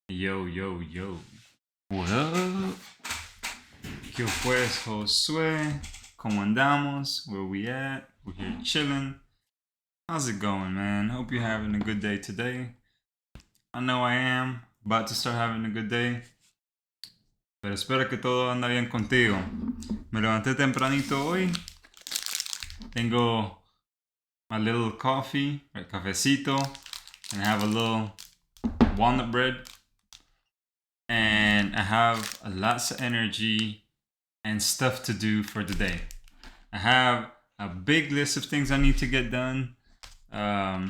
Yo, yo, yo. What up? ¿Qué pues, Josué? ¿Cómo andamos? Where we at? We're here chilling. How's it going, man? Hope you're having a good day today. I know I am. About to start having a good day. Pero espero que todo anda bien contigo. Me levanté tempranito hoy. Tengo my little coffee, right, cafecito. And I have a little walnut bread. And I have lots of energy and stuff to do for the day. I have a big list of things I need to get done. Let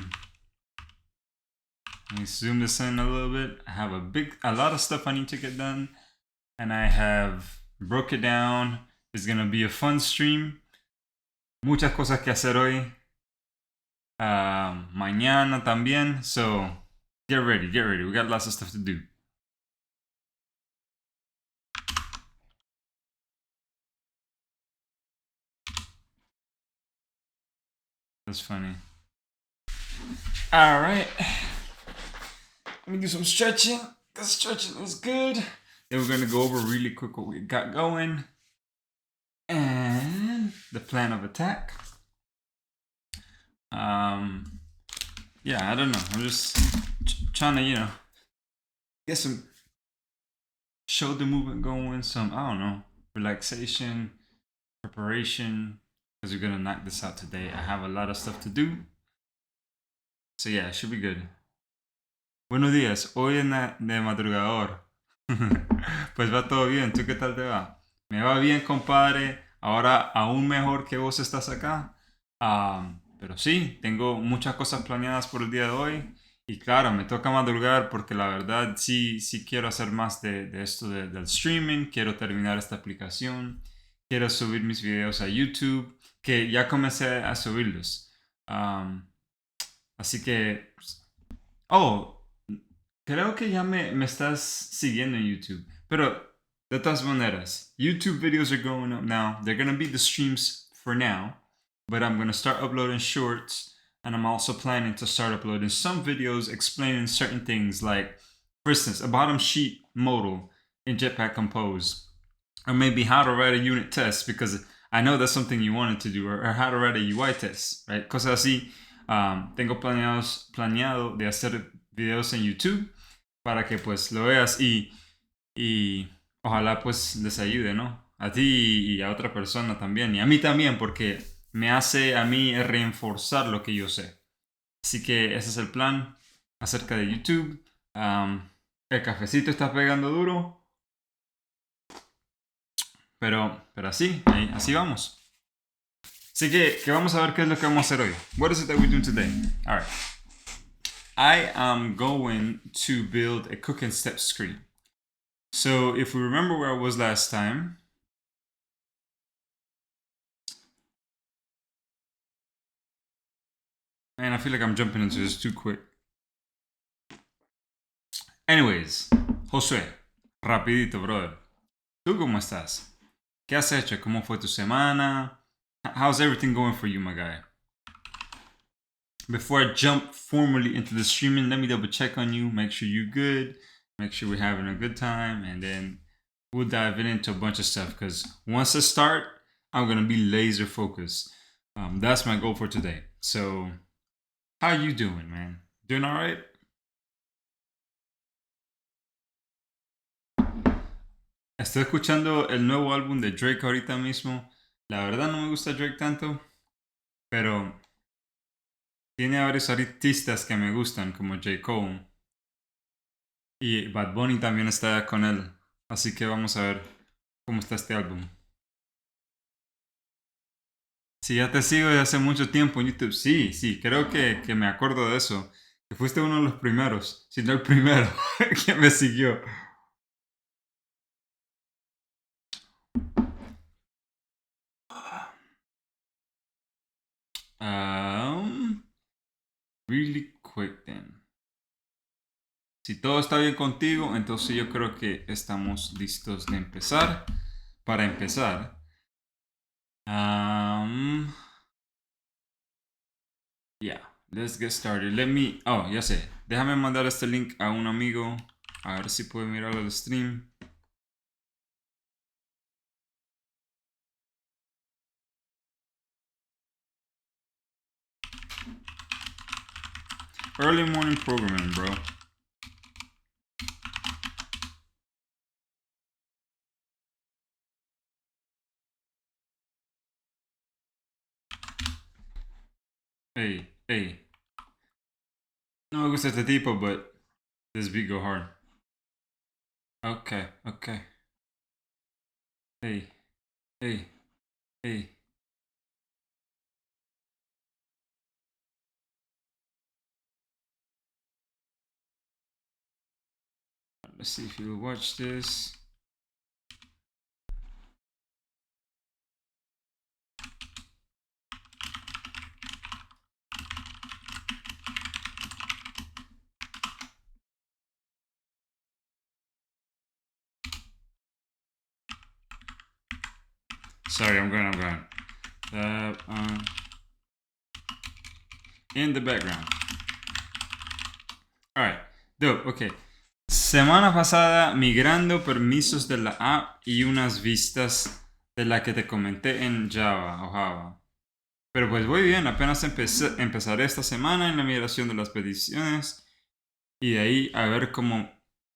me zoom this in a little bit. I have a lot of stuff I need to get done, and I have broke it down. It's gonna be a fun stream. Muchas cosas que hacer hoy. Mañana también. So get ready. We got lots of stuff to do. That's funny. All right. Let me do some stretching, because stretching is good. Then we're going to go over really quick what we got going. And the plan of attack. Yeah, I don't know. I'm just trying to, get some shoulder movement going, some, I don't know, relaxation, preparation, because we're going to knock this out today. I have a lot of stuff to do. So yeah, it should be good. Buenos días, hoy en de madrugador. Pues va todo bien, ¿tú qué tal te va? Me va bien, compadre. Ahora aún mejor que vos estás acá. Pero sí, tengo muchas cosas planeadas por el día de hoy. Y claro, me toca madrugar porque la verdad sí quiero hacer más de esto del streaming. Quiero terminar esta aplicación. Quiero subir mis videos a YouTube, que ya comencé a subirlos. Así que... Oh, creo que ya me estás siguiendo en YouTube. Pero de todas maneras, YouTube videos are going up now. They're going to be the streams for now. But I'm going to start uploading shorts. And I'm also planning to start uploading some videos explaining certain things, like, for instance, a bottom sheet modal in Jetpack Compose. Or maybe how to write a unit test, because I know that's something you wanted to do. Or how to write a UI test, right? Cosas así. Tengo planeado de hacer videos en YouTube para que pues lo veas y ojalá pues les ayude, ¿no? A ti y a otra persona también, y a mí también, porque me hace a mí reforzar lo que yo sé. Así que ese es el plan acerca de YouTube. El cafecito está pegando duro, pero así vamos. Así que vamos a ver qué es lo que vamos a hacer hoy. What is it that we're doing today? All right. I am going to build a cooking step screen. So if we remember where I was last time, man, I feel like I'm jumping into this too quick. Anyways, Josué, rapidito, brother. ¿Tú cómo estás? ¿Qué has hecho? ¿Cómo fue tu semana? How's everything going for you, my guy? Before I jump formally into the streaming, let me double check on you, make sure you're good, make sure we're having a good time, and then we'll dive into a bunch of stuff, because once I start, I'm going to be laser focused. That's my goal for today. So, how you doing, man? Doing all right? Estoy escuchando el nuevo álbum de Drake ahorita mismo. La verdad no me gusta Drake tanto, pero tiene varios artistas que me gustan, como J. Cole. Y Bad Bunny también está con él. Así que vamos a ver cómo está este álbum. Si ya te sigo desde hace mucho tiempo en YouTube, sí, creo que me acuerdo de eso. Que fuiste uno de los primeros, si no el primero, que me siguió. Really quick then. Si todo está bien contigo, entonces yo creo que estamos listos de empezar. Para empezar, yeah, let's get started. Oh, ya sé. Déjame mandar este link a un amigo Ahora sí puedo mirar el stream. Early morning programming, bro. Hey. No me gusta este tipo, but this beat go hard. Okay. Hey. Let's see if you'll watch this. Sorry, I'm going. In the background. Alright, dope, okay. Semana pasada migrando permisos de la app y unas vistas de la que te comenté en Java. Pero pues voy bien, apenas empezaré esta semana en la migración de las peticiones y de ahí a ver cómo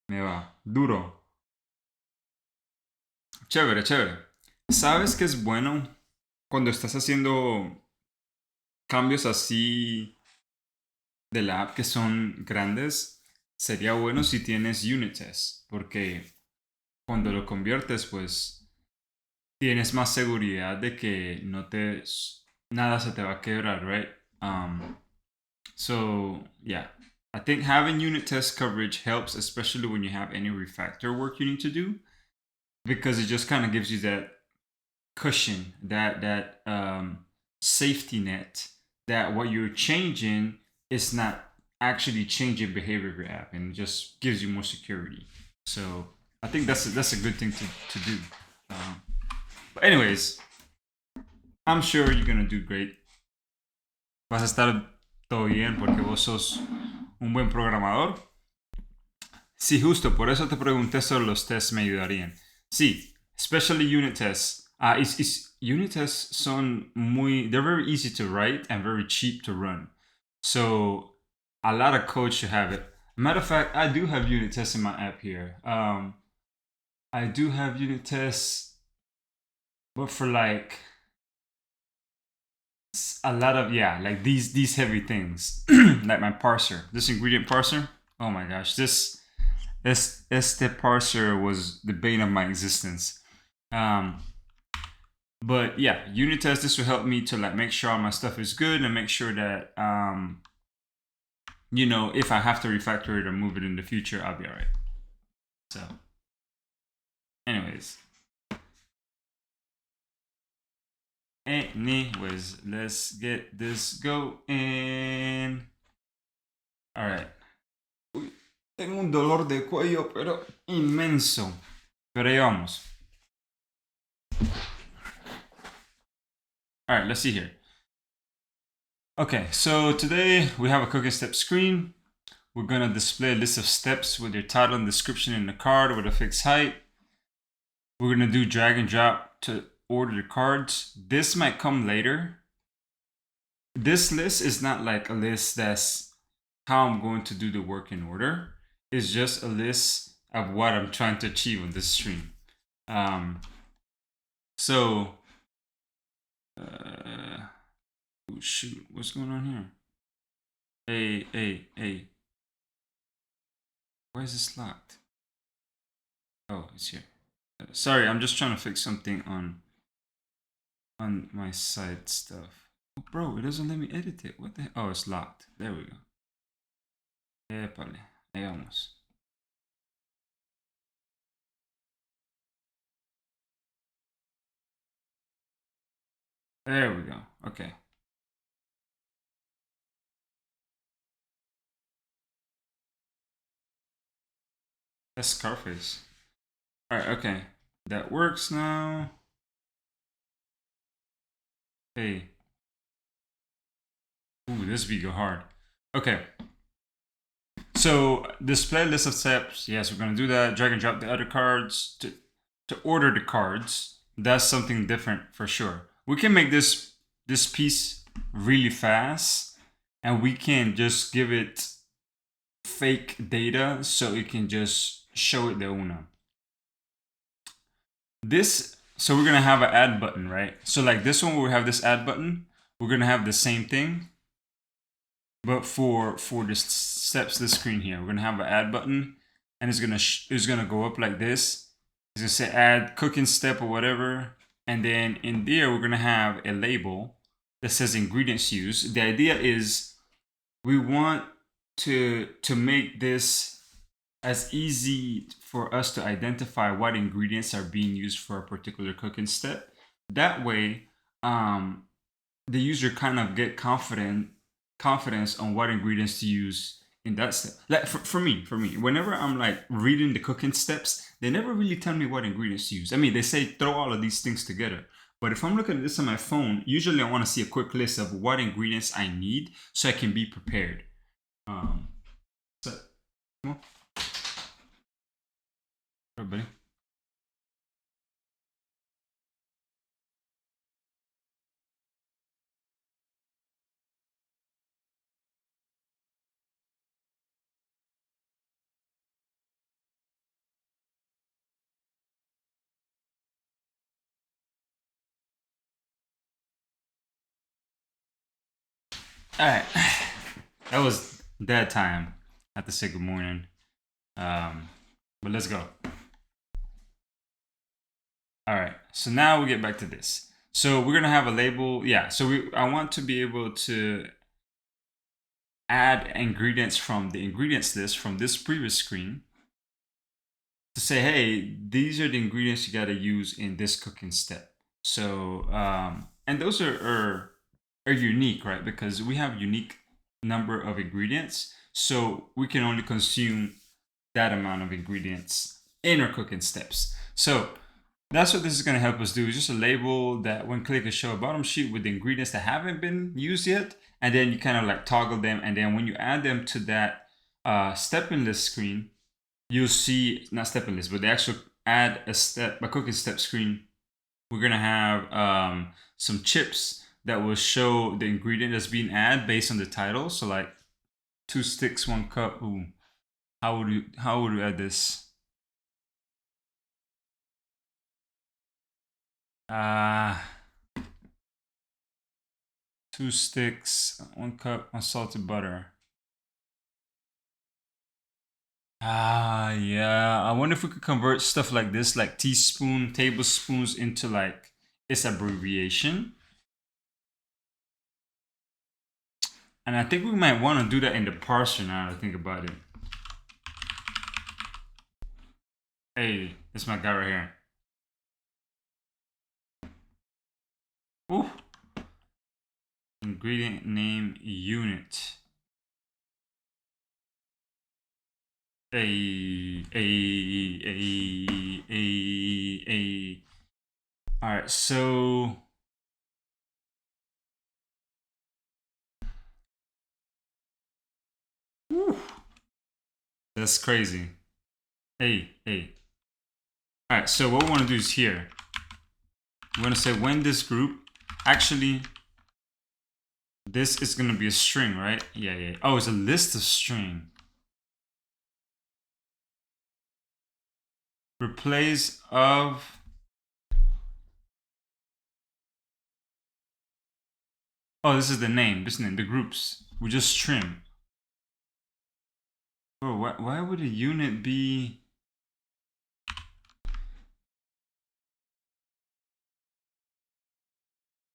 me va. Duro. Chévere. ¿Sabes qué es bueno cuando estás haciendo cambios así de la app que son grandes? Sería bueno si tienes unit tests, porque cuando lo conviertes, pues tienes más seguridad de que nada se te va a quebrar, right? So yeah, I think having unit test coverage helps, especially when you have any refactor work you need to do, because it just kind of gives you that cushion, that safety net, that what you're changing is not actually changing behavior of your app, and it just gives you more security. So I think that's a good thing to do. But anyways, I'm sure you're gonna do great. Vas a estar todo bien porque vos sos un buen programador. Sí, justo, por eso te pregunté sobre los tests me ayudarían. Sí, especially unit tests. Unit tests son they're very easy to write and very cheap to run. So a lot of code should have it. Matter of fact, I do have unit tests in my app here. I do have unit tests, but for like a lot of like these heavy things, like my parser, this ingredient parser. Oh my gosh, este parser was the bane of my existence. But yeah, unit test, this will help me to like make sure all my stuff is good and make sure that if I have to refactor it or move it in the future, I'll be all right. So anyways, let's get this going. All right. Tengo un dolor de cuello, pero inmenso. Pero ahí vamos. All right, let's see here. Okay, so today we have a cooking step screen. We're gonna display a list of steps with your title and description in the card with a fixed height. We're gonna do drag and drop to order the cards. This might come later. This list is not like a list that's how I'm going to do the work in order. It's just a list of what I'm trying to achieve on this stream. So, oh shoot, what's going on here? Hey. Why is this locked? Oh, it's here. Sorry, I'm just trying to fix something on my side stuff. Oh, bro, it doesn't let me edit it. What the heck? Oh, it's locked. There we go. Épale, ahí vamos. There we go. Okay. That's Scarface. Alright, okay. That works now. Hey. Ooh, this beat go hard. Okay. So display list of steps. Yes, we're gonna do that. Drag and drop the other cards to order the cards. That's something different for sure. We can make this piece really fast, and we can just give it fake data so it can just show it de una. So we're gonna have an add button, right? So like this one, where we have this add button, we're gonna have the same thing, but for the steps, this screen here, we're gonna have an add button, and it's gonna go up like this. It's gonna say add cooking step or whatever, and then in there we're gonna have a label that says ingredients used. The idea is we want to make this as easy for us to identify what ingredients are being used for a particular cooking step. That way, the user kind of get confidence on what ingredients to use in that step. Like for me, whenever I'm like reading the cooking steps, they never really tell me what ingredients to use. I mean, they say throw all of these things together. But if I'm looking at this on my phone, usually I want to see a quick list of what ingredients I need so I can be prepared. So, come on. Everybody. All right, that was that time. I have to say good morning, but let's go. All right, so now we get back to this. So we're gonna have a label. Yeah, so I want to be able to add ingredients from the ingredients list from this previous screen to say, hey, these are the ingredients you gotta use in this cooking step. So, and those are unique, right? Because we have unique number of ingredients, so we can only consume that amount of ingredients in our cooking steps. So that's what this is going to help us do. It's just a label that when click is show a bottom sheet with the ingredients that haven't been used yet, and then you kind of like toggle them, and then when you add them to that stepping list screen, you'll see, not stepping list, but the actual add a cooking step screen. We're gonna have some chips that will show the ingredient that's being added based on the title. So like 2 sticks, 1 cup. Ooh, how would you add this? 2 sticks, 1 cup unsalted butter. Yeah. I wonder if we could convert stuff like this, like teaspoon, tablespoons, into like its abbreviation. And I think we might want to do that in the parser now that I think about it. Hey, this is my guy right here. Ooh. Ingredient name unit. A. All right, so whew, that's crazy. Hey. All right, so what we want to do is here. We're going to say when this group, actually, this is going to be a string, right? Yeah. Oh, it's a list of string. Replace of. Oh, this is the name. This name, the groups. We just trim. Bro, why would a unit be?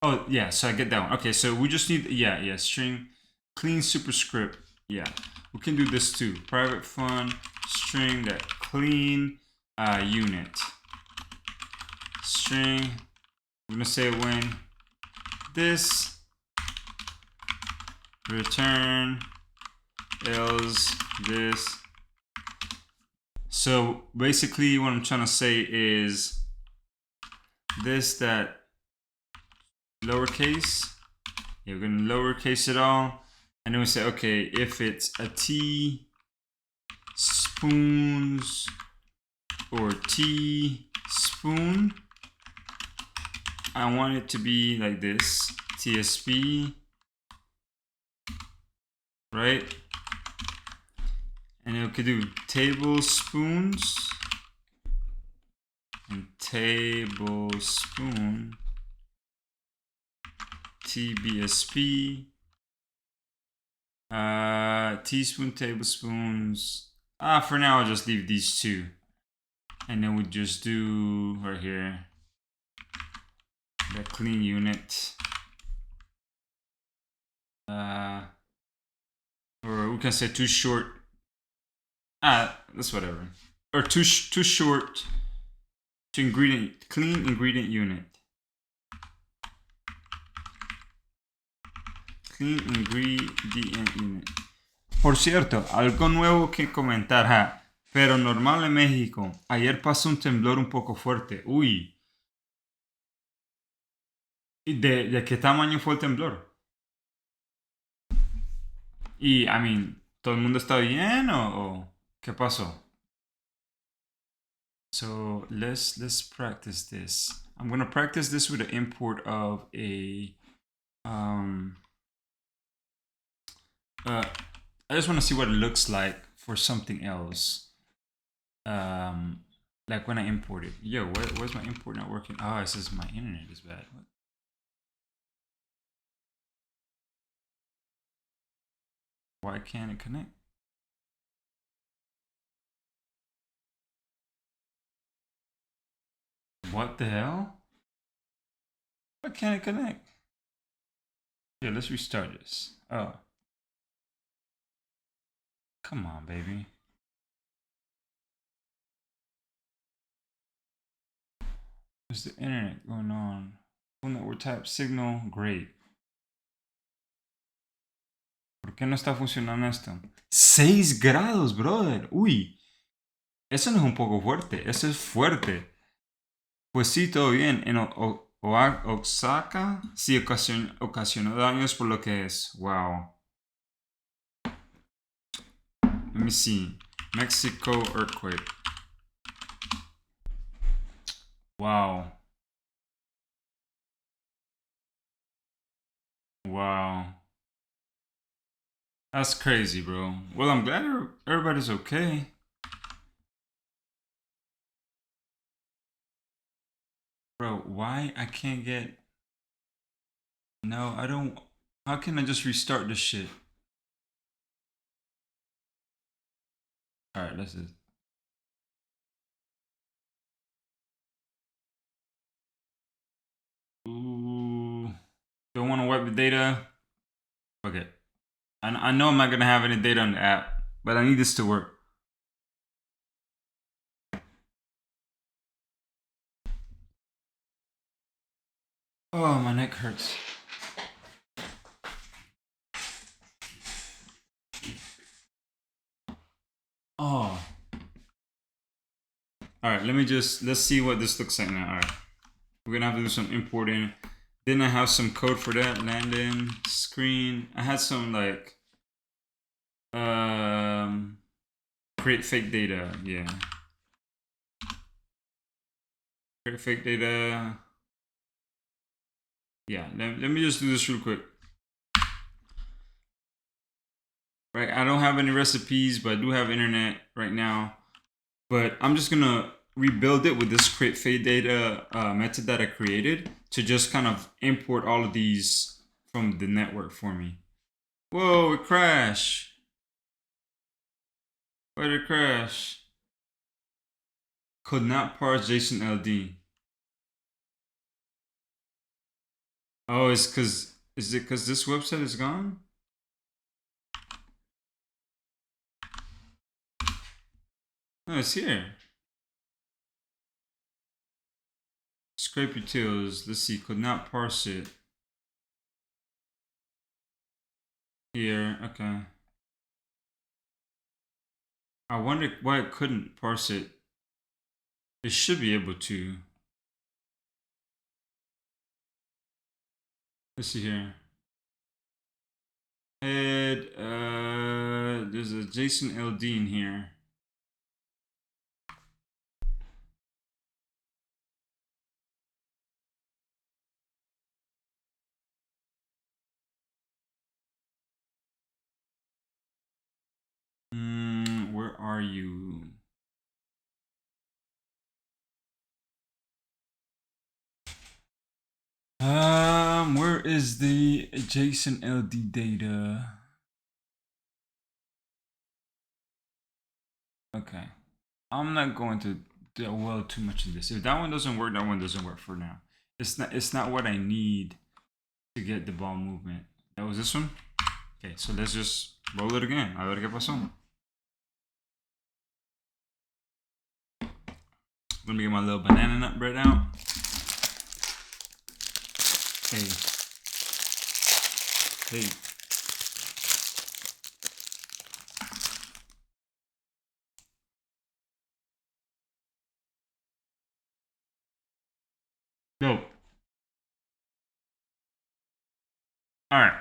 Oh, yeah, so I get that one. Okay, so we just need, yeah, string, clean superscript. Yeah, we can do this too. Private fun, string that clean unit. String, we're gonna say when this return else this. So basically what I'm trying to say is this that lowercase, yeah, we're gonna lowercase it all, and then we say, okay, if it's a T spoons or teaspoon. I want it to be like this, TSP, right? And it could do tablespoons and tablespoon, TBSP, teaspoon, tablespoons. For now, I'll just leave these two. And then we just do right here, the clean unit. Or we can say too short. That's whatever. Or too short to clean ingredient unit. Clean ingredient unit. Por cierto, algo nuevo que comentar, pero normal en México. Ayer pasó un temblor un poco fuerte. Uy. ¿De qué tamaño fue el temblor? Y, ¿todo el mundo está bien o qué pasó? So let's practice this. I'm gonna practice this with the import of a I just want to see what it looks like for something else. Like when I import it. Yo, where's my import not working? Oh, it says my internet is bad. What? Why can't it connect? What the hell? Why can't it connect? Yeah, let's restart this. Oh. Come on, baby. What's the internet going on? Full network type signal, great. ¿Por qué no está funcionando esto? 6 grados, brother. Uy. Eso no es un poco fuerte, eso es fuerte. Pues sí, todo bien. En Osaka sí ocasionó daños por lo que es. Wow. Let me see. Mexico earthquake. Wow. Wow. That's crazy, bro. Well, I'm glad everybody's okay. Bro, why I can't get... No, I don't... How can I just restart this shit? Alright, let's just... Ooh... Don't want to wipe the data. Okay. I know I'm not going to have any data on the app, but I need this to work. Oh, my neck hurts. Oh. Alright, let's see what this looks like now. Alright. We're gonna have to do some importing. Didn't I have some code for that? Landing, screen. I had some like create fake data, yeah. Create fake data. Yeah, let me just do this real quick. Right, I don't have any recipes, but I do have internet right now. But I'm just gonna rebuild it with this create fake data method that I created to just kind of import all of these from the network for me. Whoa, it crashed. Why did it crash? Could not parse JSON LD. Oh, is it because this website is gone? No, it's here. Scrape utils. Let's see. Could not parse it. Here. Okay. I wonder why it couldn't parse it. It should be able to. Let's see here. Head. There's a JSON LD in here. are you? Where is the JSON LD data? Okay, I'm not going to dwell too much in this. If that one doesn't work, that one doesn't work for now. It's not what I need to get the ball movement. That was this one. Okay, so let's just roll it again. A ver qué pasó. Let me get my little banana nut bread out. Hey. Hey. Dope. All right.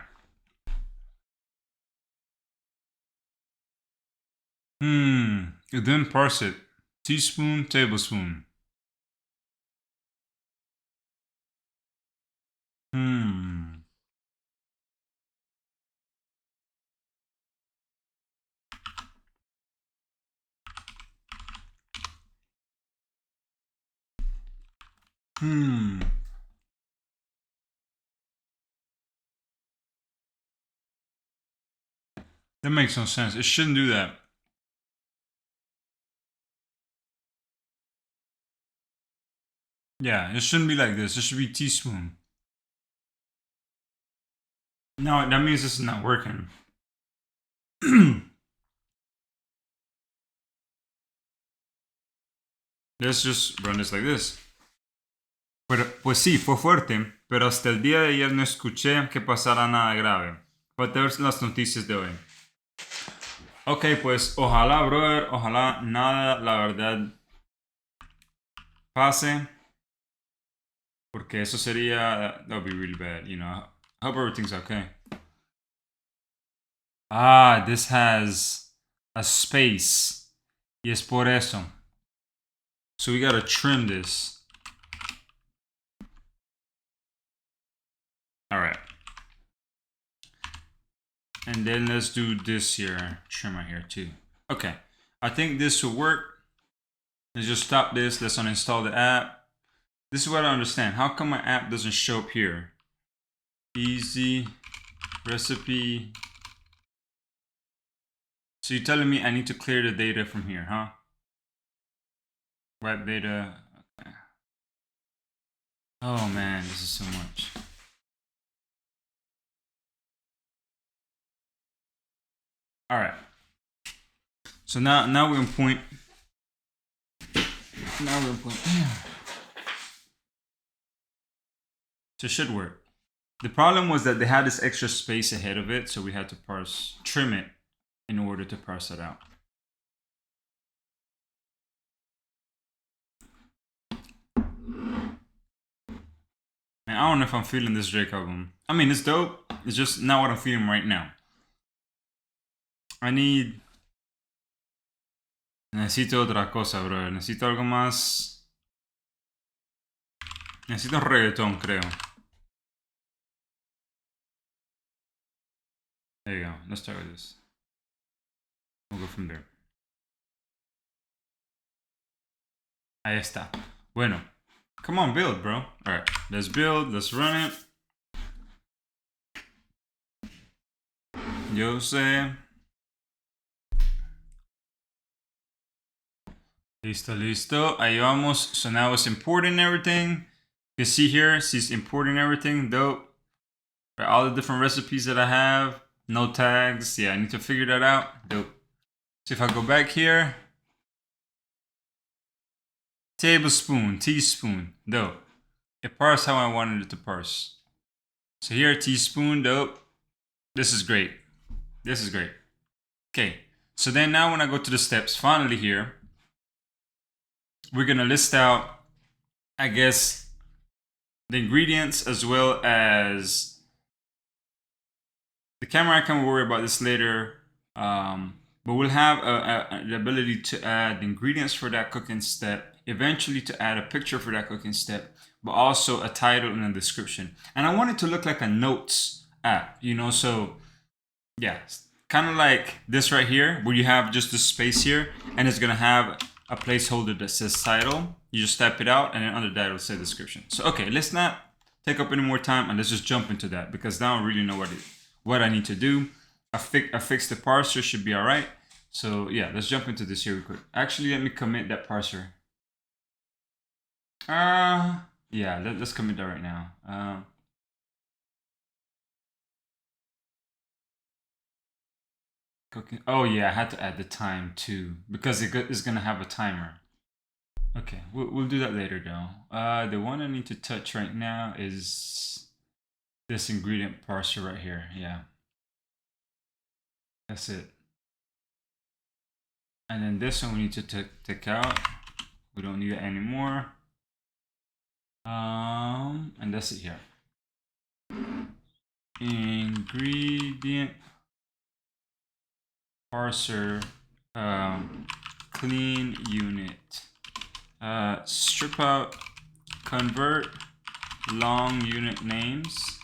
And then parse it. Teaspoon, tablespoon. That makes no sense. It shouldn't do that. Yeah, it shouldn't be like this. It should be teaspoon. No, that means this is not working. Let's just run this like this. Pero, pues sí, fue fuerte, pero hasta el día de ayer no escuché que pasara nada grave. Falta ver las noticias de hoy. Ok, pues ojalá, brother, ojalá nada, la verdad, pase. Porque eso sería, that would be really bad, you know. I hope everything's okay. Ah, this has a space. Y es por eso. So we gotta trim this. All right. And then let's do this here. Trim right here too. Okay. I think this will work. Let's just stop this. Let's uninstall the app. This is what I understand. How come my app doesn't show up here? Easy recipe. So you're telling me I need to clear the data from here, huh? Web data. Okay. Oh man, this is so much. All right. So now we're in point. Now we're in point. So it should work. The problem was that they had this extra space ahead of it, so we had to trim it in order to parse it out. Man, I don't know if I'm feeling this Drake album. I mean, it's dope. It's just not what I'm feeling right now. Necesito otra cosa, bro. Necesito algo más. Necesito un reggaetón, creo. There you go. Let's start with this. We'll go from there. Ahí está. Bueno. Come on, build, bro. Alright, let's build. Let's run it. Yo sé. Listo. Ahí vamos. So now it's importing everything. You can see here, it's importing everything. Dope. Right, all the different recipes that I have. No tags. Yeah, I need to figure that out. Dope. So if I go back here. Tablespoon, teaspoon. Dope. It parsed how I wanted it to parse. So here, teaspoon. Dope. This is great. This is great. Okay. So then now when I go to the steps, finally here, we're going to list out, I guess, the ingredients as well as the camera. I can worry about this later. But we'll have the ability to add the ingredients for that cooking step, eventually to add a picture for that cooking step, but also a title and a description. And I want it to look like a notes app, you know, so yeah, kind of like this right here, where you have just the space here, and it's gonna have a placeholder that says title. You just type it out, and then under that it'll say description. So okay, let's not take up any more time, and let's just jump into that, because now I really know what I need to do. I fixed the parser, should be all right. So yeah, let's jump into this here real quick. Actually, let me commit that parser. Yeah, let's commit that right now. Cooking. Oh yeah, I had to add the time too, because it's gonna have a timer. Okay, we'll do that later though. The one I need to touch right now is this ingredient parser right here. Yeah, that's it. And then this one we need to take out. We don't need it anymore. And that's it here. Ingredient parser, clean unit. Strip out, convert long unit names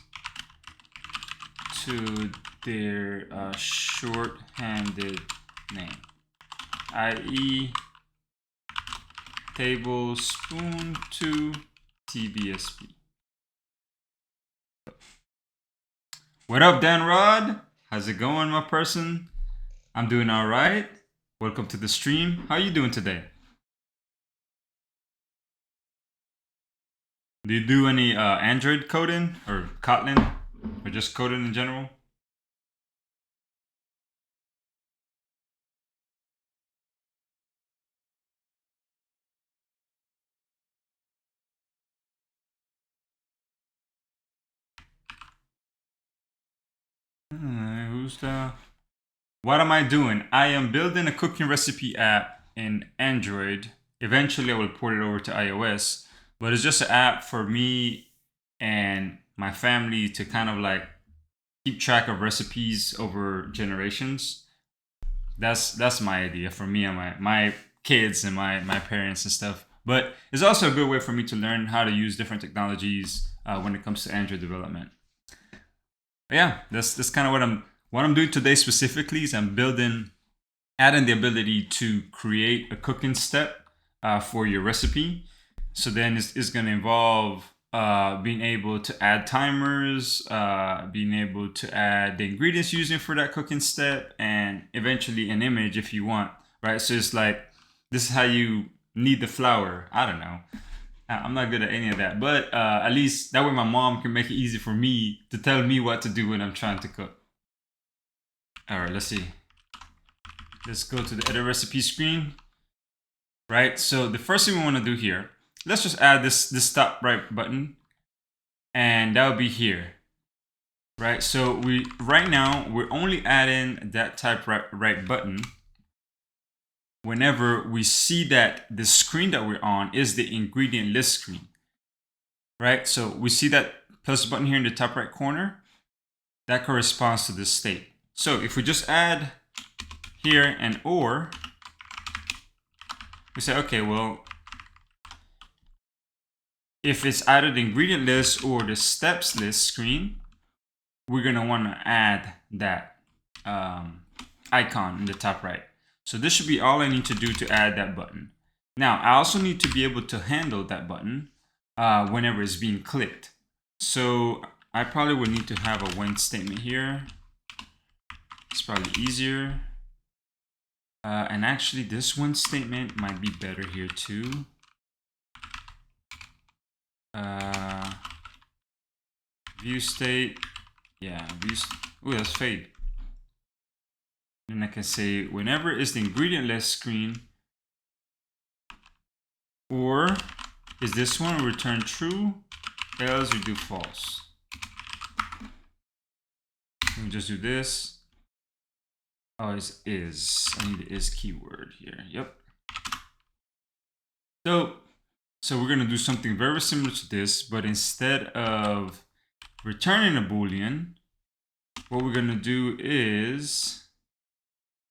to their short-handed name, i.e. tablespoon to TBSP. What up, Dan Rod? How's it going, my person? I'm doing all right. Welcome to the stream. How you doing today? Do you do any Android coding or Kotlin or just coding in general? What am I doing? I am building a cooking recipe app in Android. Eventually, I will port it over to iOS, but it's just an app for me and my family to kind of like keep track of recipes over generations. That's my idea for me and my kids and my parents and stuff. But it's also a good way for me to learn how to use different technologies when it comes to Android development. But yeah, that's kind of what I'm doing today specifically is I'm adding the ability to create a cooking step for your recipe. So then it's going to involve being able to add timers, being able to add the ingredients using for that cooking step, and eventually an image if you want, right? So it's like, this is how you knead the flour. I don't know. I'm not good at any of that, but at least that way my mom can make it easy for me to tell me what to do when I'm trying to cook. All right, let's see. Let's go to the edit recipe screen, right? So the first thing we want to do here, let's just add this top right button, and that would be here, right? So right now we're only adding that type right button whenever we see that the screen that we're on is the ingredient list screen, right? So we see that plus button here in the top right corner, that corresponds to this state. So if we just add here and or, we say, okay, well, if it's either the ingredient list or the steps list screen, we're gonna wanna add that icon in the top right. So this should be all I need to do to add that button. Now, I also need to be able to handle that button whenever it's being clicked. So I probably would need to have a when statement here. It's probably easier. And actually this when statement might be better here too. View state, yeah, ooh, that's fade. Then I can say whenever is the ingredient list screen, or is this one return true, else we do false. Let me just do this. Oh, it's is. I need the is keyword here. Yep. So we're gonna do something very similar to this, but instead of returning a Boolean, what we're gonna do is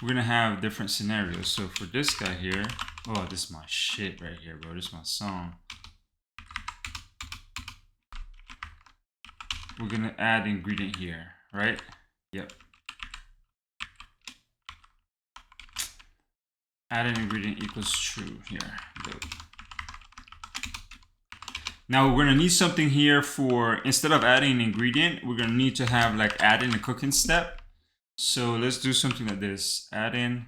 we're gonna have different scenarios. So for this guy here, oh, this is my shit right here, bro. This is my song. We're gonna add ingredient here, right? Yep. add an ingredient equals true here. Load. Now we're gonna need something here for, instead of adding an ingredient, we're gonna need to have like add in a cooking step. So let's do something like this. Add in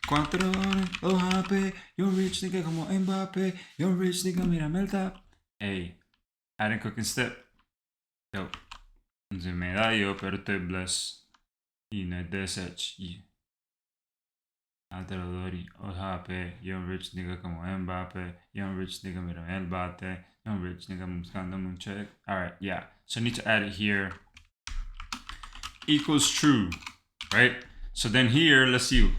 4 horas, oh happy, you're rich nigga como Mbappe, you're rich nigga, mírame el tap. Hey, add in cooking step. Yo, se me da yo, pero estoy blessed. Y no es desech. Alteradori, oh happy, you're rich nigga como Mbappe, you're rich nigga, mírame el bate, you're rich nigga, buscándome un check. Alright, yeah. So I need to add it here. Equals true, right? So then here, let's see.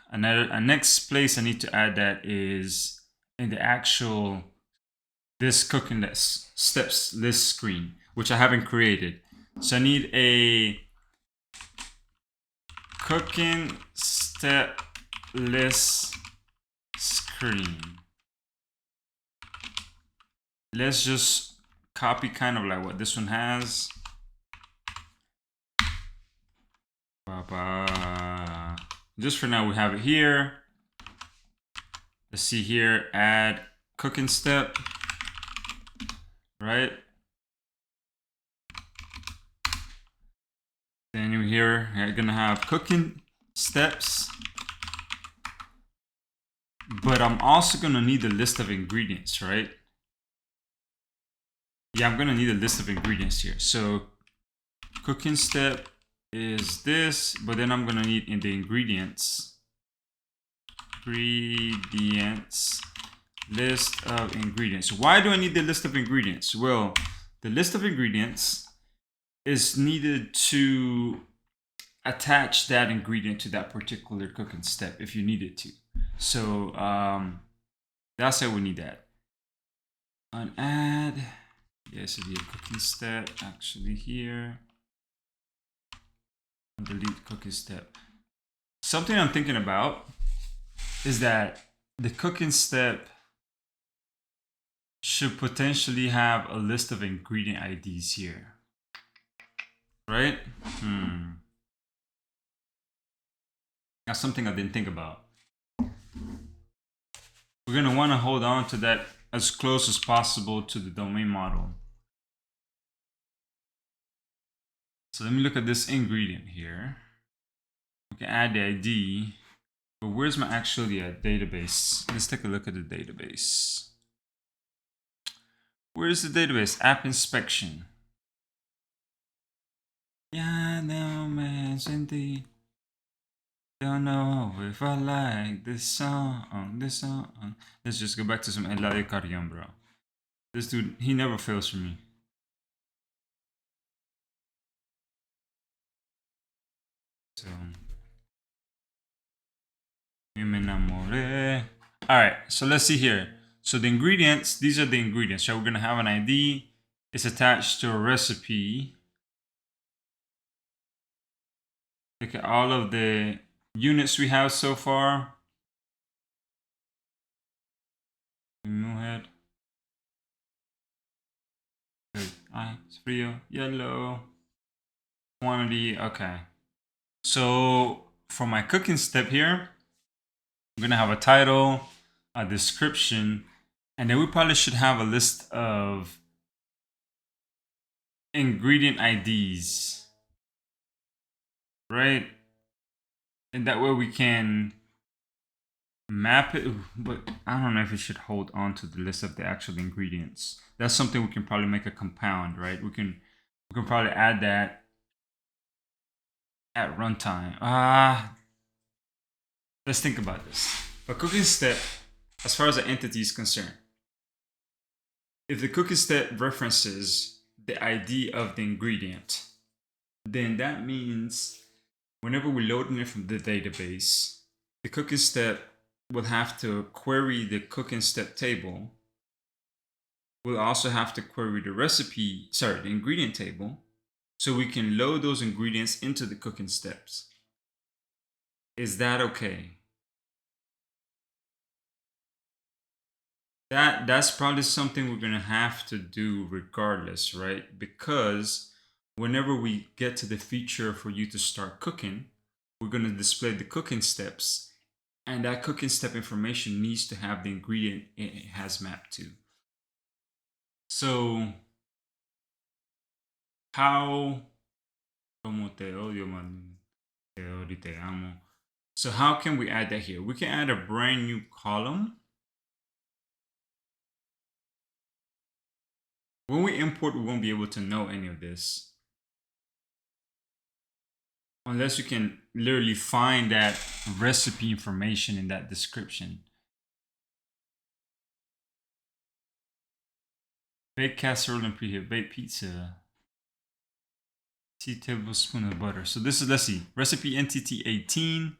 A next place I need to add that is in the actual this cooking list steps list screen, which I haven't created. So I need a cooking step list screen. Let's just copy kind of like what this one has. Just for now, we have it here. Let's see here, add cooking step, right? Then here, you're gonna have cooking steps, but I'm also gonna need a list of ingredients, right? Yeah, I'm gonna need a list of ingredients here. So cooking step is this, but then I'm gonna need in the ingredients list of ingredients. Why do I need the list of ingredients? Well, the list of ingredients is needed to attach that ingredient to that particular cooking step if you needed to. So that's why we need that. An add, yes, it'll be a cooking step actually here. Delete cooking step. Something I'm thinking about is that the cooking step should potentially have a list of ingredient IDs here, right? That's something I didn't think about. We're gonna want to hold on to that as close as possible to the domain model. So let me look at this ingredient here. We can add the ID, but where's my actually database? Let's take a look at the database. Where's the database? App inspection. Yeah, no man, Cindy. Don't know if I like this song, this song. Let's just go back to some Eladio Carrion, bro. This dude, he never fails for me. So, me enamoré. All right, so let's see here. So the ingredients, these are the ingredients. So we're gonna have an ID. It's attached to a recipe. Look at all of the units we have so far. Move ahead. Good. It's frío. Yellow. Quantity. Okay. So for my cooking step here, I'm gonna have a title, a description, and then we probably should have a list of ingredient IDs, right? And that way we can map it, but I don't know if it should hold on to the list of the actual ingredients. That's something we can probably make a compound, right? We can probably add that at runtime. Let's think about this. A cooking step, as far as the entity is concerned, if the cooking step references the ID of the ingredient, then that means whenever we're loading it from the database, the cooking step will have to query the cooking step table. We'll also have to query the ingredient table, so we can load those ingredients into the cooking steps. Is that okay? That's probably something we're gonna have to do regardless, right? Because whenever we get to the feature for you to start cooking, we're going to display the cooking steps, and that cooking step information needs to have the ingredient it has mapped to. So how so how can we add that here? We can add a brand new column. When we import, we won't be able to know any of this unless you can literally find that recipe information in that description. Bake casserole and preheat. Bake pizza. 2 tablespoons of butter. So this is, let's see, recipe entity 18.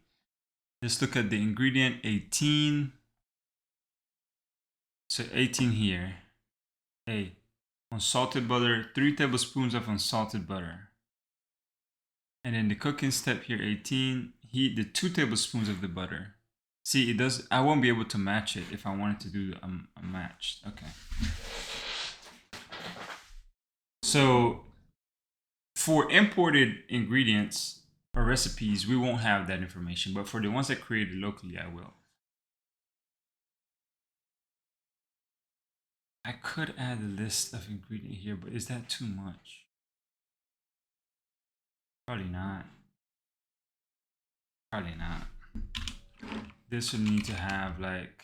Let's look at the ingredient 18. So 18 here. Hey, unsalted butter, 3 tablespoons of unsalted butter. And then the cooking step here, 18, heat the 2 tablespoons of the butter. See, it does, I won't be able to match it if I wanted to do a match. Okay. So for imported ingredients or recipes, we won't have that information, but for the ones that created locally, I will. I could add a list of ingredients here, but is that too much? Probably not. Probably not. This would need to have like,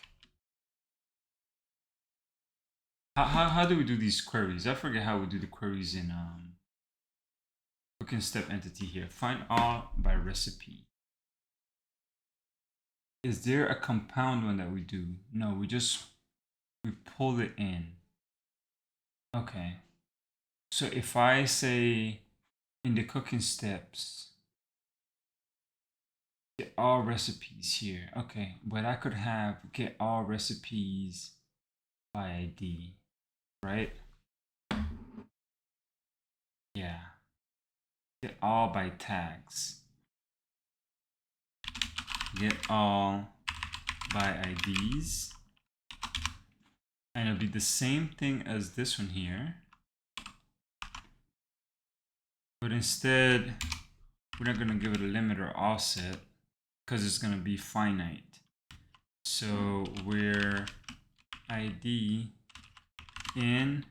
how do we do these queries? I forget how we do the queries in cooking step entity here. Find all by recipe. Is there a compound one that we do? No, we pull it in. Okay. So if I say in the cooking steps, get all recipes here. Okay, but I could have get all recipes by ID, right? Yeah. Get all by tags. Get all by IDs. And it'll be the same thing as this one here. But instead, we're not gonna give it a limit or offset because it's gonna be finite. So we're ID in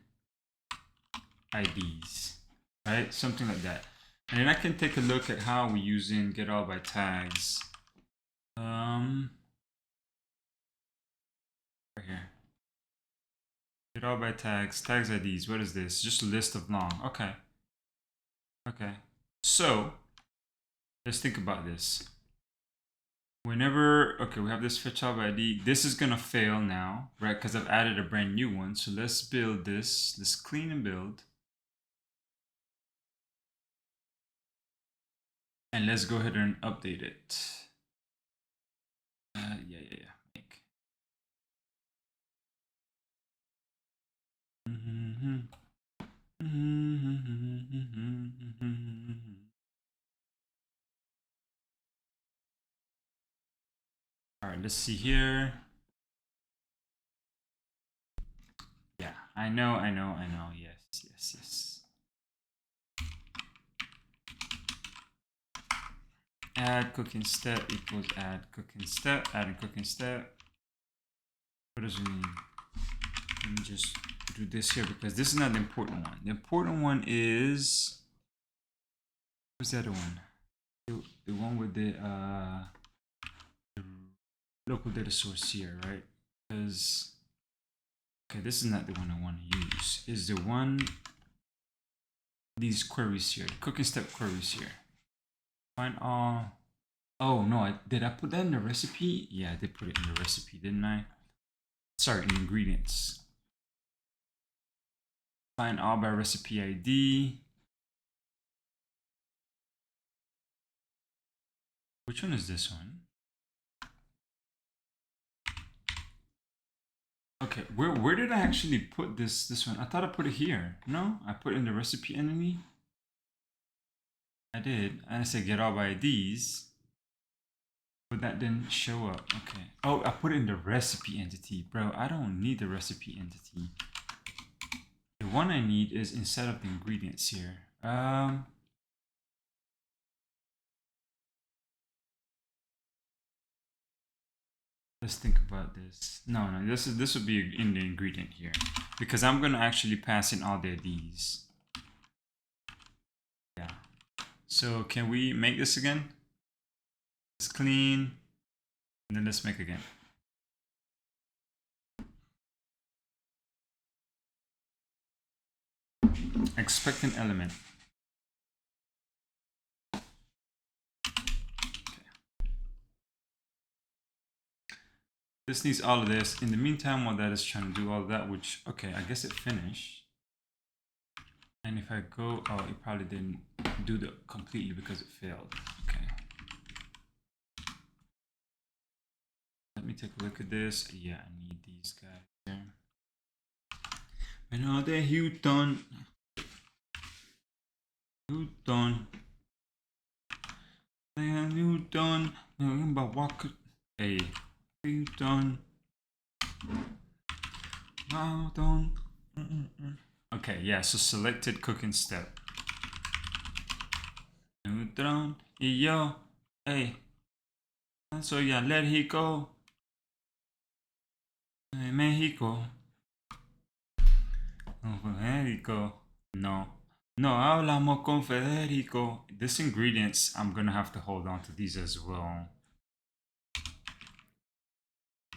IDs, right? Something like that. And then I can take a look at how we're using get all by tags. Right here. Get all by tags, tags IDs. What is this? Just a list of long. Okay. Okay. So let's think about this. Whenever, okay, we have this fetch all by ID. This is gonna fail now, right? Because I've added a brand new one. So let's build this. Let's clean and build. And let's go ahead and update it. Yeah. Make. All right, let's see here. Yeah, I know. Yes. Add cooking step equals add cooking step, adding cooking step. What does it mean? Let me just do this here because this is not the important one. The important one is, what's the other one? The one with the local data source here, right? Because, okay, this is not the one I want to use. Is the one, these queries here, the cooking step queries here. Find all. Oh no, did I put that in the recipe? Yeah, I did put it in the recipe, didn't I? Sorry, in ingredients. Find all by recipe ID. Which one is this one? Okay, where did I actually put this one? I thought I put it here. No, I put it in the recipe entity. I did. And I said get all by IDs. But that didn't show up. Okay. Oh, I put it in the recipe entity. Bro, I don't need the recipe entity. The one I need is instead of the ingredients here. let's think about this. No, this would be in the ingredient here because I'm gonna actually pass in all the IDs. Yeah. So can we make this again? Let's clean, and then let's make again. Expect an element. This needs all of this. In the meantime, while that is trying to do all of that, which, okay, I guess it finished. And if I go, oh, it probably didn't do that completely because it failed. Okay. Let me take a look at this. Yeah, I need these guys there. And all the Houghton. Houghton. But what could. Hey. Houghton. Houghton. Okay, yeah, so selected cooking step. Neutron, y yo, hey. So yeah, let he go. México. Federico. No. No, hablamos con Federico. This ingredients, I'm gonna have to hold on to these as well.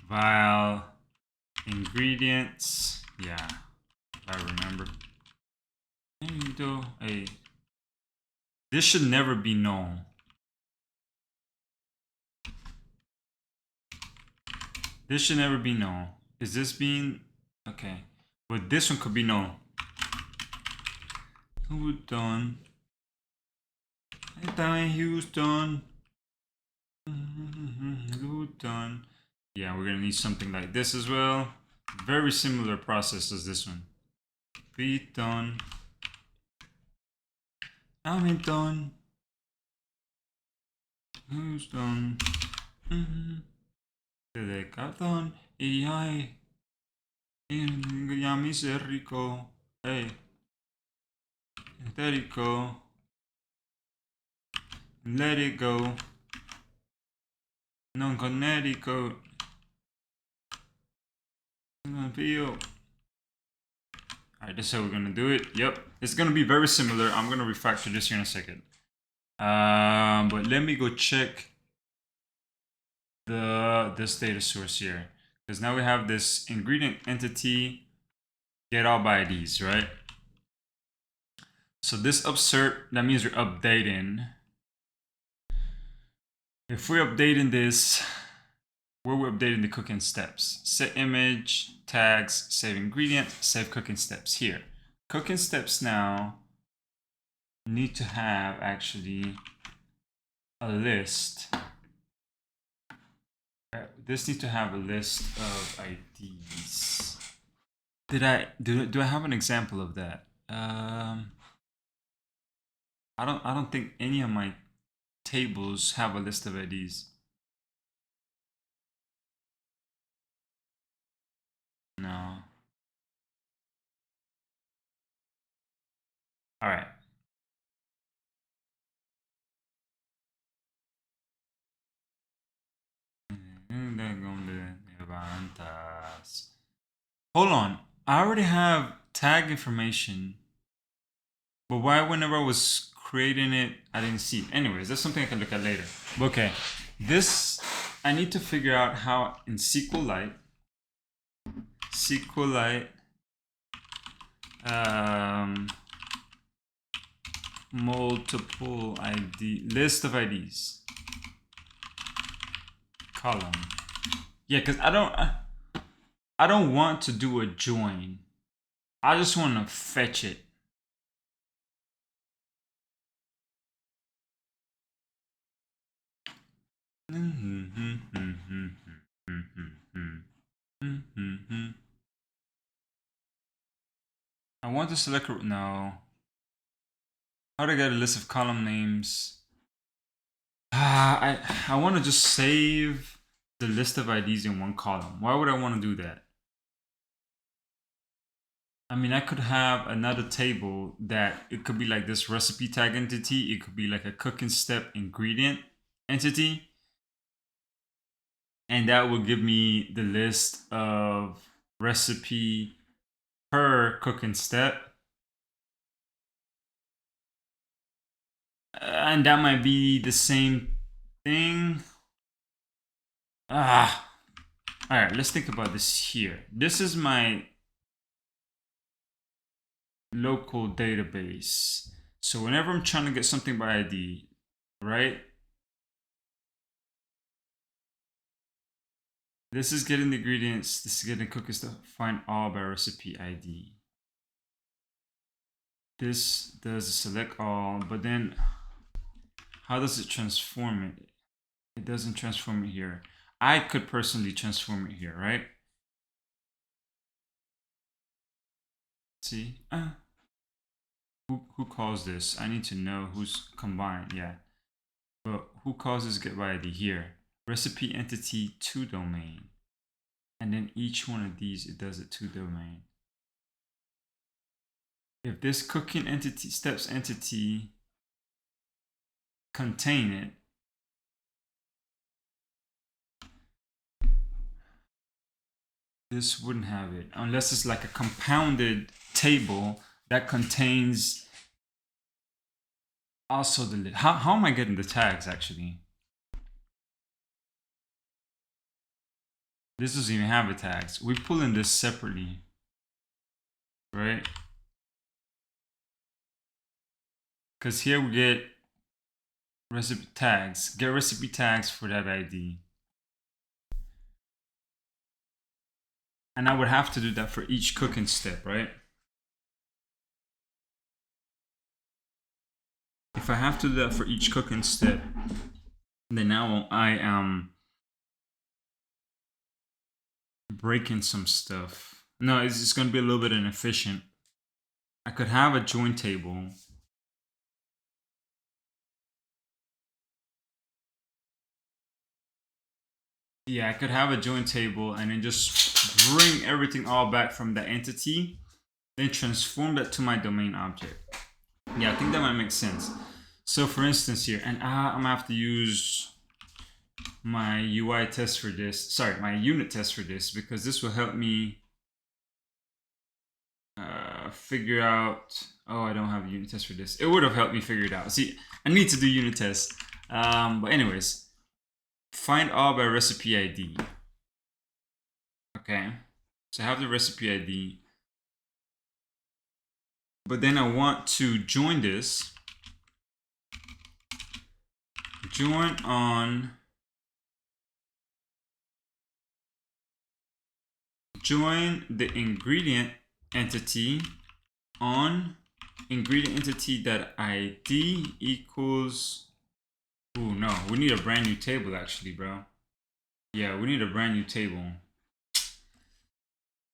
While ingredients, yeah, I remember. Hey, this should never be known. This should never be known. Is this being okay? But this one could be known. Houston. Está en Houston. Houston. Yeah, we're gonna need something like this as well. Very similar process as this one. Python. Hamilton. Houston. De cartón. Y ay. Ya me hice rico. Hey. Rico. Let it go. Non Connecticut. Alright, this is how we're gonna do it. Yep, it's gonna be very similar. I'm gonna refactor this here in a second. But let me go check this data source here, because now we have this ingredient entity get all by IDs, right? So this upsert, that means we're updating. If we're updating this, where we're updating the cooking steps, set image, tags, save ingredient, save cooking steps here. Cooking steps now need to have actually a list. This needs to have a list of IDs. Do I have an example of that? I don't think any of my tables have a list of IDs. No. All right. Hold on. I already have tag information, but why whenever I was creating it, I didn't see it. Anyways, that's something I can look at later. Okay, this, I need to figure out how in SQLite, multiple ID, list of IDs, column. Yeah, because I don't want to do a join. I just want to fetch it. I want to select, no. How do I get a list of column names? I want to just save the list of IDs in one column. Why would I want to do that? I mean, I could have another table that it could be like this recipe tag entity. It could be like a cooking step ingredient entity. and that will give me the list of recipe per cooking step. And that might be the same thing. All right, let's think about this here. This is my local database. So whenever I'm trying to get something by ID, right? This is getting the ingredients. This is getting cooking stuff. Find all by recipe ID. This does select all, but then how does it transform it? It doesn't transform it here. I could personally transform it here, right? See? Who calls this? I need to know who's combined, yeah. But who calls this get by ID here? Recipe entity to domain. And then each one of these, it does it to domain. If this cooking entity, steps entity contain it, this wouldn't have it unless it's like a compounded table that contains also the list. How am I getting the tags actually? This doesn't even have the tags. We're pulling this separately, right? Because here we get recipe tags. Get recipe tags for that ID. And I would have to do that for each cooking step, right? If I have to do that for each cooking step, then now I am breaking some stuff. No, it's just going to be a little bit inefficient. I could have a join table. Yeah, I could have a join table and then just bring everything all back from the entity, then transform that to my domain object. Yeah, I think that might make sense. So for instance here, and I'm gonna have to use my UI test for this, sorry, my unit test for this, because this will help me figure out, oh, I don't have a unit test for this. It would have helped me figure it out. See, I need to do unit tests. But anyways, find all by recipe ID. Okay, so I have the recipe ID. But then I want to join this. Join on. Join the ingredient entity on ingredient entity that ID equals. Oh no, we need a brand new table actually, bro. Yeah, we need a brand new table.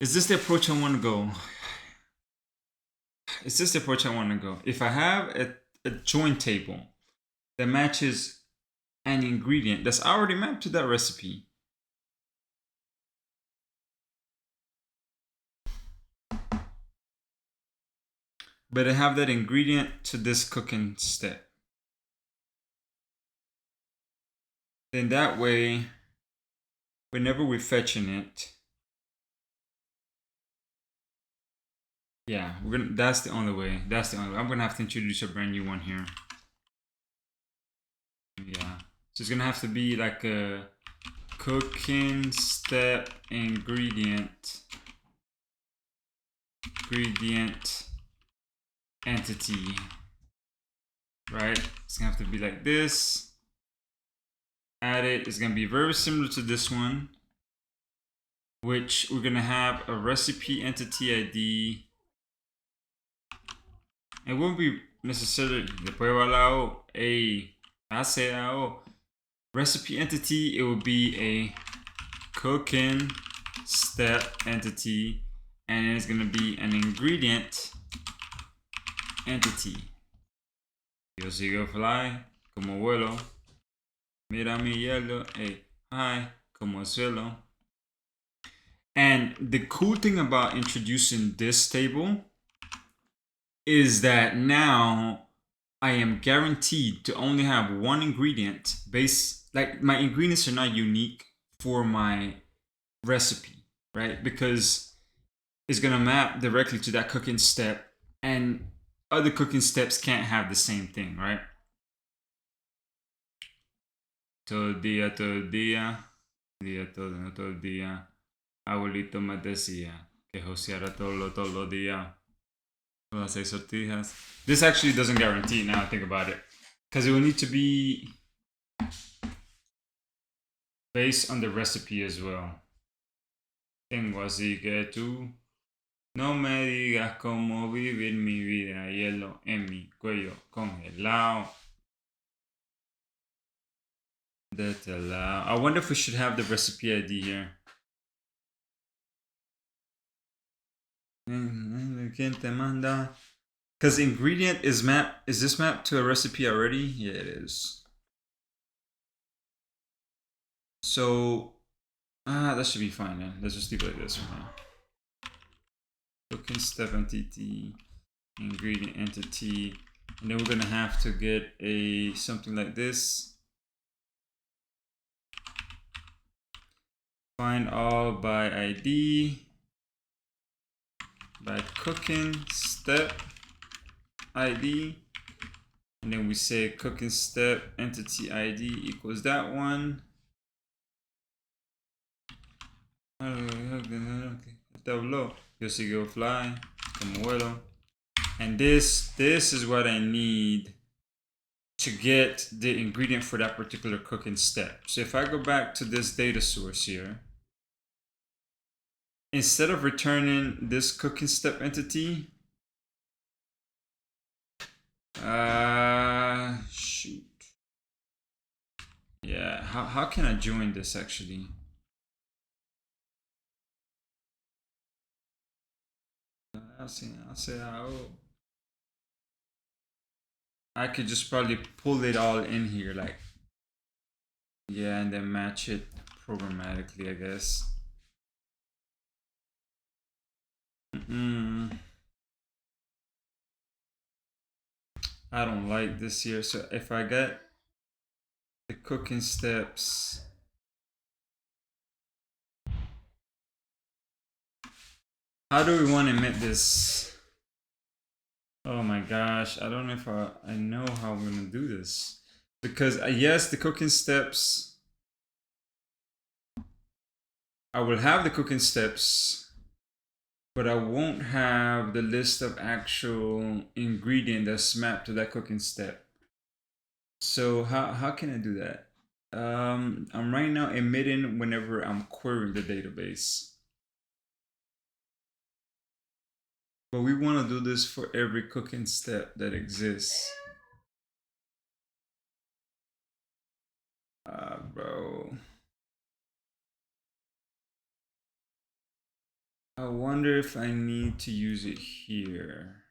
Is this the approach I want to go? Is this the approach I want to go? If I have a join table that matches an ingredient that's already mapped to that recipe, but I have that ingredient to this cooking step, then that way, whenever we're fetching it, yeah, we're gonna. That's the only way. That's the only way. I'm gonna have to introduce a brand new one here. Yeah, so it's gonna have to be like a cooking step ingredient entity, right? It's gonna have to be like this. Add it. It's gonna be very similar to this one, which we're gonna have a recipe entity ID. It won't be necessarily después va al lado a recipe entity. It will be a cooking step entity, and it's gonna be an ingredient entity. Yo sigo fly como vuelo. Mira mi hielo. Hey, hi, como suelo. And the cool thing about introducing this table is that now I am guaranteed to only have one ingredient based, like my ingredients are not unique for my recipe, right? Because it's gonna map directly to that cooking step, and other cooking steps can't have the same thing, right? Todo día, todo el día. Abuelito me decía que joseara todos los días. Las 6 sortijas. This actually doesn't guarantee now I think about it, because it will need to be based on the recipe as well. Tengo así que tú no me digas cómo vivir mi vida, hielo en mi cuello congelado. I wonder if we should have the recipe ID here. ¿Quién te manda? Because ingredient is mapped. Is this mapped to a recipe already? Yeah, it is. So, that should be fine then. Let's just leave it like this for now. Cooking step entity, ingredient entity, and then we're gonna have to get a something like this. Find all by ID, by cooking step ID, and then we say cooking step entity ID equals that one. Yo sigo fly, como vuelo. And this is what I need to get the ingredient for that particular cooking step. So if I go back to this data source here, instead of returning this cooking step entity, shoot. Yeah, how can I join this actually? I'll say how. I could just probably pull it all in here, like, yeah, and then match it programmatically, I guess. I don't like this here. So if I get the cooking steps, how do we want to emit this? Oh my gosh, I don't know if I know how I'm gonna do this, because yes, the cooking steps, I will have the cooking steps, but I won't have the list of actual ingredient that's mapped to that cooking step. So how can I do that? I'm right now emitting whenever I'm querying the database. But we want to do this for every cooking step that exists. Bro. I wonder if I need to use it here.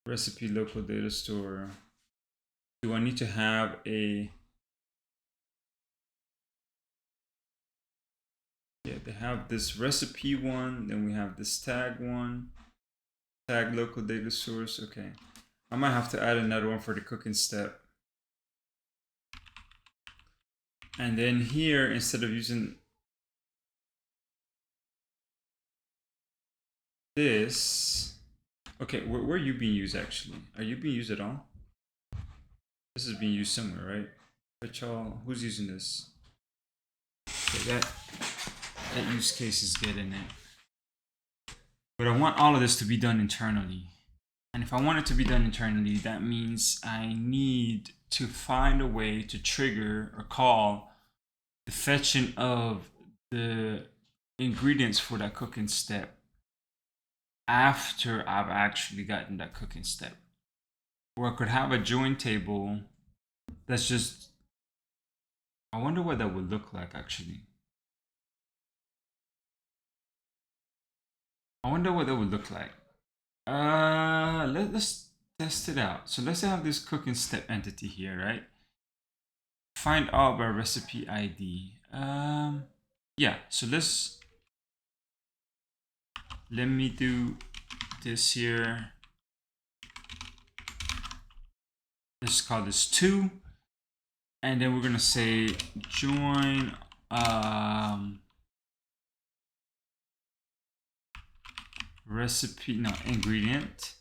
Recipe local data store. Do I need to have a... Yeah, they have this recipe one, then we have this tag one. Tag local data source, okay. I might have to add another one for the cooking step. And then here, instead of using this, okay, where are you being used actually? Are you being used at all? This is being used somewhere, right? But y'all, who's using this? Okay, that use case is getting it. But I want all of this to be done internally. And if I want it to be done internally, that means I need to find a way to trigger or call the fetching of the ingredients for that cooking step after I've actually gotten that cooking step. Or I could have a join table that's just, I wonder what that would look like actually. I wonder what that would look like. Let's test it out. So let's have this cooking step entity here, right? Find out by recipe ID. Yeah, so let me do this here. Let's call this 2. And then we're gonna say join recipe, no, ingredient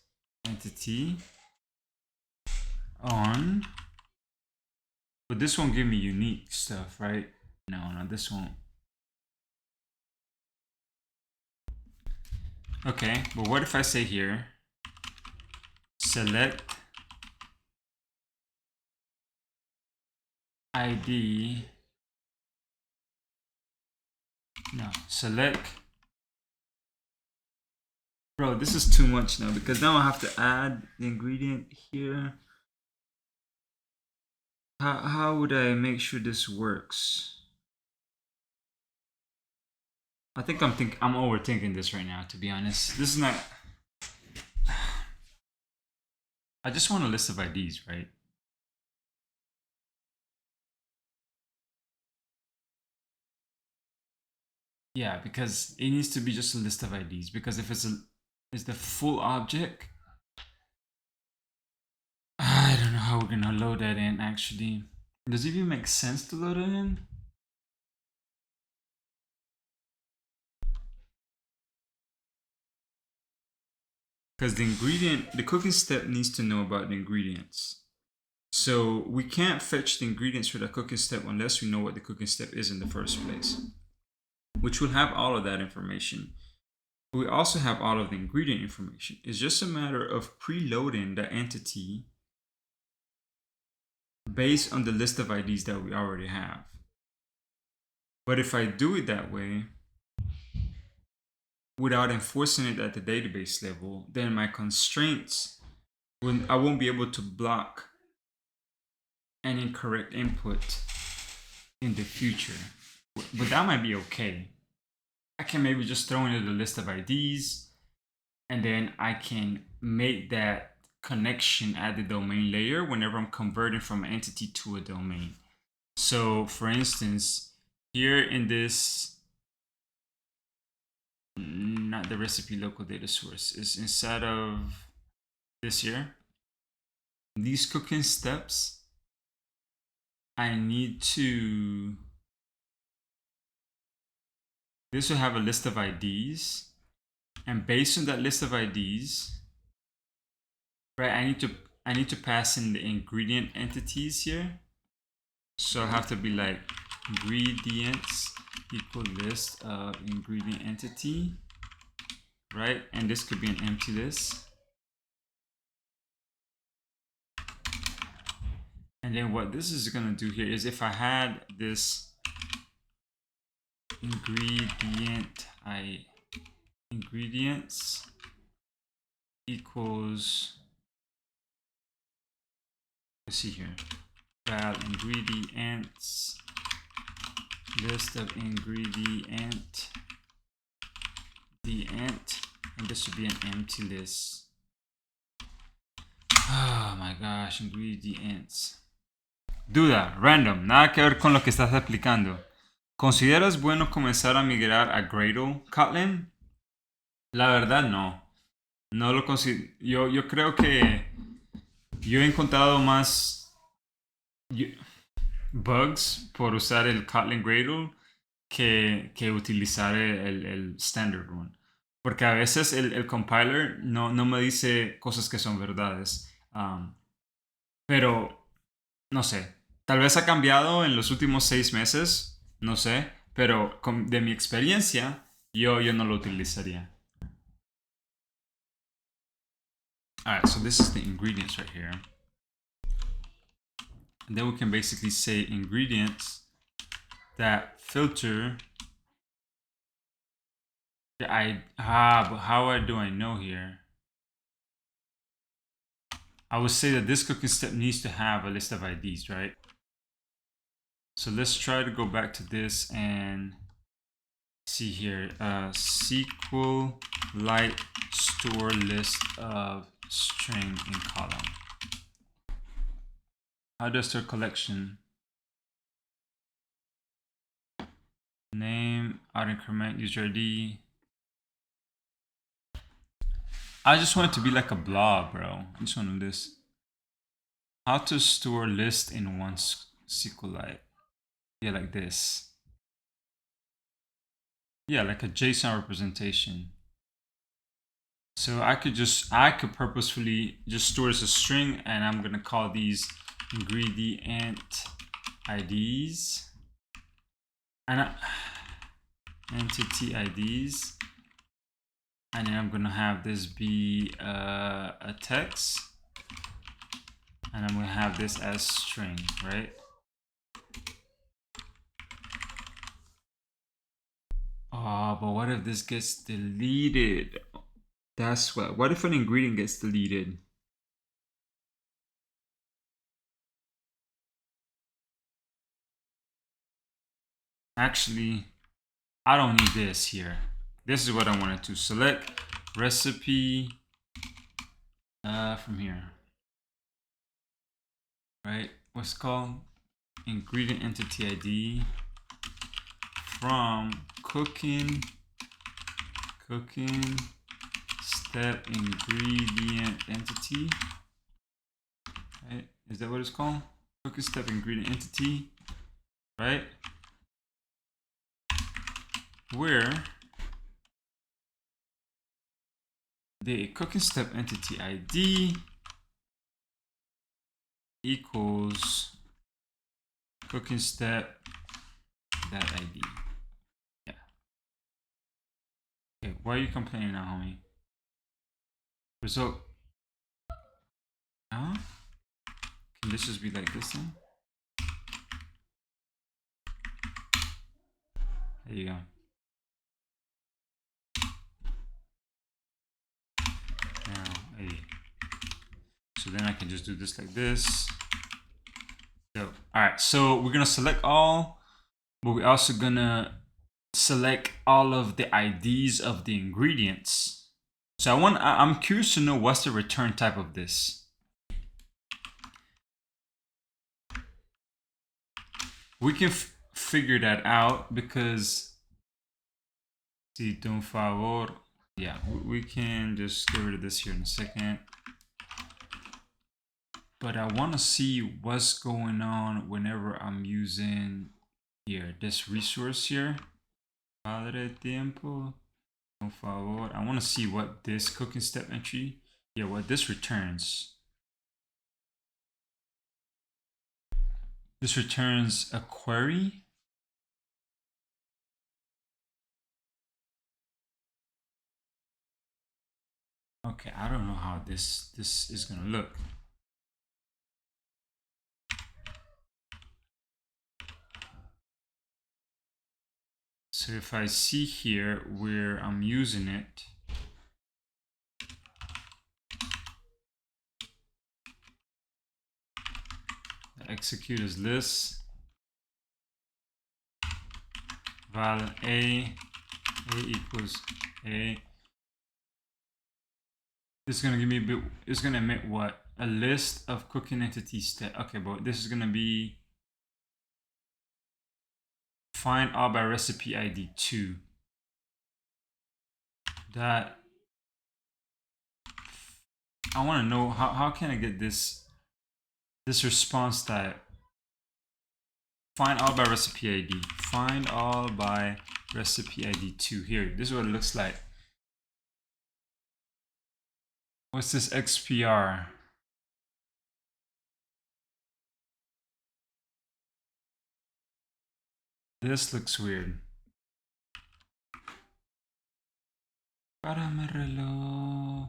entity on, but this won't give me unique stuff, right? No, this won't. Okay, but what if I say here, select ID, no, select, bro, this is too much now because now I have to add the ingredient here. How would I make sure this works? I think I'm overthinking this right now, to be honest. This is not, I just want a list of IDs, right? Yeah, because it needs to be just a list of IDs, because if it's the full object, I don't know how we're gonna load that in actually. Does it even make sense to load it in? Because the cooking step needs to know about the ingredients. So we can't fetch the ingredients for the cooking step unless we know what the cooking step is in the first place, which will have all of that information. We also have all of the ingredient information. It's just a matter of preloading the entity based on the list of IDs that we already have. But if I do it that way, without enforcing it at the database level, then my constraints, I won't be able to block an incorrect input in the future. But that might be okay. I can maybe just throw in the list of IDs, and then I can make that connection at the domain layer whenever I'm converting from an entity to a domain. So for instance, here in this, not the recipe local data source, is inside of this here, these cooking steps, I need to, this will have a list of IDs, and based on that list of IDs, right, I need to pass in the ingredient entities here. So I have to be like ingredients equal list of ingredient entity, right? And this could be an empty list. And then what this is gonna do here is, if I had this ingredients equals, let's see here, val ingredients list of ingredient and this should be an empty list. Oh my gosh, ingredients. Duda, random, nada que ver con lo que estás explicando. ¿Consideras bueno comenzar a migrar a Gradle Kotlin? La verdad no. No lo considero. Yo creo que yo he encontrado más bugs por usar el Kotlin Gradle que utilizar el standard one. Porque a veces el compiler no me dice cosas que son verdades. Pero, no sé. Tal vez ha cambiado en los últimos 6 meses. No sé. Pero de mi experiencia, yo no lo utilizaría. Alright, so this is the ingredients right here. And then we can basically say ingredients that filter the but how do I know here? I would say that this cooking step needs to have a list of IDs, right? So let's try to go back to this and see here. SQLite store list of string in column. How do I store collection? Name, auto increment, user ID. I just want it to be like a blob, bro. I just want this. How to store list in one SQLite. Yeah, like this. Yeah, like a JSON representation. So I could purposefully just store as a string, and I'm gonna call these ingredient IDs and entity IDs, and then I'm gonna have this be a text, and I'm gonna have this as string, right? Oh, but what if this gets deleted? That's what if an ingredient gets deleted? Actually, I don't need this here. This is what I wanted to select recipe from here, right? What's it called? Ingredient entity ID from cooking step ingredient entity, right? Is that what it's called? Cooking step ingredient entity, right? Where the cooking step entity ID equals cooking step that ID. Yeah. Okay, why are you complaining now, homie? Result. Huh? Can this just be like this then? There you go. Now, hey. So then I can just do this like this. So, all right. So we're gonna select all, but we're also gonna select all of the IDs of the ingredients. So I'm curious to know what's the return type of this. We can figure that out because, si tu favor, yeah, we can just get rid of this here in a second. But I want to see what's going on whenever I'm using here this resource here. Padre tiempo, por favor. I want to see what this cooking step entry, yeah, what this returns. This returns a query. Okay, I don't know how this is gonna look. So if I see here where I'm using it, execute as list val a equals a. This is gonna give me it's gonna emit what? A list of cooking entity step. Okay, but this is gonna be find all by recipe ID 2. That I want to know how can I get this response type? Find all by recipe ID. Find all by recipe ID 2. Here, this is what it looks like. What's this XPR? This looks weird. Párame reloj.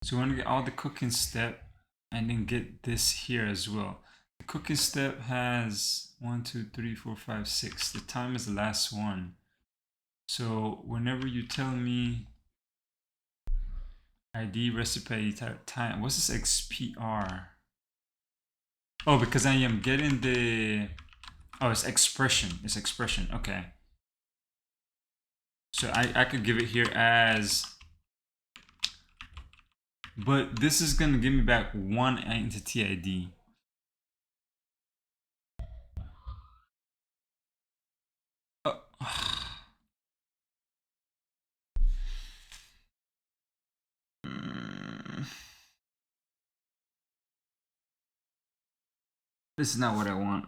So we want to get all the cooking step and then get this here as well. The cooking step has 1, 2, 3, 4, 5, 6. The time is the last one. So whenever you tell me ID recipe time, what's this XPR? Oh, because I am getting the, oh, it's expression. It's expression. Okay. So I could give it here as, but this is going to give me back one entity ID. This is not what I want.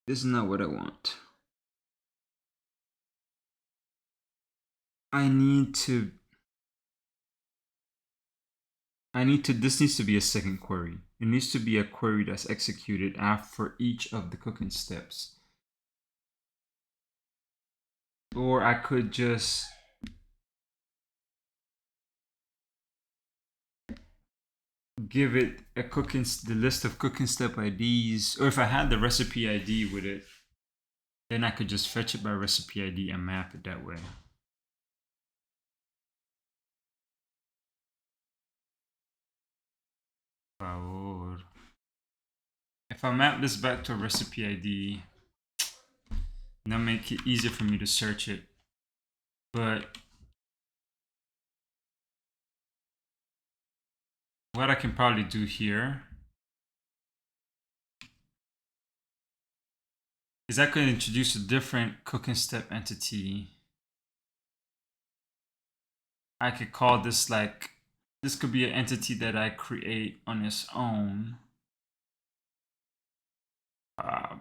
This is not what I want. This needs to be a second query. It needs to be a query that's executed after each of the cooking steps. Or I could just give it the list of cooking step IDs, or if I had the recipe ID with it, then I could just fetch it by recipe ID and map it that way. If I map this back to a recipe ID, that'll make it easier for me to search it. But what I can probably do here is I could introduce a different cooking step entity. I could call this like, this could be an entity that I create on its own.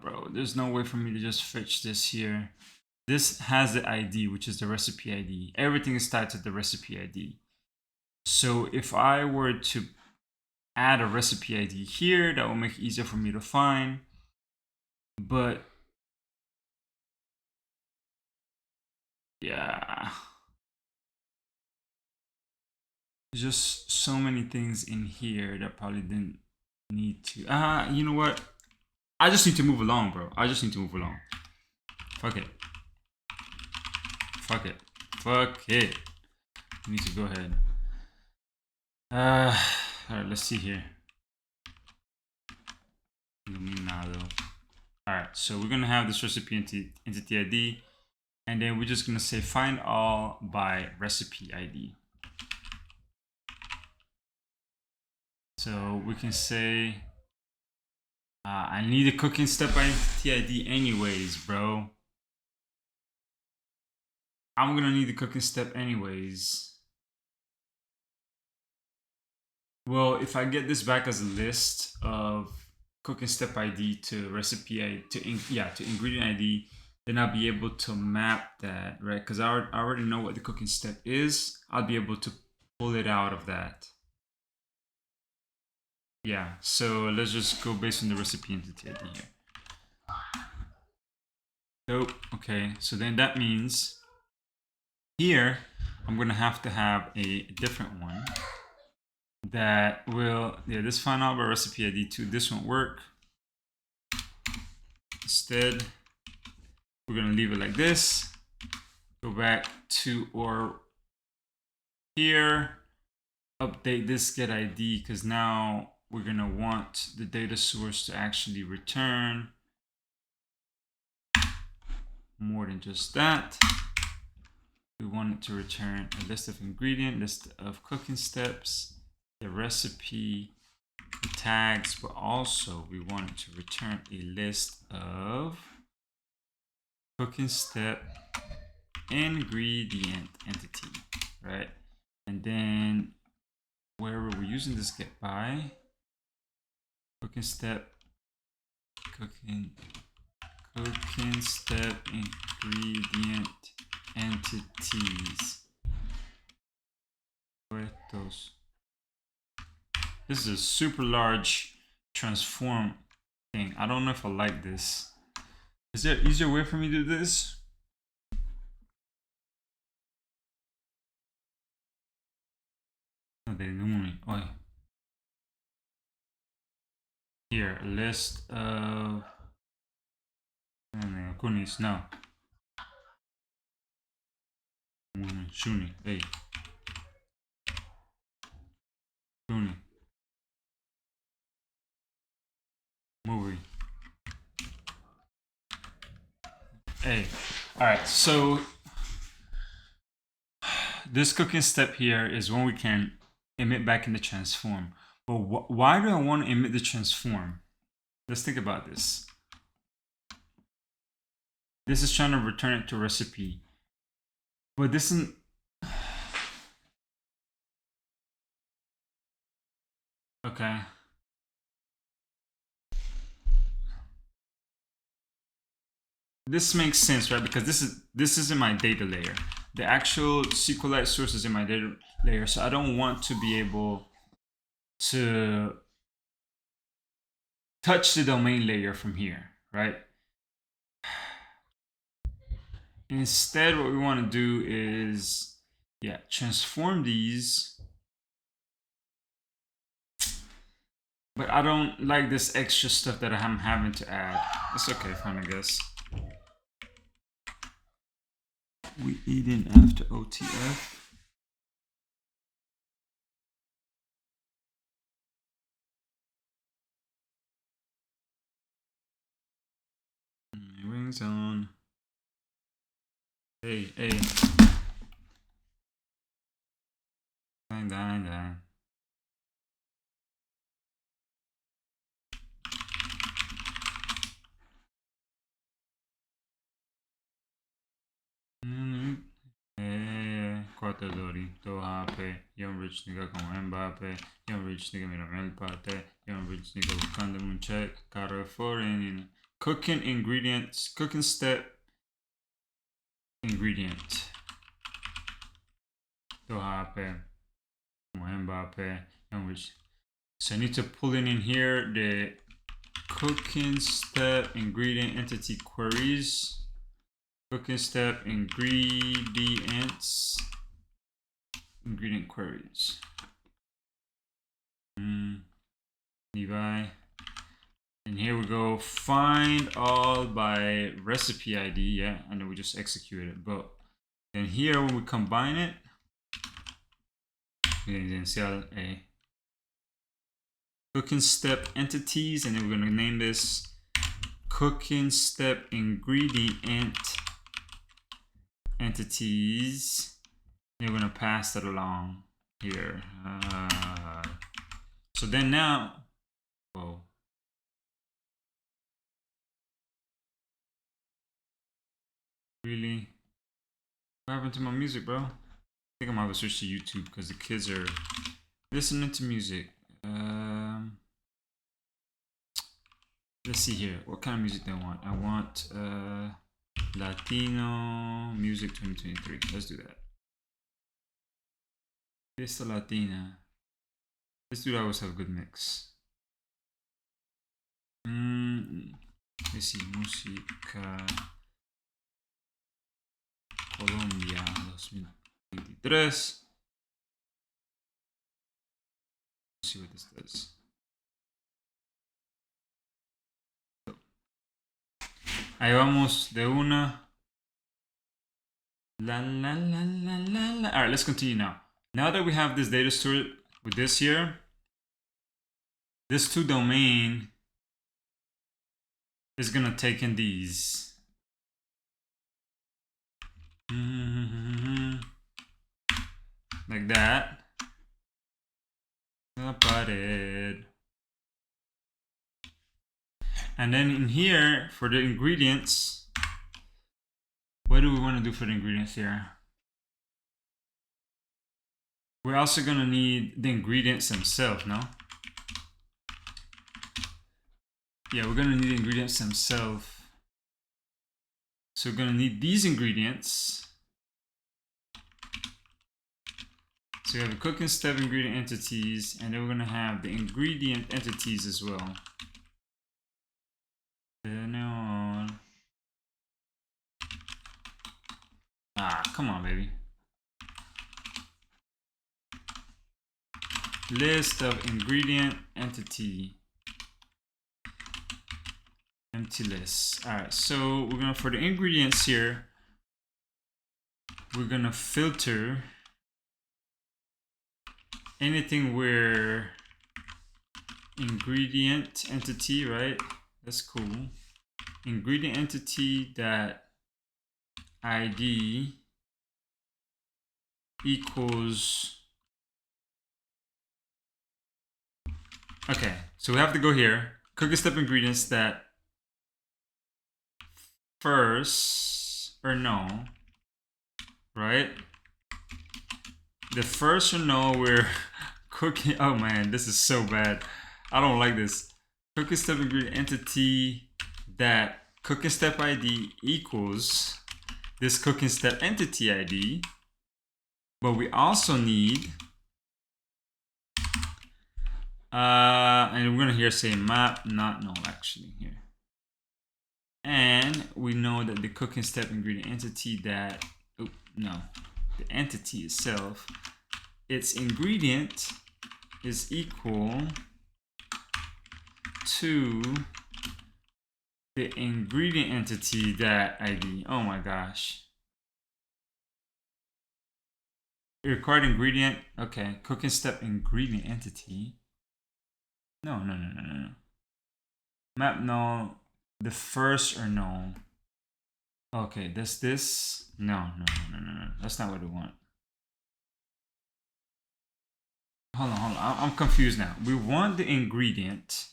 Bro, there's no way for me to just fetch this here. This has the ID, which is the recipe ID. Everything is tied to the recipe ID. So if I were to add a recipe ID here, that will make it easier for me to find. But yeah, there's just so many things in here that probably didn't need to. You know what? I just need to move along, bro. I just need to move along. Fuck it. Fuck it. Fuck it. I need to go ahead. Alright, let's see here. Iluminado. Alright, so we're gonna have this recipe entity ID, and then we're just gonna say find all by recipe ID. So we can say I need a cooking step by entity ID anyways, bro. I'm gonna need the cooking step anyways. Well, if I get this back as a list of cooking step ID to recipe ID to ingredient ID, then I'll be able to map that, right? Because I already know what the cooking step is. I'll be able to pull it out of that. Yeah, so let's just go based on the recipe entity ID here. Dope. Okay, so then that means here I'm gonna have to have a different one that will, this find out by recipe ID 2, this won't work. Instead, we're gonna leave it like this. Go back to or here, update this get ID, because now we're gonna want the data source to actually return more than just that. We want it to return a list of ingredient, list of cooking steps, the recipe, the tags, but also we want it to return a list of cooking step ingredient entity, right? And then wherever we're using this get by, cooking step ingredient entities. This is a super large transform thing. I don't know if I like this. Is there an easier way for me to do this? Here, a list of Kunis, no. Shuni, hey. Shuni. Movie. Hey. Alright, so this cooking step here is when we can emit back in the transform. But why do I want to emit the transform? Let's think about this. This is trying to return it to recipe. But this isn't. Okay. this makes sense, right? Because this is in my data layer. The actual SQLite source is in my data layer, so I don't want to be able to touch the domain layer from here, right? Instead, what we want to do is, yeah, transform these. But I don't like this extra stuff that I'm having to add. It's okay, fine, I guess. We eating after OTF. Wings on. Hey. Dine. Quartadori, Tohape, Young Rich Nigga como Mbappe, Young Rich Nigga mira el pate, Young Rich Nigga buscando un check, Carro foreign, cooking ingredients, cooking step, ingredient, Tohape, como Mbappe, Young Rich. So I need to pull in here the cooking step ingredient entity queries, cooking step ingredients. Ingredient queries. Levi. And here we go. Find all by recipe ID. Yeah, and then we just execute it. But then here when we combine it, evidencial a cooking step entities, and then we're gonna name this cooking step ingredient entities. You're gonna pass that along here. So then now, whoa. Really? What happened to my music, bro? I think I'm gonna have to switch to YouTube because the kids are listening to music. Let's see here. What kind of music do I want? I want Latino music 2023. Let's do that. Fiesta Latina. Let's do that. Always have a good mix. Let's see. Música Colombia 2023. Let's see what this does. Ahí vamos de una. La. All right, let's continue now. Now that we have this data stored with this here, this to domain is gonna take in these. Like that. And then in here, for the ingredients, what do we want to do for the ingredients here? We're also going to need the ingredients themselves, no? Yeah, we're going to need the ingredients themselves. So we're going to need these ingredients. So we have the cooking step ingredient entities, and then we're going to have the ingredient entities as well. Come on, baby. List of ingredient entity. Empty list. All right, so we're gonna, for the ingredients here, we're gonna filter anything where ingredient entity, right? That's cool. Ingredient entity that ID equals. Okay, so we have to go here. Cooking step ingredients that first or no, right? The first or no, we're cooking. Oh man, this is so bad. I don't like this. Cooking step ingredient entity that cooking step ID equals this cooking step entity ID, but we also need, and we're gonna here say map not null actually here. And we know that the cooking step ingredient entity that, oh, no, the entity itself, its ingredient is equal to the ingredient entity that ID. Oh my gosh. Required ingredient, okay, cooking step ingredient entity. No. Map null, the first or no. Okay, this? No. That's not what we want. Hold on. I'm confused now. We want the ingredient.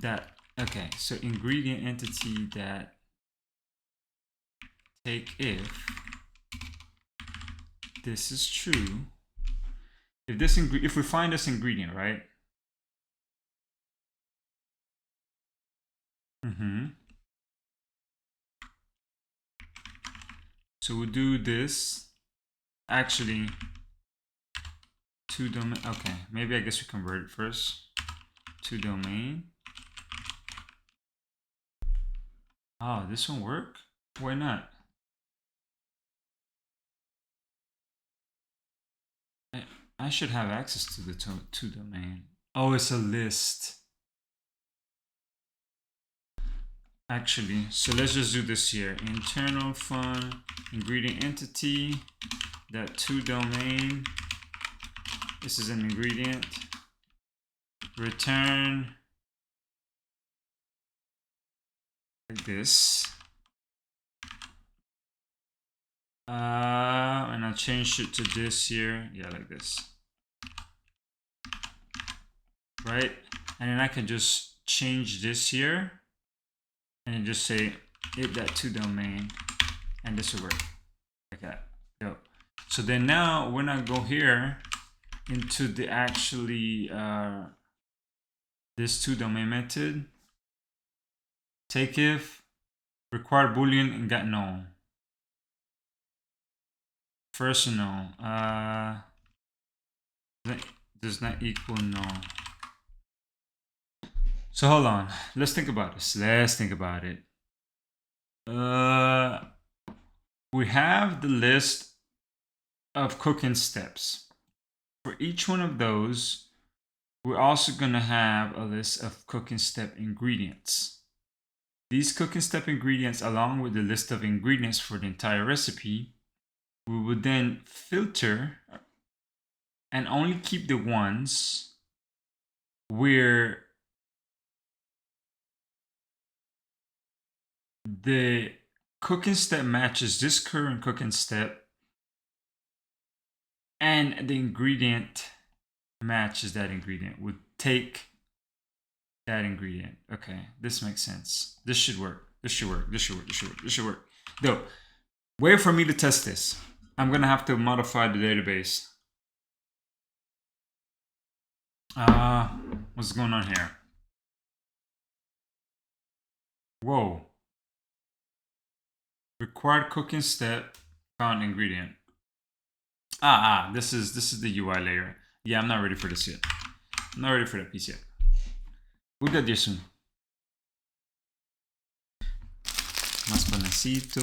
That, okay, so ingredient entity that take if this is true. If we find this ingredient, right? So we'll do this. Actually, to domain. Okay, maybe I guess we convert it first. To domain. Oh, this won't work? Why not? I should have access to the to domain. Oh, it's a list. Actually, so let's just do this here. Internal fun ingredient entity that to domain. This is an ingredient. Return like this. And I'll change it to this here. Yeah, like this. Right? And then I can just change this here. And then just say it that to domain. And this will work. Like that. Go. So then now when I go here into the actually this to domain method, take if, required boolean and get null. First null. Does not equal null. So hold on. Let's think about this. We have the list of cooking steps. For each one of those, we're also going to have a list of cooking step ingredients. These cooking step ingredients, along with the list of ingredients for the entire recipe, we would then filter and only keep the ones where the cooking step matches this current cooking step and the ingredient matches that ingredient. Would take that ingredient. Okay, this makes sense. This should work. Though, wait for me to test this. I'm gonna have to modify the database. What's going on here? Whoa. Required cooking step, found ingredient. This is the UI layer. Yeah, I'm not ready for this yet. I'm not ready for that piece yet. We'll get there soon. Más panecito.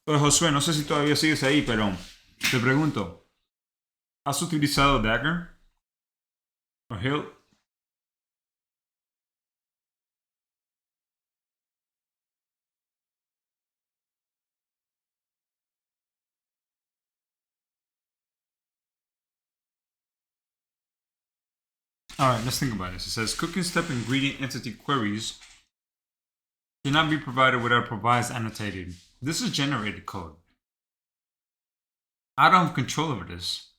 Pues Josué, no sé si todavía sigues ahí, pero te pregunto, ¿has utilizado Dagger o Hill? All right, let's think about this. It says cooking step ingredient entity queries cannot be provided without provides annotated. This is generated code. I don't have control over this.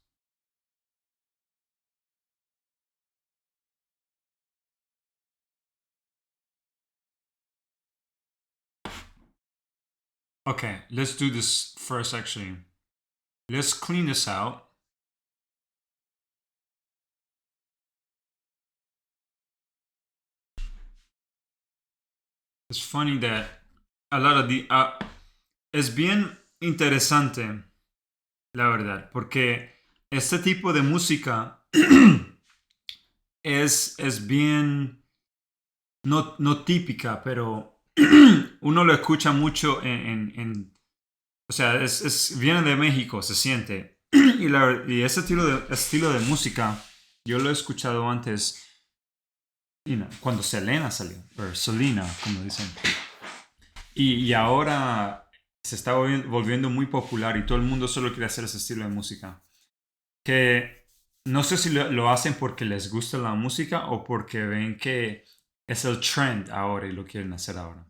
Okay, let's do this first actually. Let's clean this out. It's funny that a lot of the... es bien interesante, la verdad, porque este tipo de música es bien... No típica, pero uno lo escucha mucho o sea, viene de México, se siente. Y ese estilo de música, yo lo he escuchado antes, cuando Selena salió, o Selena, como dicen. Y ahora se está volviendo muy popular y todo el mundo solo quiere hacer ese estilo de música. Que no sé si lo hacen porque les gusta la música o porque ven que es el trend ahora y lo quieren hacer ahora.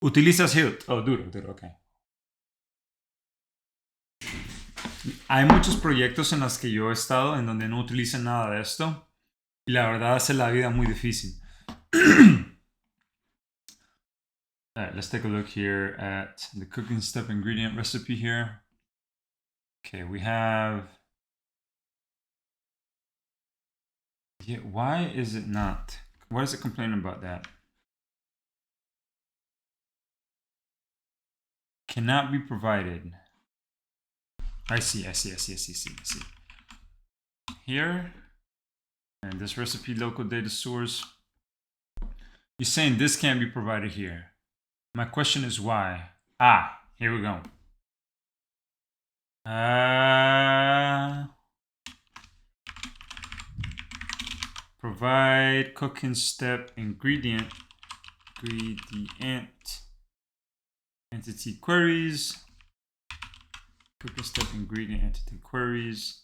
¿Utilizas Hilt? Oh, duro, ok. Hay muchos proyectos en los que yo he estado en donde no utilizan nada de esto y la verdad hace la vida muy difícil. Alright, let's take a look here at the cooking step ingredient recipe here. Okay, we have... Yeah, why is it not? Why is it complaining about that? Cannot be provided. I see. Here, and this recipe local data source. You're saying this can't be provided here. My question is why? Here we go. Provide cooking step ingredient entity queries. Cooking step ingredient entity queries.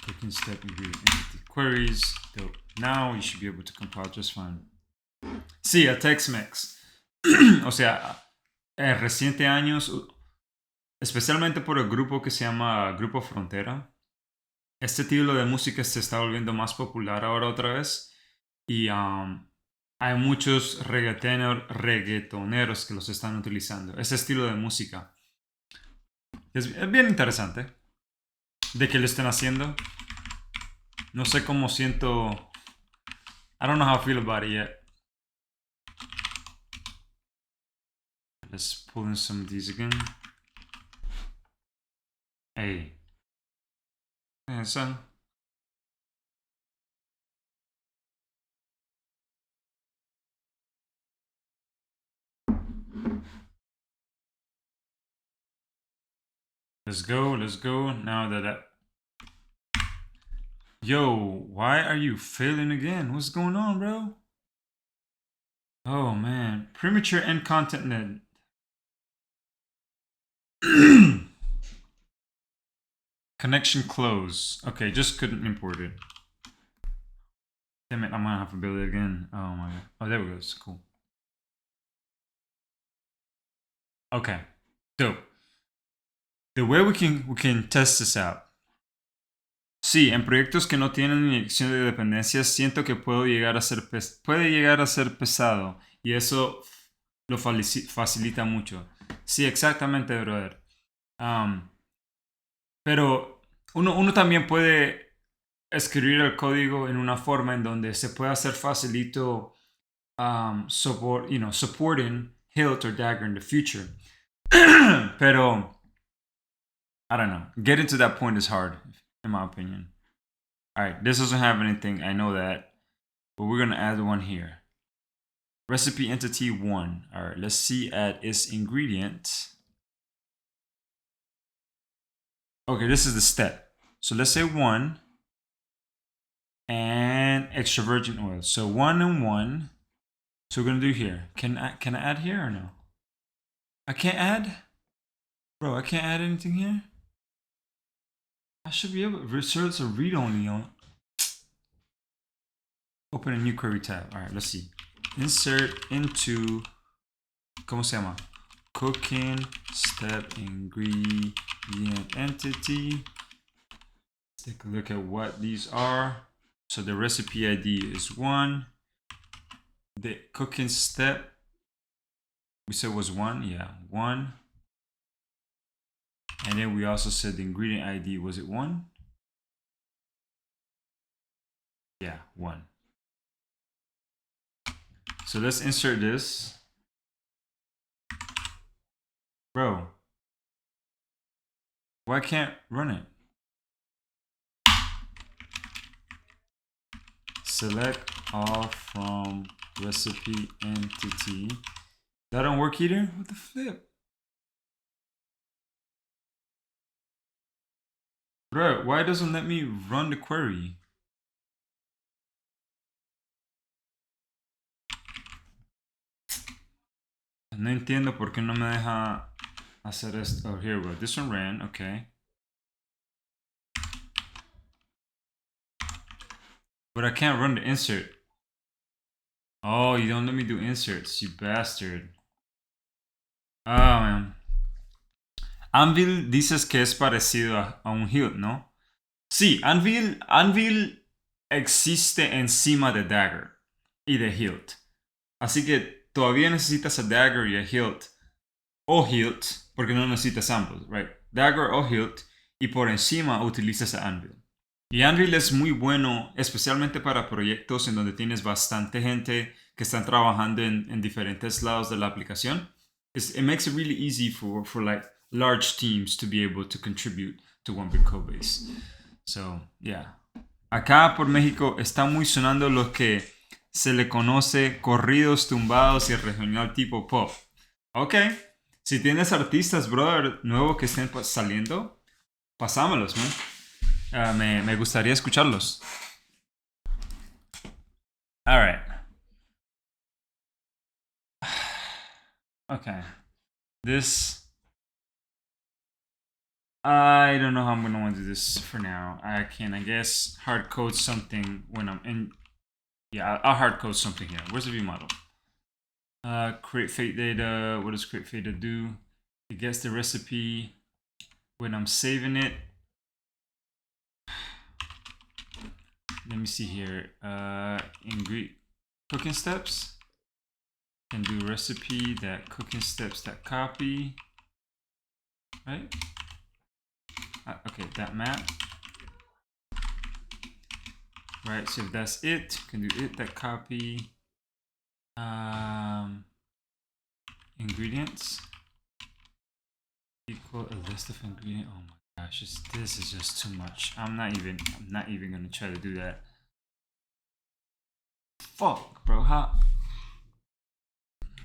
Cooking step ingredient entity queries. Dope. Now you should be able to compile just fine. Sí, a Tex-Mex. O sea, en recientes años, especialmente por el grupo que se llama Grupo Frontera, este estilo de música se está volviendo más popular ahora otra vez. Y hay muchos reggaetoneros que los están utilizando. Ese estilo de música. Es bien interesante. De que lo estén haciendo. No sé cómo siento. I don't know how I feel about it yet. Let's pull in some of these again. Hey. Son. Let's go. Now that Yo, why are you failing again? What's going on, bro? Oh, man. Premature end content net. Connection close. Okay, just couldn't import it. Damn it, I'm gonna have to build it again. Oh my god. Oh, there we go. It's cool. Okay, dope. The way we can test this out. Sí, en proyectos que no tienen inyección de dependencias, siento que puede llegar a ser pesado y eso lo facilita mucho. Sí, exactamente, brother. Pero uno también puede escribir el código en una forma en donde se pueda hacer facilito supporting hilt or dagger in the future. Pero I don't know. Getting to that point is hard, in my opinion. All right, this doesn't have anything. I know that, but we're gonna add one here. Recipe entity 1. All right, let's see at its ingredient. Okay, this is the step. So let's say 1 and extra virgin oil. So 1 and 1. So we're gonna do here. Can I add here or no? I can't add? Bro, I can't add anything here? I should be able to insert a read only on. Open a new query tab. All right, let's see. Insert into, ¿cómo se llama? Cooking step ingredient recipient entity. Let's take a look at what these are. So the recipe ID is 1. The cooking step, we said was 1. Yeah, 1. And then we also said the ingredient ID, was it 1? Yeah, 1. So let's insert this. Bro, why can't run it? Select all from recipe entity. That don't work either? What the flip? Bro, why doesn't let me run the query? No entiendo por qué no me deja hacer esto. Oh, here we go. This one ran, okay. But I can't run the insert. Oh, you don't let me do inserts, you bastard. Oh, man. Anvil dices que es parecido a un Hilt, ¿no? Sí, Anvil existe encima de Dagger y de Hilt. Así que todavía necesitas a Dagger y a Hilt. O Hilt, porque no necesitas samples, right? Dagger o Hilt, y por encima utilizas a Anvil. Y Anvil es muy bueno, especialmente para proyectos en donde tienes bastante gente que están trabajando en diferentes lados de la aplicación. It makes it really easy for like large teams to be able to contribute to one big code base. So, yeah. Acá por México está muy sonando lo que se le conoce corridos tumbados y regional tipo pop. Ok. Si tienes artistas, brother, nuevos que estén saliendo, pasámelos, man. Me gustaría escucharlos. All right. Okay. This, I don't know how I'm gonna want to do this for now. I can, I guess, hard code something when I'm in. Yeah, I'll hard code something here. Where's the ViewModel? Create fate data. What does create fate data do? It gets the recipe when I'm saving it. Let me see here. Cooking steps. Can do recipe that cooking steps that copy. Right? Okay, that map. Right, so if that's it, can do it that copy. Ingredients equal a list of ingredients. Oh my gosh, this is just too much. I'm not even gonna try to do that. Fuck, bro, how?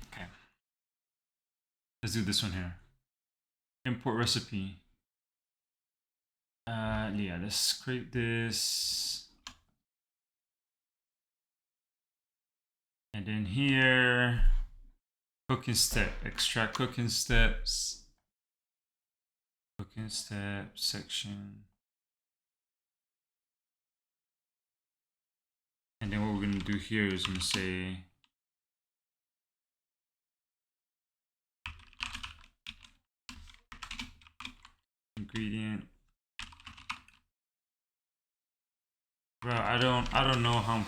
Okay, let's do this one here. Import recipe. Yeah, let's create this. And then here, cooking step, extract cooking steps. Cooking step section. And then what we're gonna do here is gonna say ingredient. Bro, I don't know how.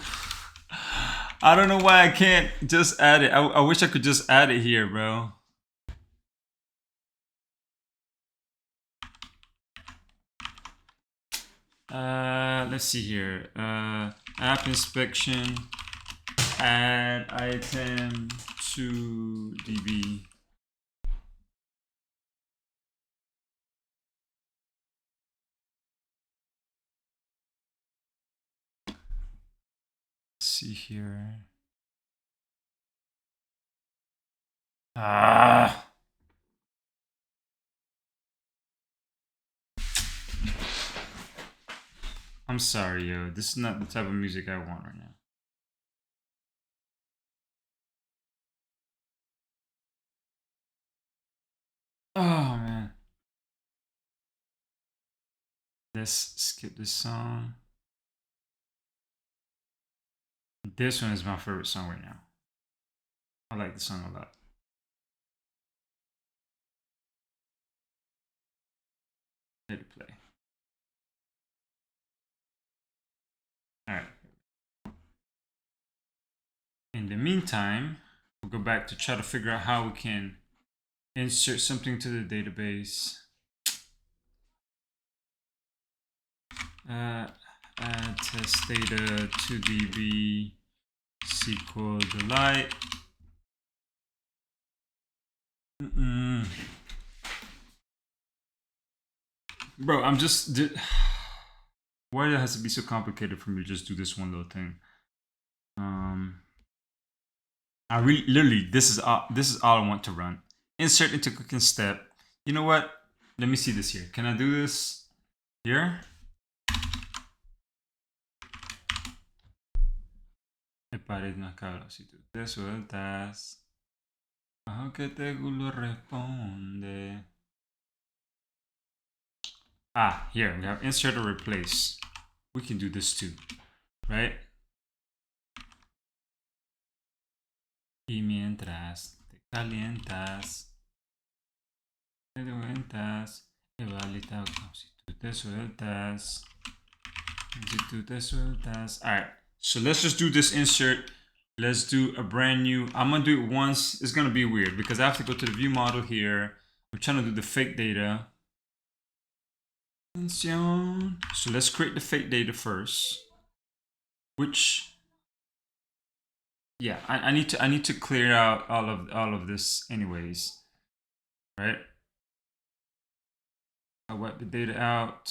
I don't know why I can't just add it. I wish I could just add it here, bro. Let's see here. App inspection. Add item to DB. Let's see here. I'm sorry, yo. This is not the type of music I want right now. Oh, man. Let's skip this song. This one is my favorite song right now. I like the song a lot. Let it play. All right. In the meantime, we'll go back to try to figure out how we can insert something to the database. Add test data to DB SQLite. Bro, I'm just... Why it has to be so complicated for me to just do this one little thing? I really, literally, this is all I want to run. Insert into cooking step. You know what? Let me see this here. Can I do this here? Si tú te sueltas, bajo que te gulo responde. Ah, here we have insert or replace. We can do this too, right? Y mientras te calientas, te cuentas, evalita si tú te sueltas, si tú te sueltas. All right, so let's just do this insert. Let's do a brand new. I'm gonna do it once. It's gonna be weird because I have to go to the view model here. We're trying to do the fake data. So let's create the fake data first. Which, yeah, I need to clear out all of this anyways, right? I wipe the data out.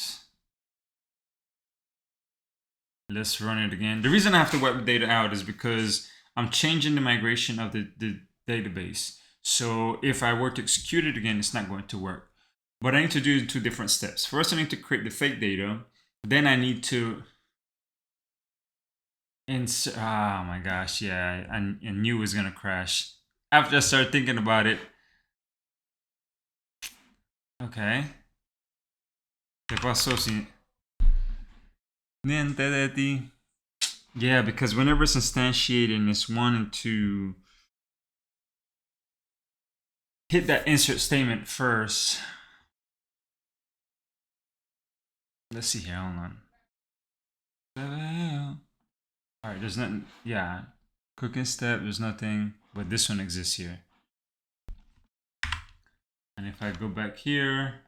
Let's run it again. The reason I have to wipe the data out is because I'm changing the migration of the database. So if I were to execute it again, it's not going to work. But I need to do 2 different steps. First, I need to create the fake data. Then I need to insert. Oh my gosh, yeah, I knew it was gonna crash. After I started thinking about it. Okay. ¿Qué pasó si... Niente de ti. Yeah, because whenever it's instantiating, it's wanting to hit that insert statement first. Let's see here, hold on. All right, there's nothing, yeah. Cooking step, there's nothing, but this one exists here. And if I go back here,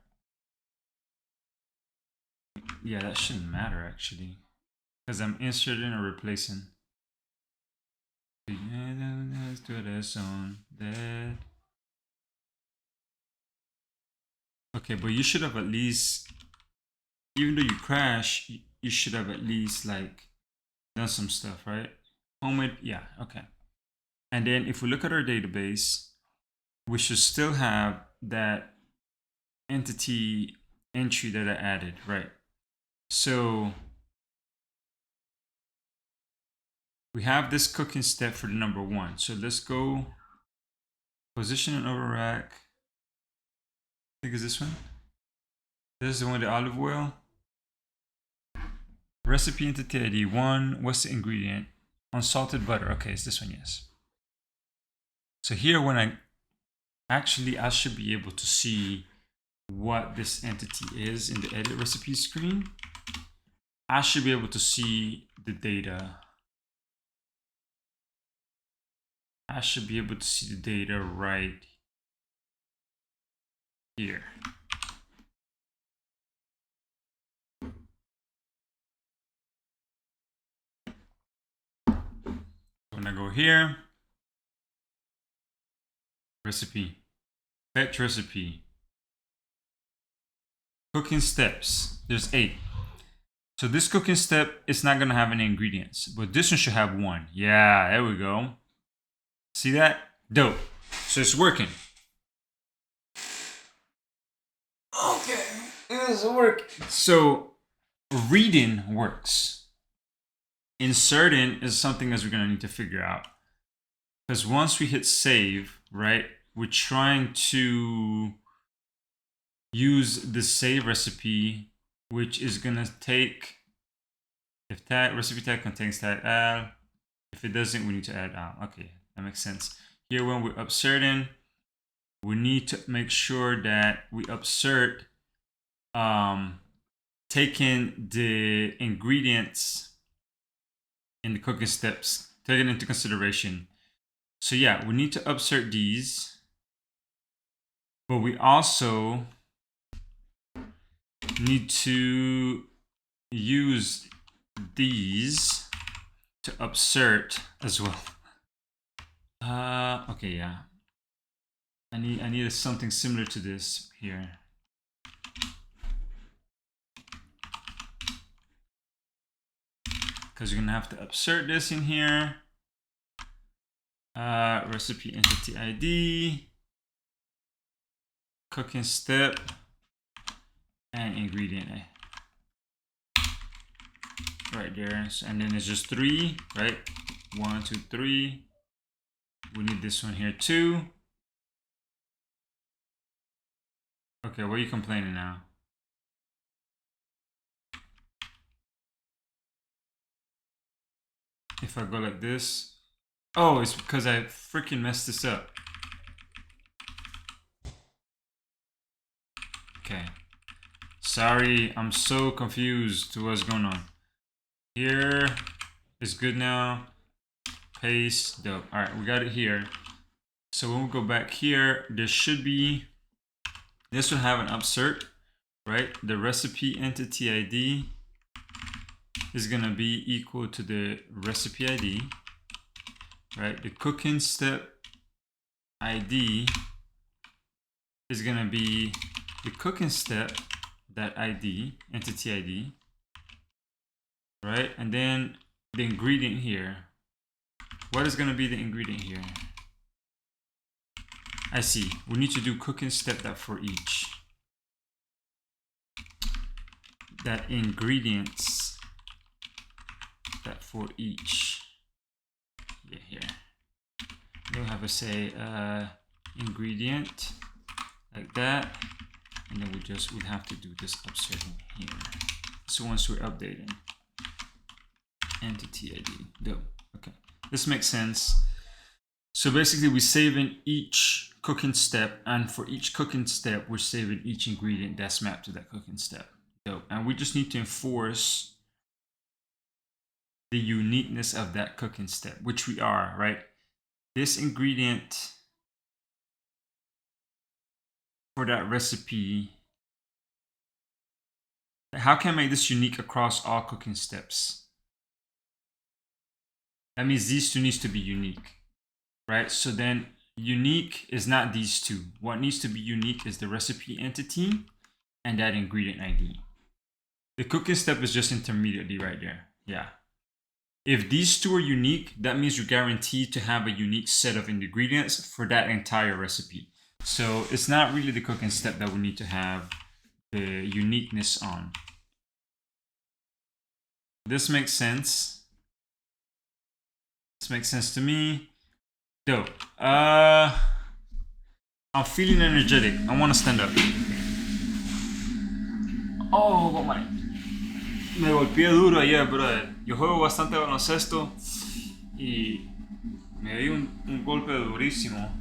yeah, that shouldn't matter actually, because I'm inserting or replacing. Okay, but you should have at least, even though you crash, you should have at least like done some stuff, right? Homemade, yeah, okay. And then if we look at our database, we should still have that entity entry that I added, right? So we have this cooking step for the number 1. So let's go position and overrack. I think it's this one. This is the one with the olive oil. Recipe entity ID 1. What's the ingredient? Unsalted butter. Okay, it's this one, yes. So here when I should be able to see what this entity is in the edit recipe screen. I should be able to see the data. I should be able to see the data right here. When I go here, recipe, fetch recipe, cooking steps, there's 8. So this cooking step is not gonna have any ingredients, but this one should have 1. Yeah, there we go. See that? Dope. So it's working. Okay, it's working. So reading works. Inserting is something else we're gonna need to figure out. Because once we hit save, right, we're trying to use the save recipe, which is gonna take, if tag recipe tag contains tag al, if it doesn't, we need to add al. Okay, that makes sense. Here when we're upserting, we need to make sure that we upsert taking the ingredients in the cooking steps, taking into consideration. So yeah, we need to upsert these, but we also need to use these to upsert as well. Okay, yeah. I need something similar to this here. Because you're gonna have to upsert this in here. Recipe entity ID, cooking step, and ingredient right there. And then it's just 3, right? 1, 2, 3. We need this one here too. Okay, what are you complaining now? If I go like this, oh, it's because I freaking messed this up. Okay, sorry, I'm so confused to what's going on. Here is good now. Paste, dope. All right, we got it here. So when we go back here, there should be, this will have an upsert, right? The recipe entity ID is gonna be equal to the recipe ID, right? The cooking step ID is gonna be the cooking step, that ID, entity ID, right? And then the ingredient here. What is gonna be the ingredient here? I see, we need to do cooking step that for each. That ingredients that for each. Yeah, here. We'll have a say ingredient like that, and then we'd have to do this upsetting here. So once we're updating entity ID, dope. Okay, this makes sense. So basically, we're saving each cooking step, and for each cooking step, we're saving each ingredient that's mapped to that cooking step. Dope. And we just need to enforce the uniqueness of that cooking step, which we are, right? This ingredient for that recipe, how can I make this unique across all cooking steps? That means these two needs to be unique, right? So then unique is not these two. What needs to be unique is the recipe entity and that ingredient ID. The cooking step is just intermediately right there. Yeah. If these two are unique, that means you're guaranteed to have a unique set of ingredients for that entire recipe. So it's not really the cooking step that we need to have the uniqueness on. This makes sense. This makes sense to me. Dope. I'm feeling energetic. I want to stand up. Oh, what my... Me golpeé duro ayer, brother. Yo juego bastante baloncesto y me di un golpe durísimo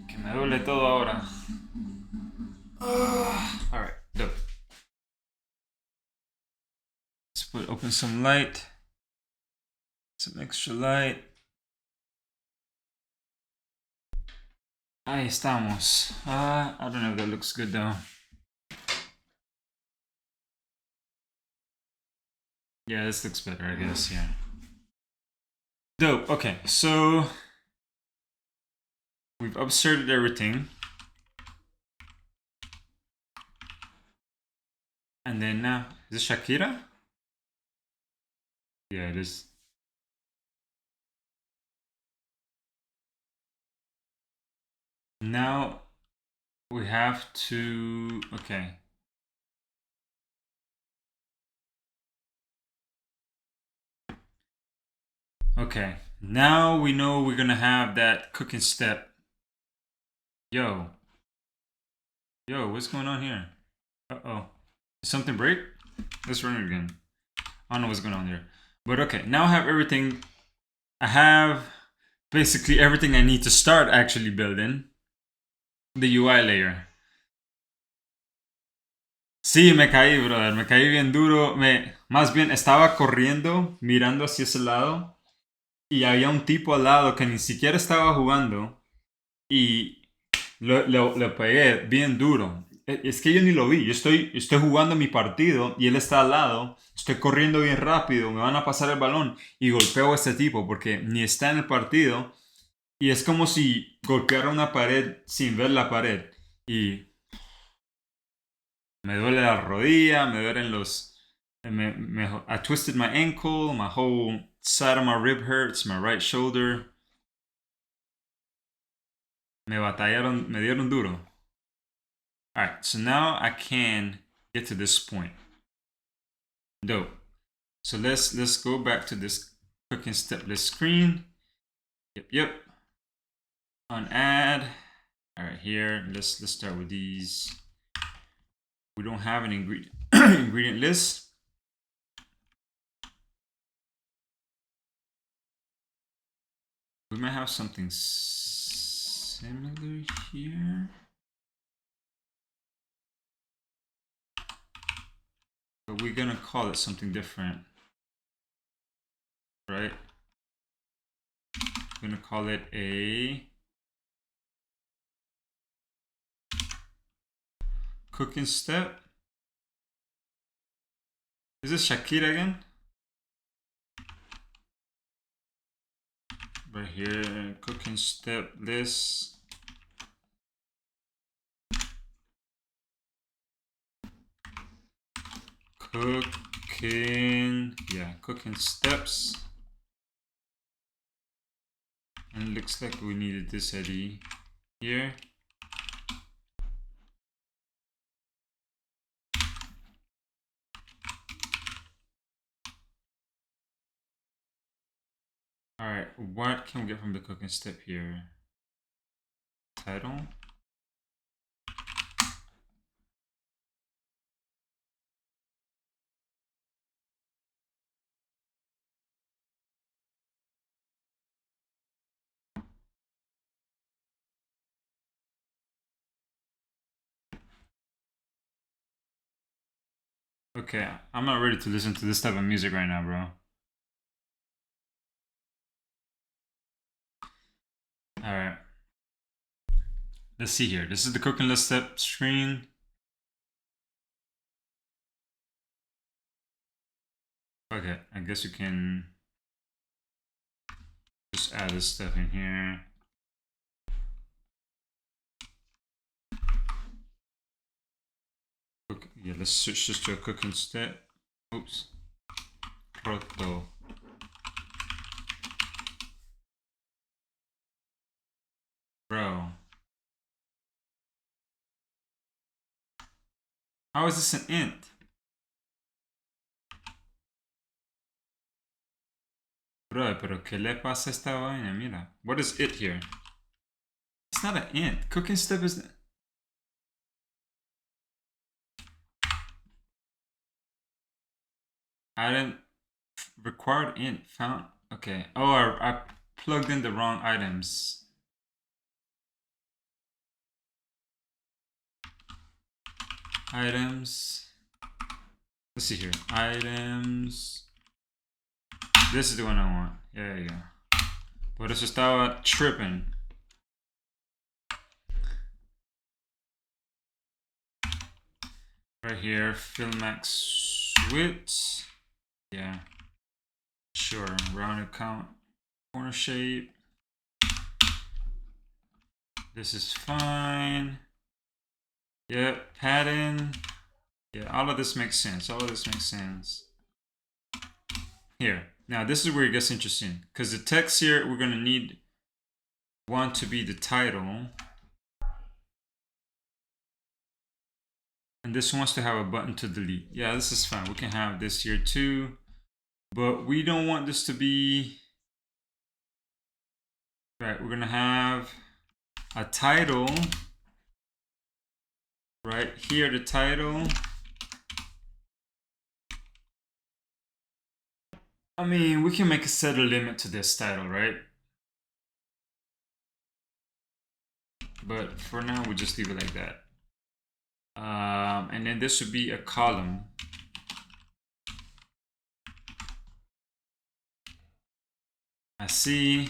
que me duele todo ahora. Alright, dope. Let's open some light. Some extra light. Ahí estamos. I don't know if that looks good though. Yeah, this looks better, I guess, yeah. Dope, okay, so we've upserted everything. And then now, is this Shakira? Yeah, it is. Now we have to, okay. Okay, now we know we're gonna have that cooking step. Yo, what's going on here? Uh-oh, did something break? Let's run it again. I don't know what's going on there. But okay, now I have everything. I have basically everything I need to start actually building the UI layer. Sí, me caí, brother. Me caí bien duro. Más bien, estaba corriendo, mirando hacia ese lado. Y había un tipo al lado que ni siquiera estaba jugando. Y lo pegué bien duro. Es que yo ni lo vi. Estoy jugando mi partido y él está al lado. Estoy corriendo bien rápido. Me van a pasar el balón. Y golpeo a este tipo porque ni está en el partido. Y es como si golpeara una pared sin ver la pared. Y me duele la rodilla, me duelen los... I twisted my ankle, my whole side of my rib hurts, my right shoulder. Me batallaron, me dieron duro. Alright, so now I can get to this point. Dope. So let's go back to this cooking step list screen. Yep. On add. Alright, here, let's start with these. We don't have an ingredient list. We might have something similar here. But we're gonna call it something different. Right? We're gonna call it a cooking step. Is this Shakira again? Right here, cooking step list. Cooking steps. And it looks like we needed this ID here. Alright, what can we get from the cooking step here? Title. Okay, I'm not ready to listen to this type of music right now, bro. Alright. Let's see here. This is the cooking list step screen. Okay, I guess you can just add this stuff in here. Okay, yeah, let's switch this to a cooking step. Oops. Roto. Bro. How is this an int? Bro, pero ¿qué le pasa a esta vaina? Mira. What is it here? It's not an int. Cooking step is... I didn't... Required int. Found... Okay. Oh, I plugged in the wrong items. Items. Let's see here. Items. This is the one I want. Yeah, there you go. Por eso estaba tripping. Right here, fill max width. Yeah. Sure. Rounded count. Corner shape. This is fine. Yep. Padding. Yeah, all of this makes sense. All of this makes sense. Here. Now, this is where it gets interesting. Because the text here, we're going to need one to be the title. And this wants to have a button to delete. Yeah, this is fine. We can have this here too. But we don't want this to be... Right, we're going to have a title. Right here, the title. I mean, we can make a set a limit to this title, right? But for now, we'll just leave it like that. And then this would be a column. I see.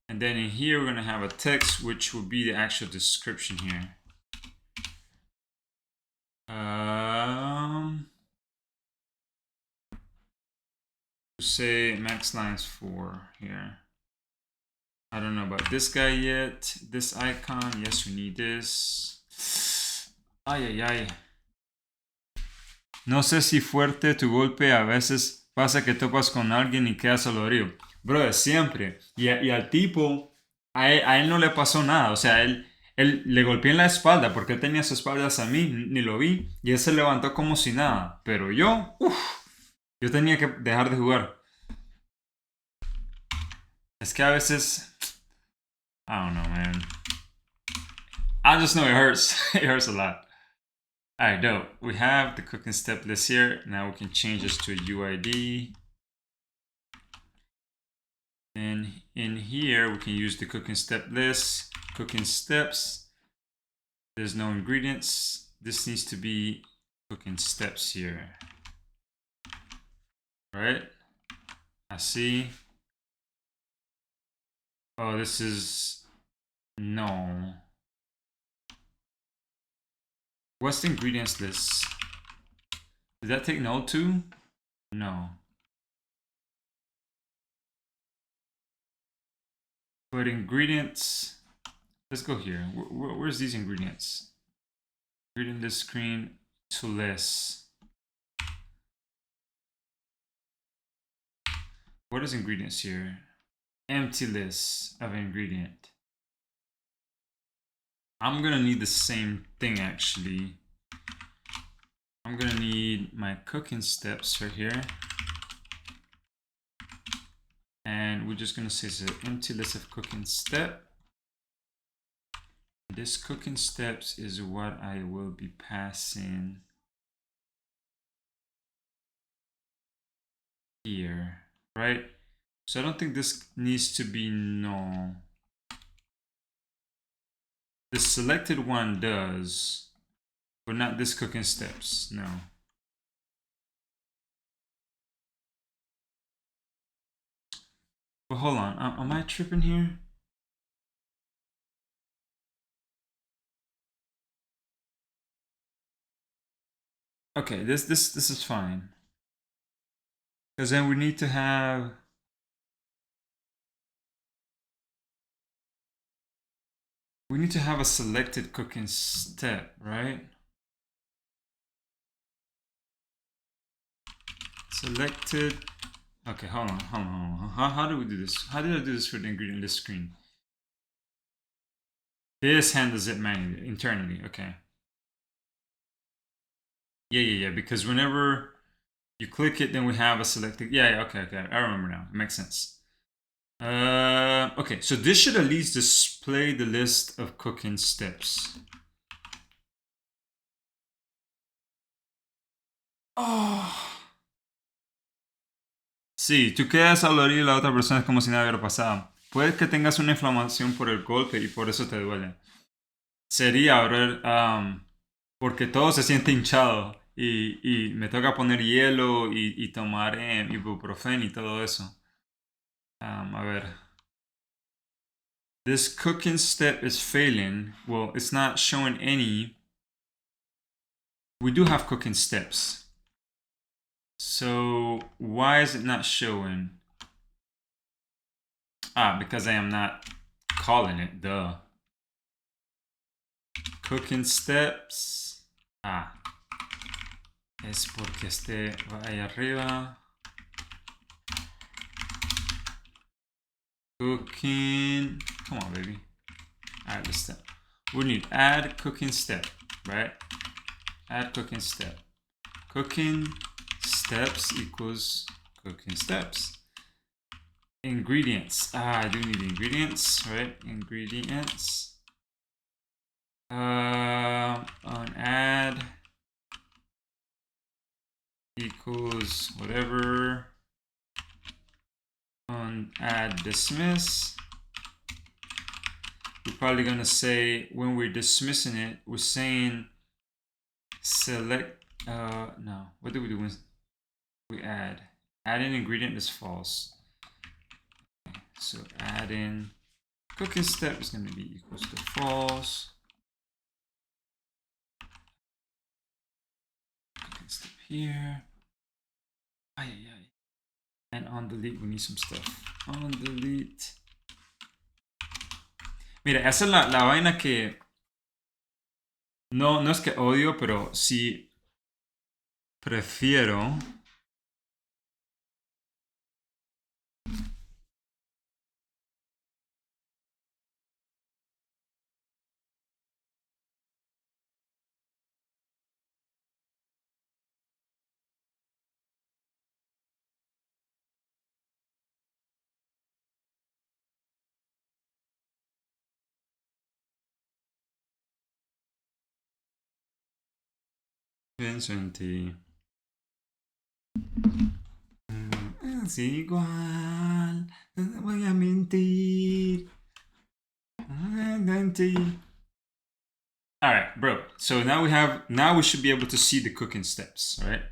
And then in here, we're gonna have a text, which will be the actual description here. Say max lines 4 here. I don't know about this guy yet. This icon, yes, we need this. Ay, ay, ay. No sé si fuerte tu golpe, a veces pasa que topas con alguien y quedas dolorido. Bro, siempre. Y al tipo, a él no le pasó nada. O sea, él le golpeé en la espalda porque él tenía sus espaldas a mí, ni lo vi. Y él se levantó como si nada. Pero yo, yo tenía que dejar de jugar. Es que a veces, I don't know, man. I just know it hurts. It hurts a lot. Alright, dope. We have the cooking step list here. Now we can change this to a UID. And in here, we can use the cooking step list, cooking steps. There's no ingredients. This needs to be cooking steps here. Right? I see. Oh, this is no. What's the ingredients list? Did that take null too? No. But ingredients, let's go here. Where's these ingredients? Ingredient list screen to list. What is ingredients here? Empty list of ingredient. I'm gonna need the same thing actually. I'm gonna need my cooking steps right here. And we're just gonna say it's an empty list of cooking step. This cooking steps is what I will be passing here, right? So I don't think this needs to be null. The selected one does, but not this cooking steps, no. But hold on, am I tripping here? Okay, this is fine. Because then we need to have a selected cooking step, right? Selected. Okay, hold on. How do we do this? How did I do this for the ingredient list screen? This handles it manually, internally. Okay. Yeah. Because whenever you click it, then we have a selected. Yeah. Okay. I remember now. It makes sense. Okay, so this should at least display the list of cooking steps. Oh. Sí, tú quedas dolorido y la otra persona es como si nada hubiera pasado. Puede que tengas una inflamación por el golpe y por eso te duele. Sería, bro, porque todo se siente hinchado y me toca poner hielo y tomar ibuprofeno y todo eso. A ver. This cooking step is failing. Well, it's not showing any. We do have cooking steps. So why is it not showing? Because I am not calling it, duh. Cooking steps. Es porque este va ahí arriba. Cooking. Come on, baby. Alright, let's step. We need add cooking step, right? Add cooking step. Cooking steps equals cooking steps. Ingredients. I do need ingredients, right? Ingredients. On add equals whatever. On add dismiss. We're probably gonna say when we're dismissing it, we're saying select, no, what do we do when we add in ingredient is false. Okay, so add in cooking step is going to be equals to false. Cooking step here. And on delete we need some stuff. On delete. Mira, esa es la vaina que no es que odio, pero sí prefiero. Pienso en ti. Es igual, no te voy a mentir. All right, bro. So now we should be able to see the cooking steps, right?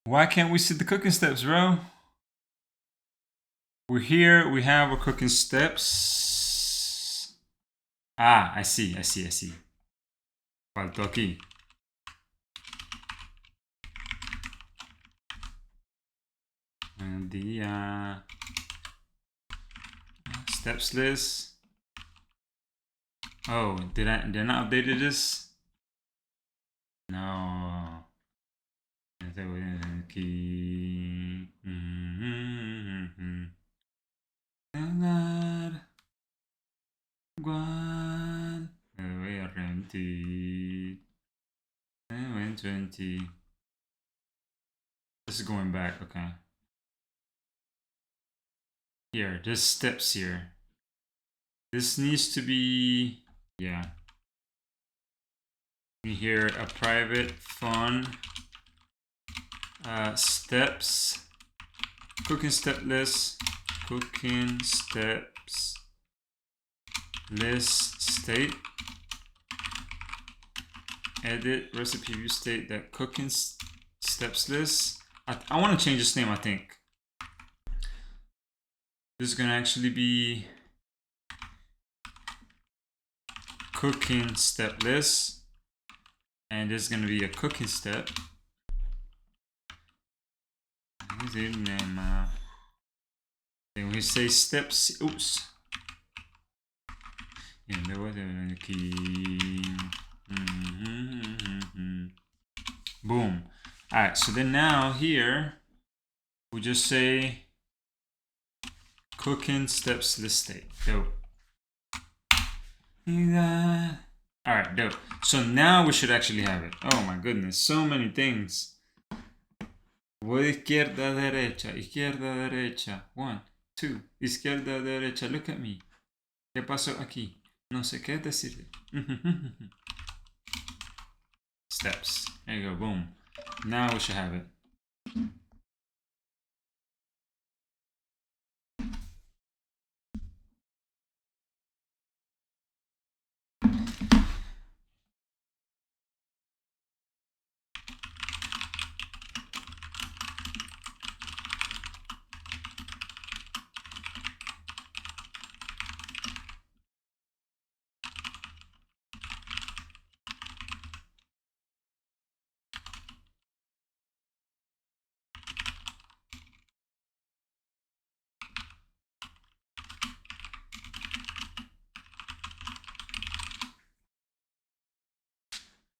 Why can't we see the cooking steps, bro? We're here, we have our cooking steps. Ah, I see. Faltó aquí. Buen día. Steps list. Oh, did I not update this? No. Aquí. Igual. Me voy a rendir. 20. This is going back, okay. Here, there's steps here. This needs to be, yeah. Here, a private fun steps, cooking step list, cooking steps list state, edit recipe view state that cooking steps list. I want to change this name, I think. This is going to actually be cooking step list. And this is going to be a cooking step. Then we say steps. Oops. Boom. All right. So then now here we just say cooking steps list state. Dope. All right, dope. So now we should actually have it. Oh my goodness, so many things. Voy de izquierda a derecha, izquierda a derecha. 1, 2, izquierda a derecha. Look at me. ¿Qué pasó aquí? No sé qué decir. Steps. There you go, boom. Now we should have it.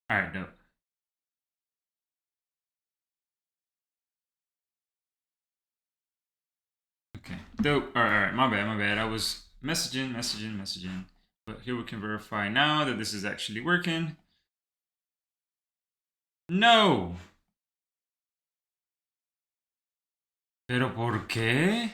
All right, dope. Okay, dope. All right, my bad. I was messaging. But here we can verify now that this is actually working. No. ¿Pero por qué?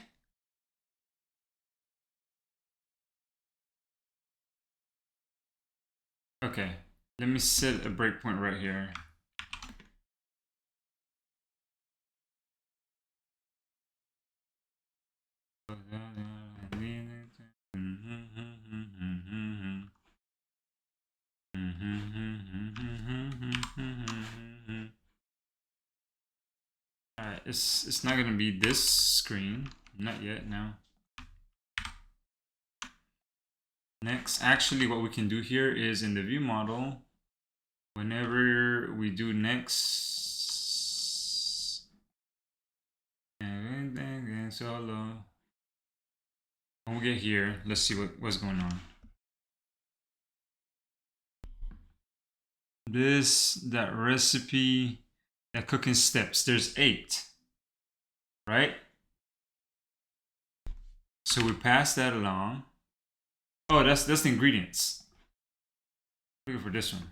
Okay, let me set a breakpoint right here. Alright, it's not gonna be this screen. Not yet, no. Next, actually what we can do here is in the view model, whenever we do next solo, when we get here, let's see what's going on. That recipe, that cooking steps, there's 8, right? So we pass that along. Oh, that's the ingredients. Looking for this one.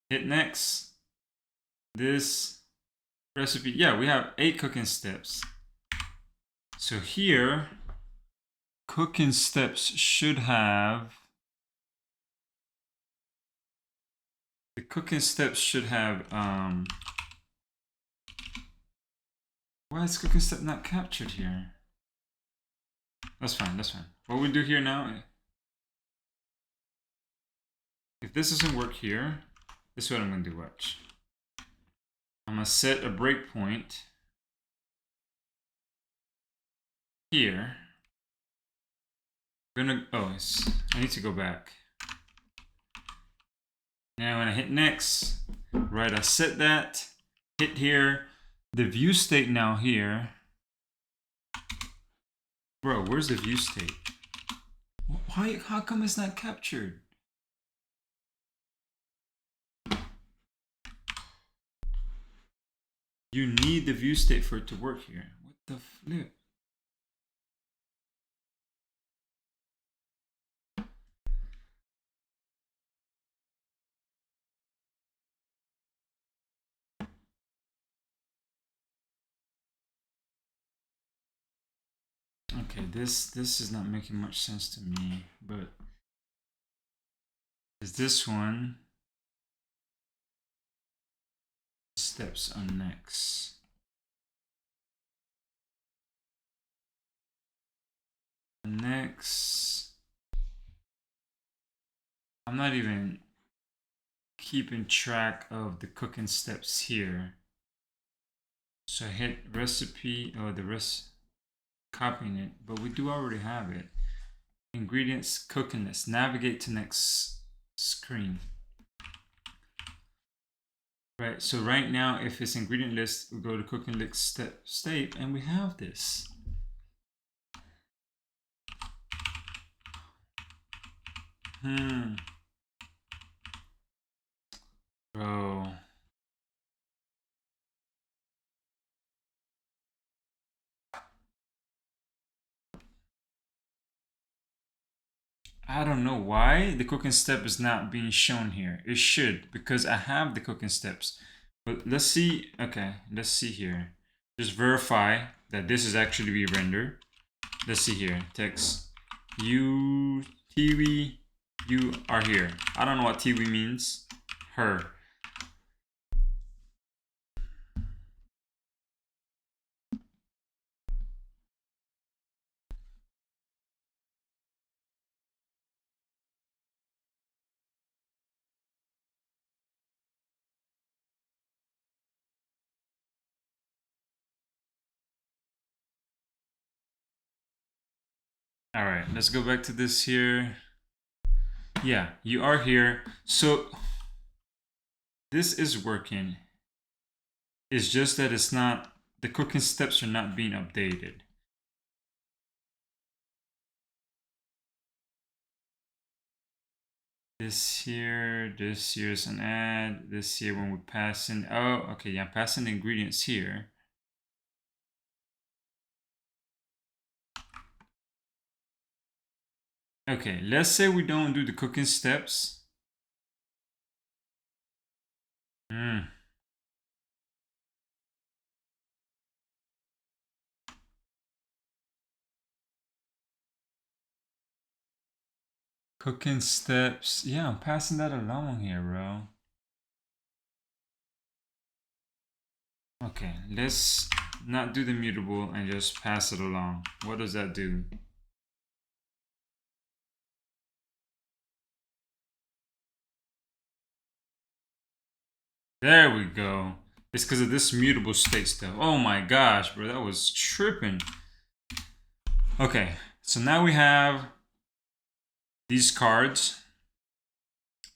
Hit next. This recipe, yeah, we have 8 cooking steps. So here, cooking steps should have, the cooking steps should have, why is cooking step not captured here? That's fine, that's fine. What we do here now, if this doesn't work here, this is what I'm gonna do, watch. I'm gonna set a breakpoint here. I'm gonna, oh, I need to go back. Now when I hit next, right, I set that, hit here, the view state now here. Bro, where's the view state? Why, how come it's not captured? You need the view state for it to work here. What the flip? Okay, this is not making much sense to me, but is this one steps on next. Next, I'm not even keeping track of the cooking steps here. So I hit recipe, or the rest, copying it, but we do already have it. Ingredients, cooking list, navigate to next screen. Right, so right now, if it's ingredient list, we go to cooking list state, and we have this. Bro. I don't know why the cooking step is not being shown here. It should, because I have the cooking steps. But let's see, okay, let's see here. Just verify that this is actually be rendered. Let's see here, text, you, Tiwi, you are here. I don't know what Tiwi means, her. All right, let's go back to this here. Yeah, you are here. So this is working. It's just that it's not, the cooking steps are not being updated. This here is an add. This here when we pass in, oh, okay, yeah, I'm passing the ingredients here. Okay, let's say we don't do the cooking steps. Cooking steps. Yeah, I'm passing that along here, bro. Okay, let's not do the mutable and just pass it along. What does that do? There we go. It's because of this mutable state stuff. Oh my gosh, bro, that was tripping. Okay, so now we have these cards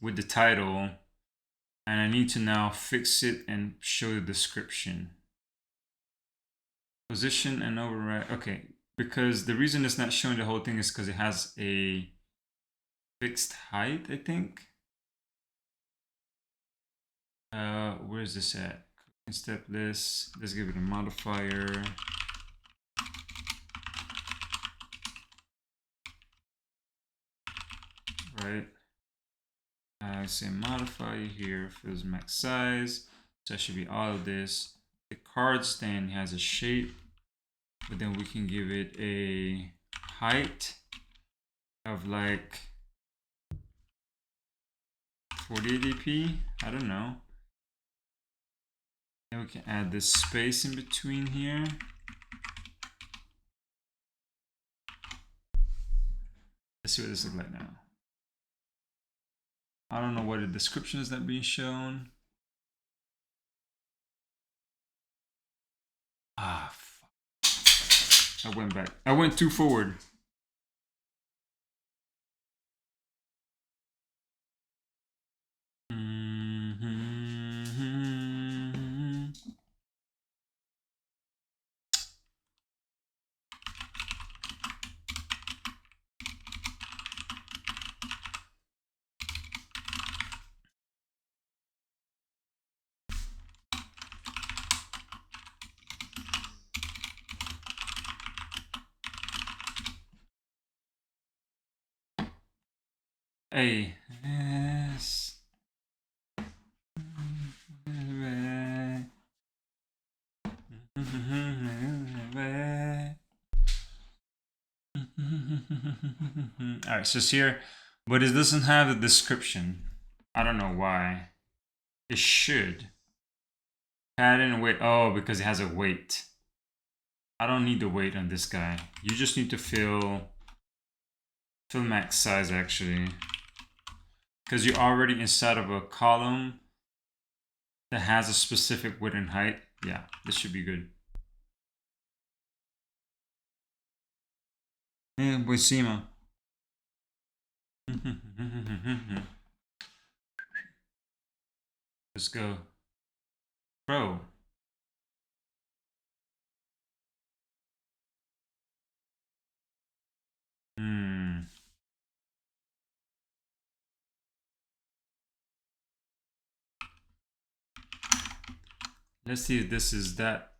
with the title, and I need to now fix it and show the description. Position and override. Okay, because the reason it's not showing the whole thing is because it has a fixed height, I think. Where is this at? Step this. Let's give it a modifier. Right. I say modifier here, fills max size. So that should be all of this. The cards then has a shape, but then we can give it a height of like 4080p. I don't know. Then we can add this space in between here. Let's see what this looks like now. I don't know what the description is that being shown. Ah, fuck. I went back. I went too forward. Hey, yes. All right, so it's here, but it doesn't have the description. I don't know why. It should. Add in a weight. Oh, because it has a weight. I don't need the weight on this guy. You just need to fill max size actually, because you're already inside of a column that has a specific width and height. Yeah, this should be good. Buenísimo. Let's go. Bro. Let's see if this is that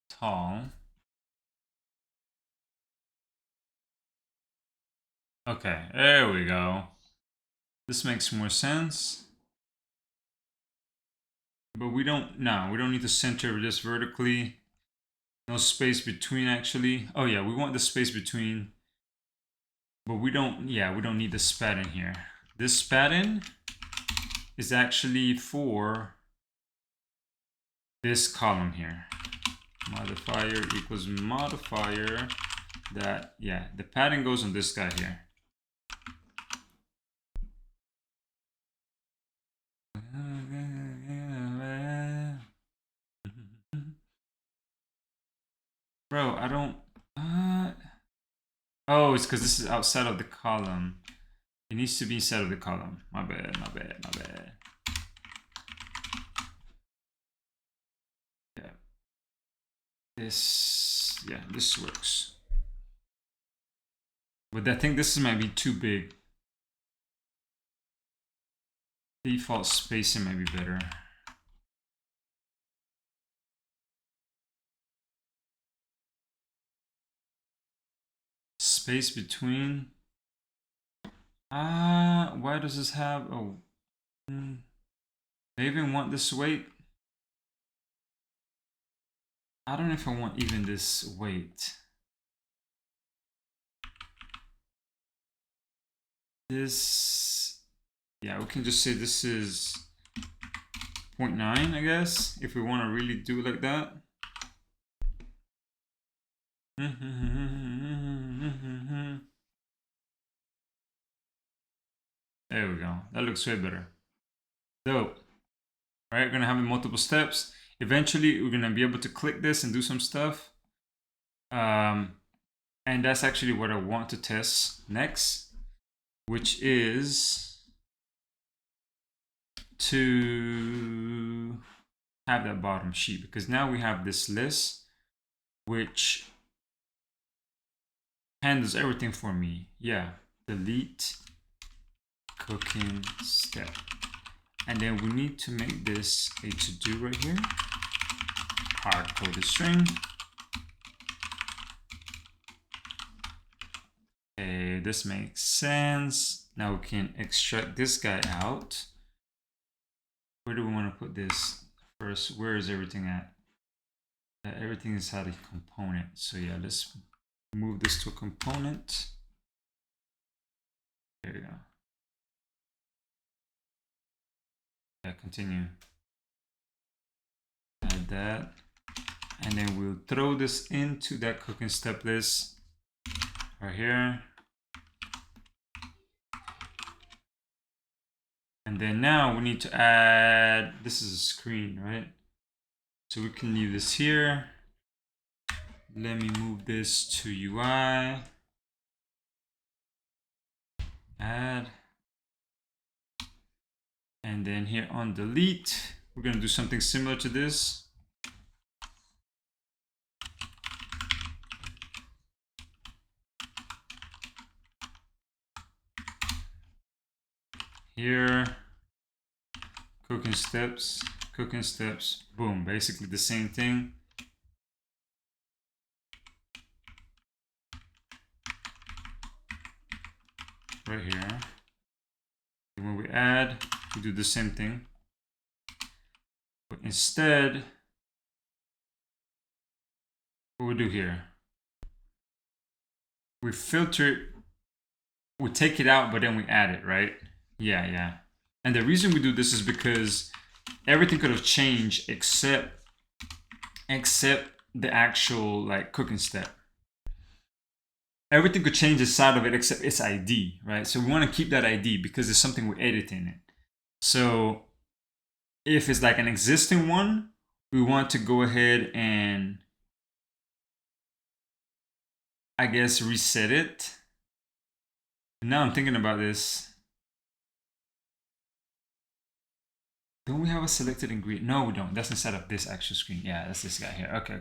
tall. Okay, there we go. This makes more sense. But we don't need to center this vertically. No space between actually. Oh yeah, we want the space between. But we don't need the spat in here. This spat in is actually for this column here. Modifier equals modifier that, yeah, the padding goes on this guy here. Bro, I don't... Oh, it's because this is outside of the column. It needs to be inside of the column. My bad, my bad, my bad. Yeah. This works. But I think this might be too big. Default spacing might be better. Space between. Why does this have? Oh, they even want this weight. I don't know if I want even this weight. This, yeah, we can just say this is 0.9, I guess, if we want to really do it like that. There we go. That looks way better. Dope. All right, we're gonna have multiple steps. Eventually, we're gonna be able to click this and do some stuff. And that's actually what I want to test next, which is to have that bottom sheet, because now we have this list which handles everything for me. Yeah, delete cooking step. And then we need to make this a to-do right here. Hard-coded string. Okay, this makes sense. Now we can extract this guy out. Where do we want to put this first? Where is everything at? Everything is at a component. So yeah, let's move this to a component. There we go. Yeah, continue. Add that. And then we'll throw this into that cooking step list right here. And then now we need to add, this is a screen, right? So we can leave this here. Let me move this to UI. Add. And then here on delete, we're gonna do something similar to this. Here, cooking steps, boom, basically the same thing. Right here. And when we add, we do the same thing. But instead, what we do here, we filter, we take it out, but then we add it, right? Yeah. And the reason we do this is because everything could have changed except the actual like cooking step. Everything could change inside of it except its ID, right? So we want to keep that ID because there's something we're editing it. So if it's like an existing one, we want to go ahead and, I guess, reset it. And now I'm thinking about this. Don't we have a selected ingredient? No, we don't. That's inside of this actual screen. Yeah, that's this guy here. Okay.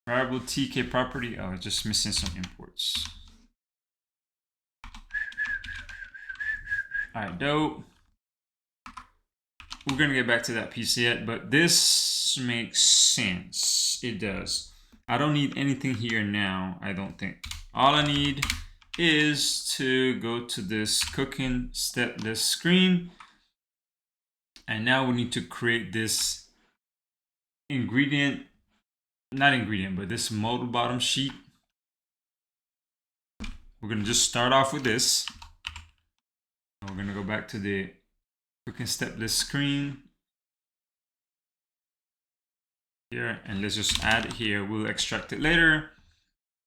Variable TK property. Oh, it's just missing some imports. All right, dope. We're gonna get back to that piece yet, but this makes sense. It does. I don't need anything here now, I don't think. All I need is to go to this cooking step list screen. And now we need to create this ingredient, not ingredient, but this modal bottom sheet. We're gonna just start off with this. And we're gonna go back to the cooking step list screen here, and let's just add it here. We'll extract it later.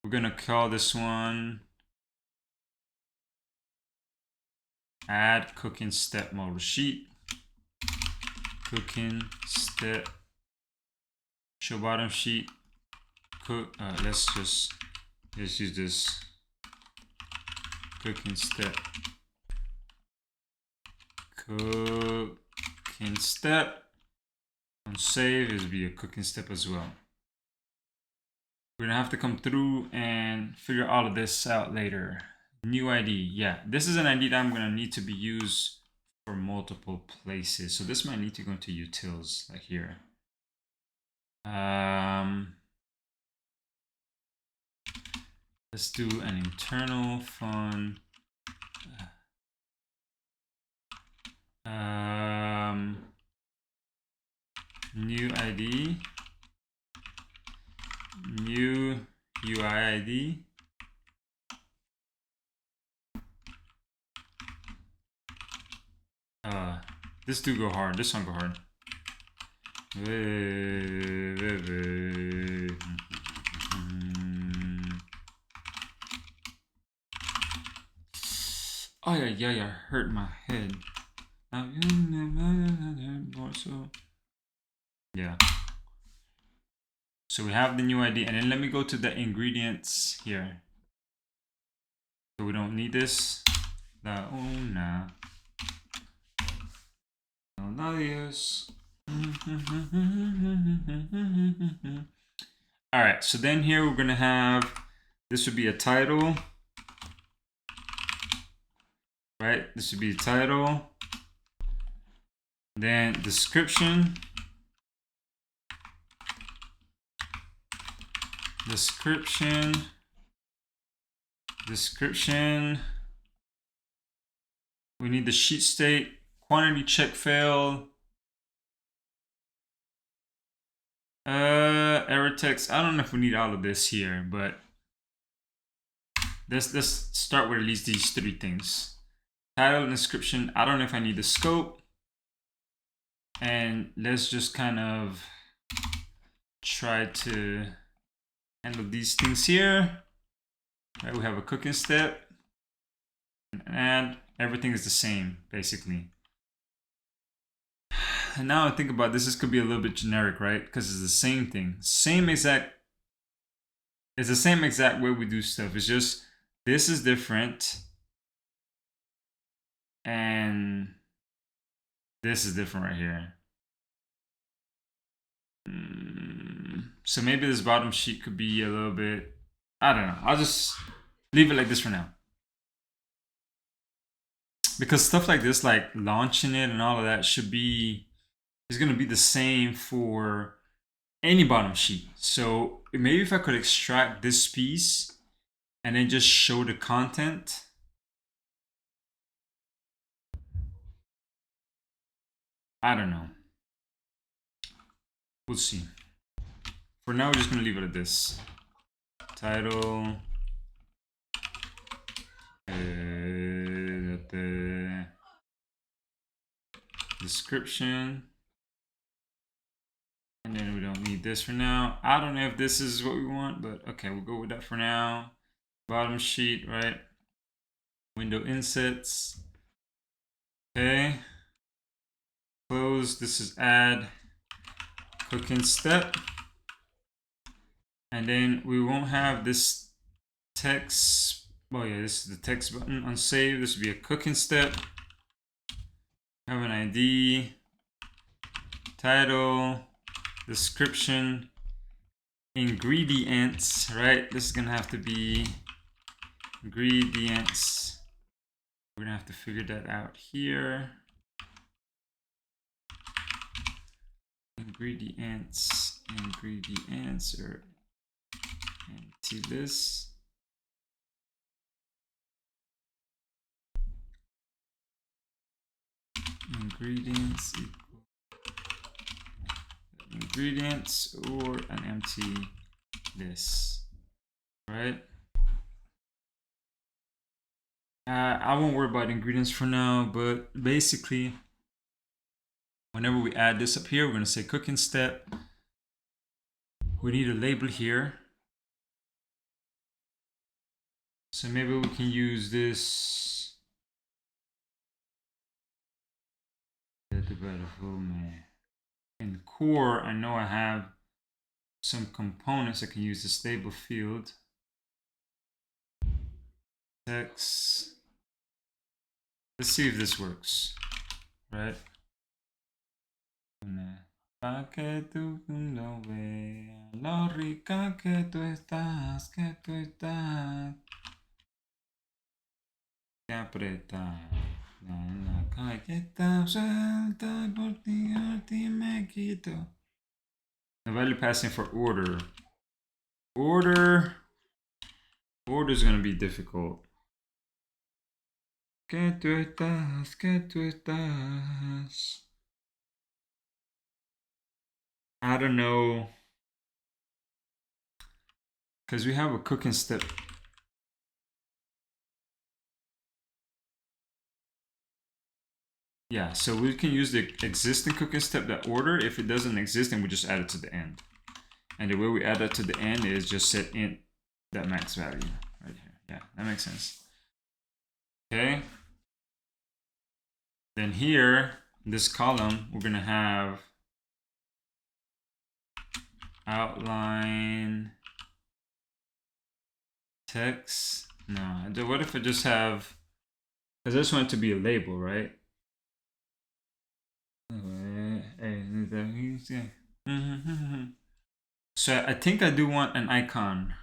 We're gonna call this one add cooking step modal sheet. Cooking step show bottom sheet. Let's use this cooking step. Cooking step. On save is be a cooking step as well. We're gonna have to come through and figure all of this out later. New ID, yeah, this is an ID that I'm gonna need to be used for multiple places. So this might need to go into utils, like here. Let's do an internal fun. New ID, new UI ID. This do go hard. This one go hard. yeah, I hurt my head. Yeah. So we have the new ID, and then let me go to the ingredients here. So we don't need this. La una. No nadios. All right, so then here we're gonna have, this would be a title, right? This would be a title. Then description. Description. We need the sheet state, quantity check failed. Error text. I don't know if we need all of this here, but let's start with at least these three things. Title and description. I don't know if I need the scope. And let's just kind of try to handle these things here. Right, we have a cooking step, and add. Everything is the same, basically. And now I think about this could be a little bit generic, right? Because it's the same thing. It's the same exact way we do stuff. It's just this is different. And this is different right here. So maybe this bottom sheet could be a little bit, I don't know. I'll just leave it like this for now. Because stuff like this, like launching it and all of that is going to be the same for any bottom sheet. So maybe if I could extract this piece and then just show the content. I don't know. We'll see. For now, we're just going to leave it at this. Title. The description. And then we don't need this for now. I don't know if this is what we want, but okay, we'll go with that for now. Bottom sheet, right? Window insets. Okay. Close. This is add cooking step. And then we won't have this text. Oh yeah, this is the text button on save. This would be a cooking step. Have an ID, title, description, ingredients, right? This is gonna have to be ingredients. We're gonna have to figure that out here. Ingredients, or into this. Ingredients equal ingredients or an empty this, right? I won't worry about ingredients for now, but basically whenever we add this up here, we're going to say cooking step. We need a label here. So maybe we can use this. In core, I know I have some components. I can use this label field. Text. Let's see if this works, right? Pa que tú no veas lo rica que tú estás, Que apretar. La calle está suelta por ti me quito. The value passing for order. Order is going to be difficult. Que tú estás. I don't know. Because we have a cooking step. Yeah, so we can use the existing cooking step, that order. If it doesn't exist, then we just add it to the end. And the way we add that to the end is just set int that max value right here. Yeah, that makes sense. Okay. Then here, in this column, we're gonna have outline text. No, what if I just have, because I just want it to be a label, right? So I think I do want an icon.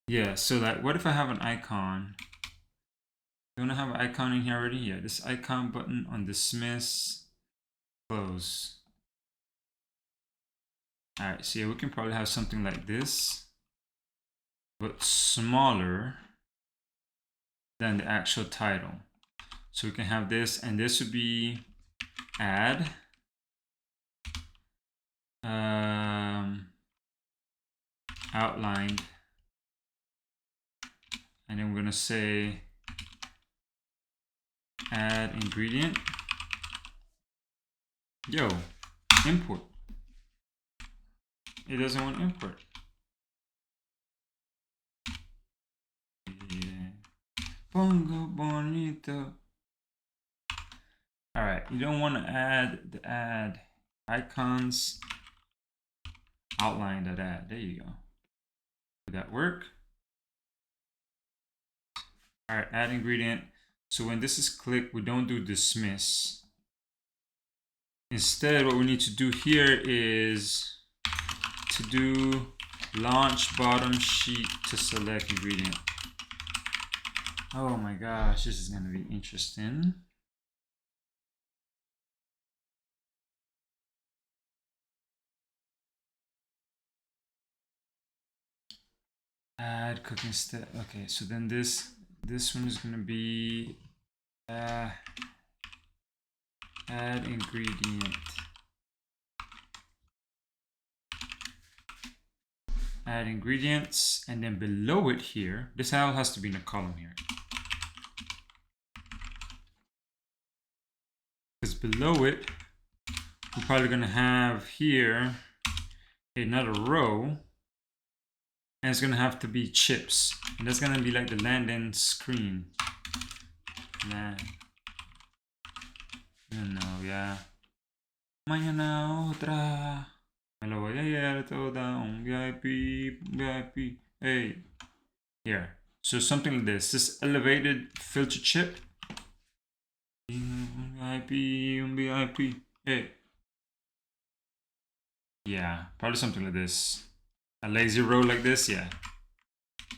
Yeah, so like, what if I have an icon? Don't I have an icon in here already? Yeah, this icon button on dismiss, close. All right, so yeah, we can probably have something like this, but smaller than the actual title. So we can have this, and this would be add outlined, and then we're gonna say add ingredient. Yo, import. It doesn't want import. Yeah. Pongo bonito. All right, you don't want to add the add icons outline.add. There you go. Did that work? All right, add ingredient. So when this is clicked, we don't do dismiss. Instead, what we need to do here is to do launch bottom sheet to select ingredient. Oh my gosh, this is gonna be interesting. Add cooking step. Okay, so then this one is gonna be add ingredient. Add ingredients, and then below it here, this all has to be in a column here. Because below it, we're probably gonna have here another row, and it's gonna have to be chips, and that's gonna be like the landing screen. Land. No, yeah. Mañana otra. Me lo voy a llevar toda un VIP. Hey. Here. So something like this. This elevated filter chip. VIP. Hey. Yeah, probably something like this. A lazy row like this, yeah.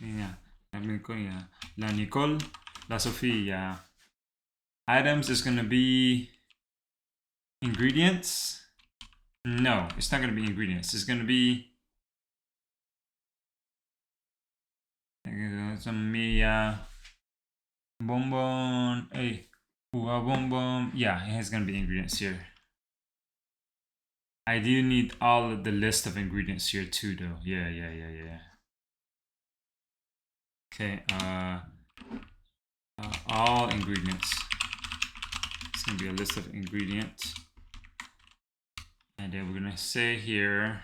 Yeah. La Nicole, La Sophie, yeah. Items is gonna be ingredients. No, it's not gonna be ingredients. It's gonna be some Mia bonbon. Hey, bonbon. Yeah, it's gonna be ingredients here. I do need all of the list of ingredients here too, though. Yeah. Okay. All ingredients. It's gonna be a list of ingredients, and then we're gonna say here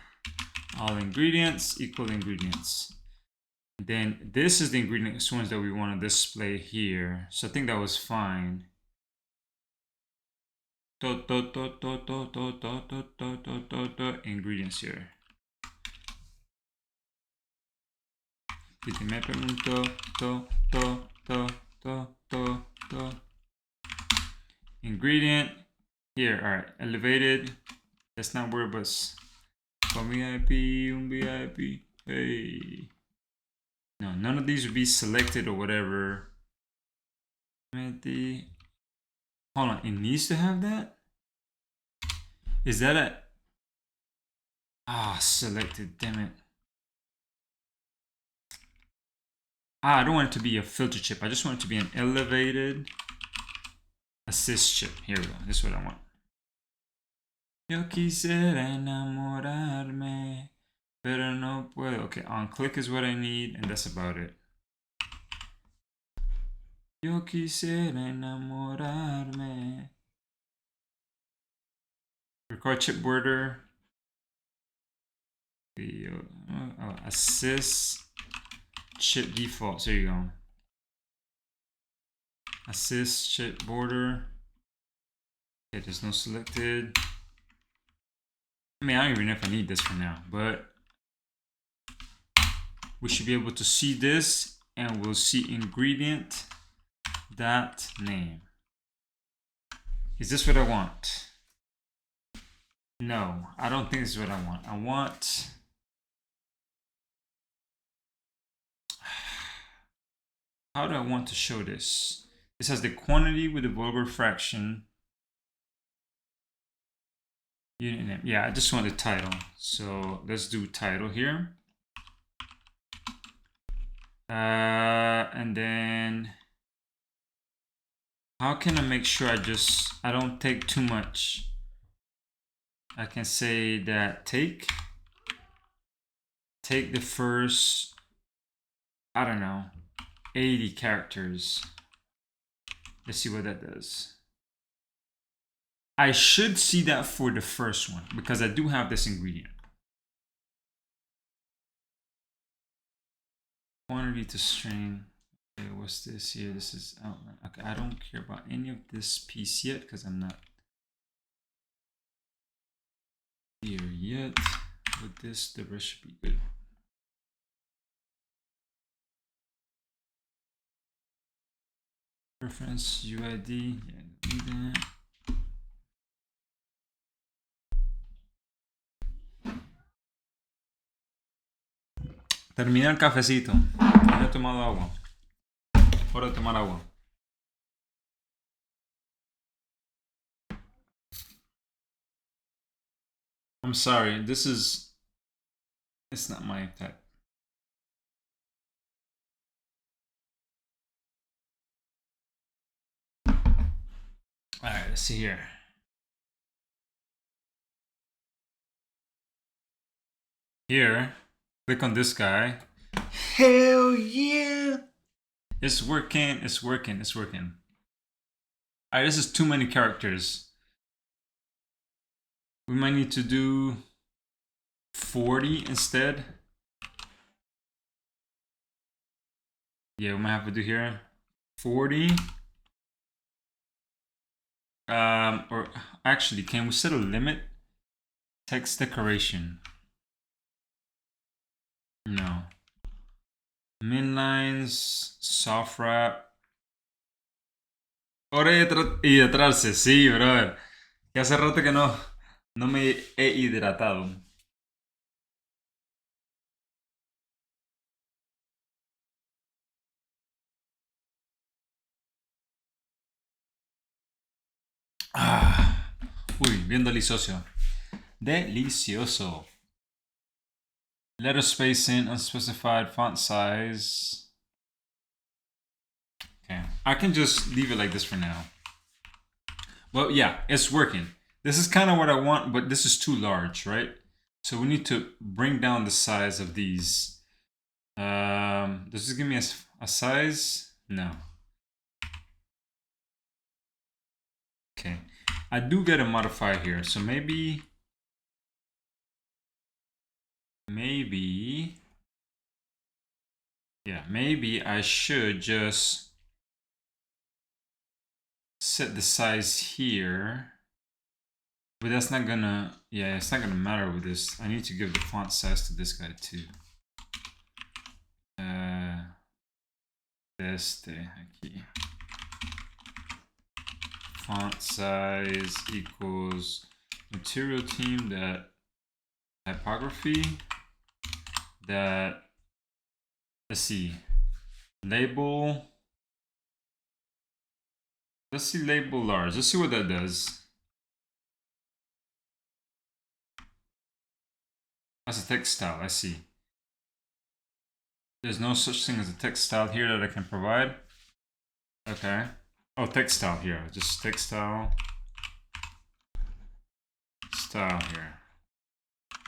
all ingredients equal ingredients. Then this is the ingredients ones that we want to display here. So I think that was fine. Ingredients here. Ingredient here. All right, elevated. Let's not worry about VIP. Hey. No, none of these would be selected or whatever. Hold on, it needs to have that? Is that a... selected, damn it. I don't want it to be a filter chip. I just want it to be an elevated assist chip. Here we go, this is what I want. Yo quisiera enamorarme, pero no puedo. Okay, on click is what I need, and that's about it. Yo quisiera enamorarme. Record chip border. Assist chip defaults. There you go. Assist chip border. Okay, there's no selected. I mean, I don't even know if I need this for now, but we should be able to see this, and we'll see ingredient that name. Is this what I want? No, I don't think this is what I want. I want... How do I want to show this? This has the quantity with the vulgar fraction. Unit name. Yeah, I just want the title. So let's do title here. And then how can I make sure I don't take too much? I can say that take the first, I don't know, 80 characters. Let's see what that does. I should see that for the first one because I do have this ingredient. Quantity to string. Okay, what's this here? This is outline. Okay, I don't care about any of this piece yet because I'm not here yet. With this, the rest should be good. Reference UID. Yeah, do that. Termina el cafecito. No he tomado agua. Hora de tomar agua. I'm sorry. It's not my type. All right, let's see here. Here, click on this guy. Hell yeah! It's working, it's working, it's working. All right, this is too many characters. We might need to do 40 instead. Yeah, we might have to do here 40. Or actually, can we set a limit? Text decoration. No. Min lines, soft wrap. Hora y detrás, sí, brother. Que hace rato que no me he hidratado. Ah. Uy, bien delicioso. Delicioso. Letter spacing, unspecified font size. Okay, I can just leave it like this for now. Well, yeah, it's working. This is kind of what I want, but this is too large, right? So we need to bring down the size of these. Does this give me a size? No. Okay, I do get a modifier here, so maybe, yeah, maybe I should just set the size here. But that's not gonna, yeah, it's not gonna matter with this. I need to give the font size to this guy too. Aquí. Font size equals material team that typography that, let's see, label. Let's see label large. Let's see what that does. That's a text style, I see. There's no such thing as a text style here that I can provide. Okay. Oh, text style here. Just text style. Style here.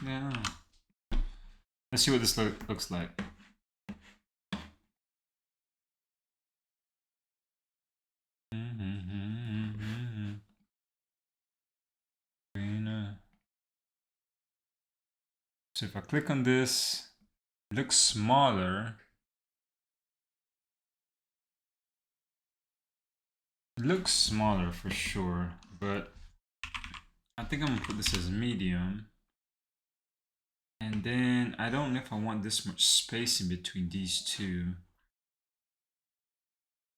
Yeah. Let's see what this looks like. So if I click on this, it looks smaller. It looks smaller for sure, but I think I'm gonna put this as medium. And then I don't know if I want this much space in between these two.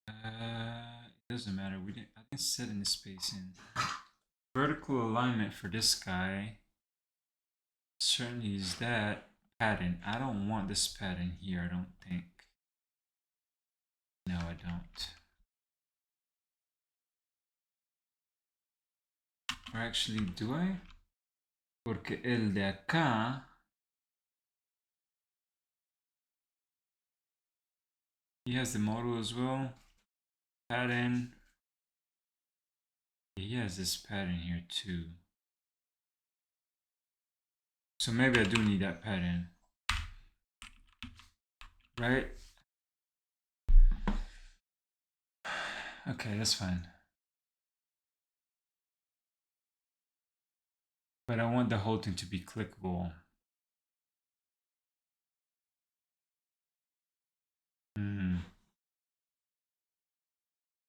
It doesn't matter. I didn't set any space in. Vertical alignment for this guy certainly is that pattern. I don't want this pattern here, I don't think. No, I don't. Or actually, do I? Porque el de acá he has the model as well. Pattern. He has this pattern here too. So maybe I do need that pattern. Right? Okay, that's fine. But I want the whole thing to be clickable.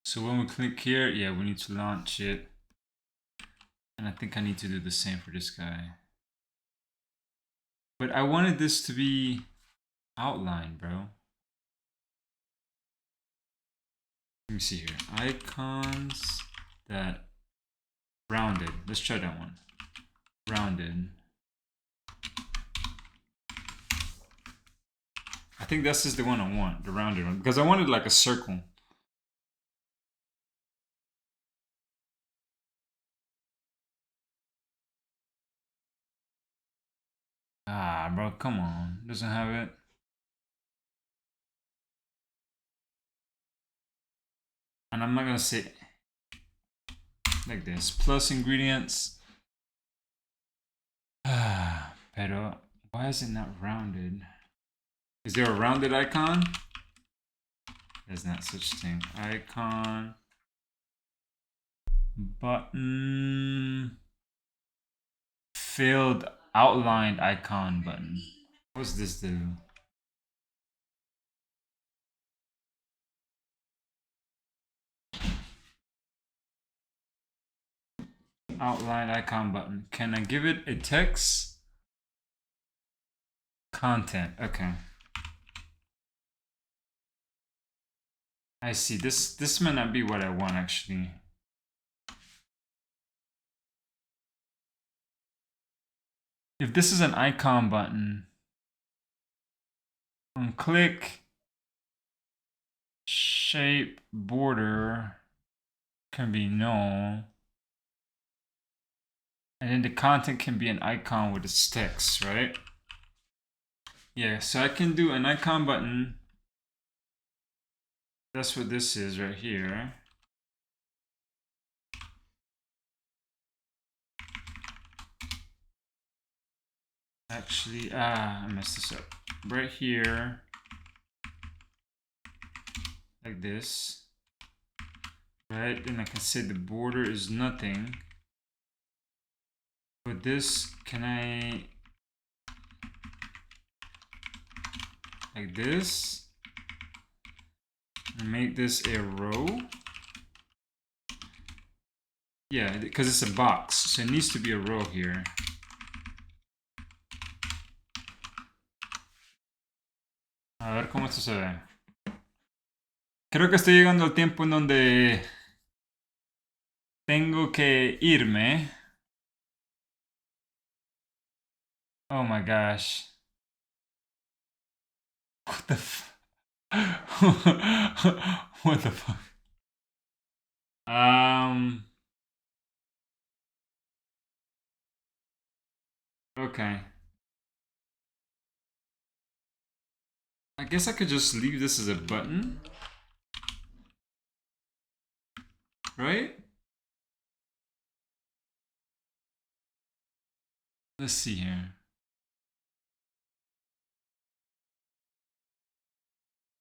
So when we click here, yeah, we need to launch it. And I think I need to do the same for this guy. But I wanted this to be outlined, bro. Let me see here. Icons that rounded. Let's try that one. Rounded. I think this is the one I want, the rounded one, because I wanted like a circle. Ah, bro, come on. Doesn't have it. And I'm not gonna say like this. Plus ingredients. Pero why is it not rounded? Is there a rounded icon? There's not such thing. Icon. Button. Filled outlined icon button. What's this do? Outline icon button. Can I give it a text? Content. Okay. I see. This might not be what I want actually. If this is an icon button, on click, shape, border can be null. And then the content can be an icon with its text, right? Yeah, so I can do an icon button. That's what this is right here. Actually, I messed this up. Right here, like this, right? And I can say the border is nothing. But this, can I, like this, and make this a row? Yeah, because it's a box, so it needs to be a row here. A ver cómo esto se ve. Creo que estoy llegando al tiempo en donde tengo que irme. Oh my gosh. What the fuck? What the fuck? Okay. I guess I could just leave this as a button. Right? Let's see here.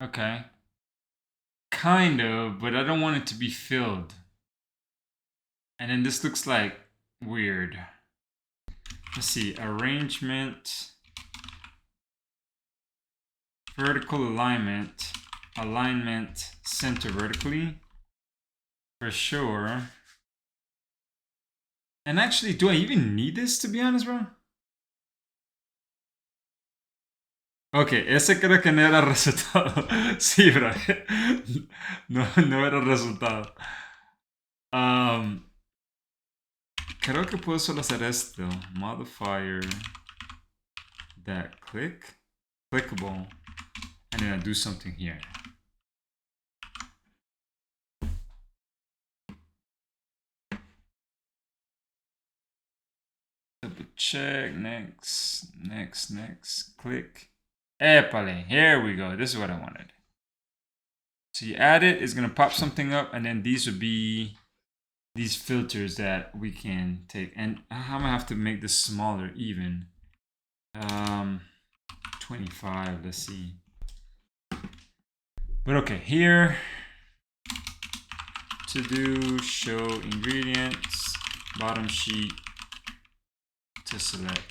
Okay. Kind of, but I don't want it to be filled. And then this looks like weird. Let's see, arrangement, vertical alignment, alignment center vertically. for sure. And actually, do I even need this, to be honest, bro? Ok, ese creo que no era el resultado. Sí, bro. No, no era el resultado. Creo que puedo solo hacer esto. Modifier that clickable, and then I do something here. Double check, next, click. Epale, here we go. This is what I wanted. So you add it, it's gonna pop something up, and then these would be these filters that we can take. And I'm gonna have to make this smaller even. 25, let's see. But okay, here, to do show ingredients, bottom sheet, to select.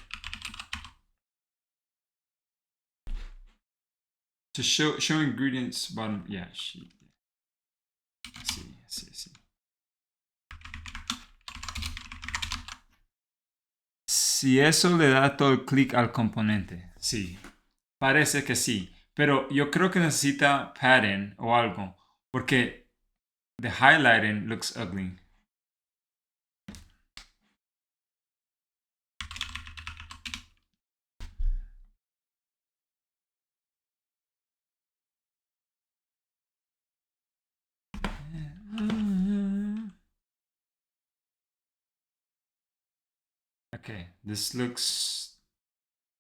To show ingredients, bottom, yeah, sheet. Let's see. Si eso le da todo el clic al componente, sí. Parece que sí. Pero yo creo que necesita padding o algo. Porque the highlighting looks ugly. Okay, this looks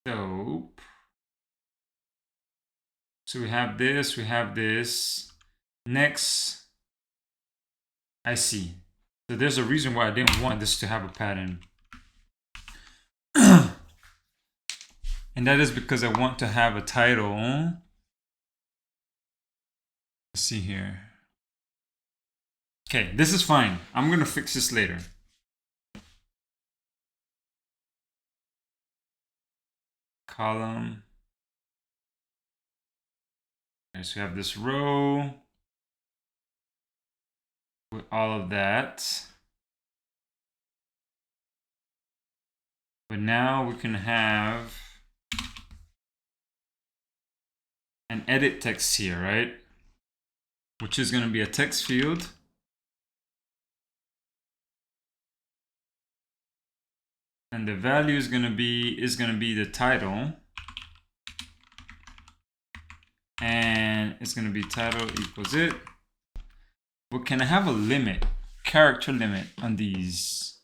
dope. So we have this. Next, I see. So there's a reason why I didn't want this to have a pattern. And that is because I want to have a title. Let's see here. Okay, this is fine. I'm gonna fix this later. Column. Okay, so we have this row with all of that. But now we can have an edit text here, right? Which is going to be a text field. And the value is going to be the title. And it's going to be title equals it. But can I have a limit, character limit on these?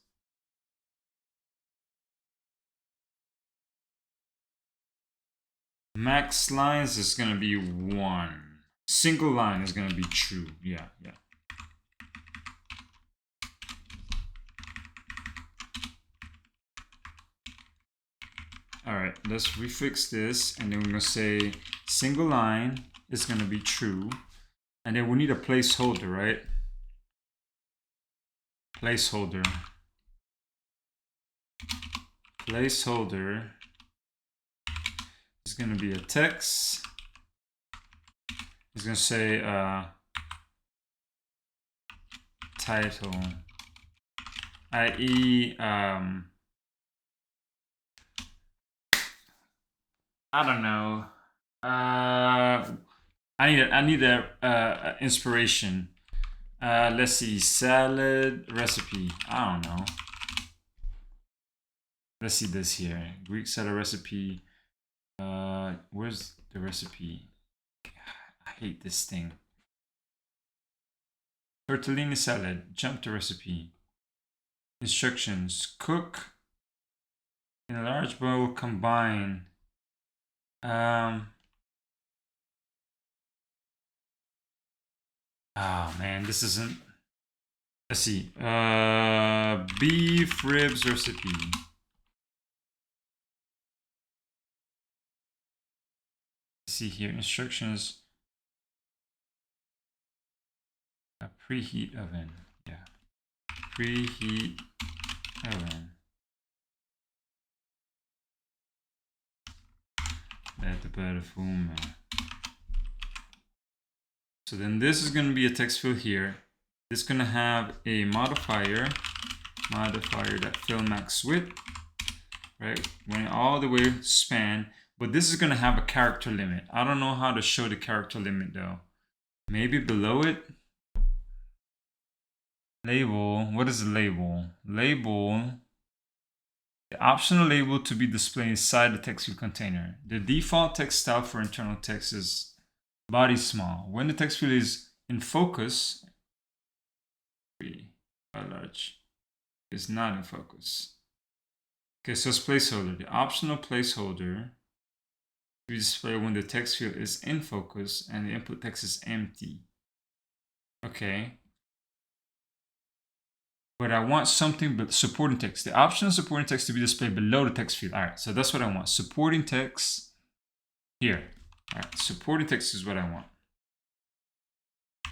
Max lines is going to be 1. Single line is going to be true. Yeah. All right, let's refix this, and then we're going to say single line is going to be true. And then we need a placeholder, right? Placeholder is going to be a text. It's going to say title, i.e. I don't know. I need a inspiration. Let's see, salad recipe. I don't know. Let's see this here. Greek salad recipe. Where's the recipe? I hate this thing. Tortellini salad. Jump to recipe. Instructions. Cook in a large bowl. Combine. Oh man, this isn't. Let's see. Beef ribs recipe. Let's see here, instructions. A preheat oven. Yeah. Preheat oven. Let perfume. So then this is going to be a text field here. It's gonna have a modifier that fill max width, right? Going all the way span, but this is gonna have a character limit. I don't know how to show the character limit though. Maybe below it. Label, what is a label? Label, the optional label to be displayed inside the text field container. The default text style for internal text is body small. When the text field is in focus, large, is not in focus. Okay, so it's placeholder. The optional placeholder to be displayed when the text field is in focus and the input text is empty. Okay. But I want something but supporting text. The optional supporting text to be displayed below the text field. All right, so that's what I want. Supporting text here. All right, supporting text is what I want.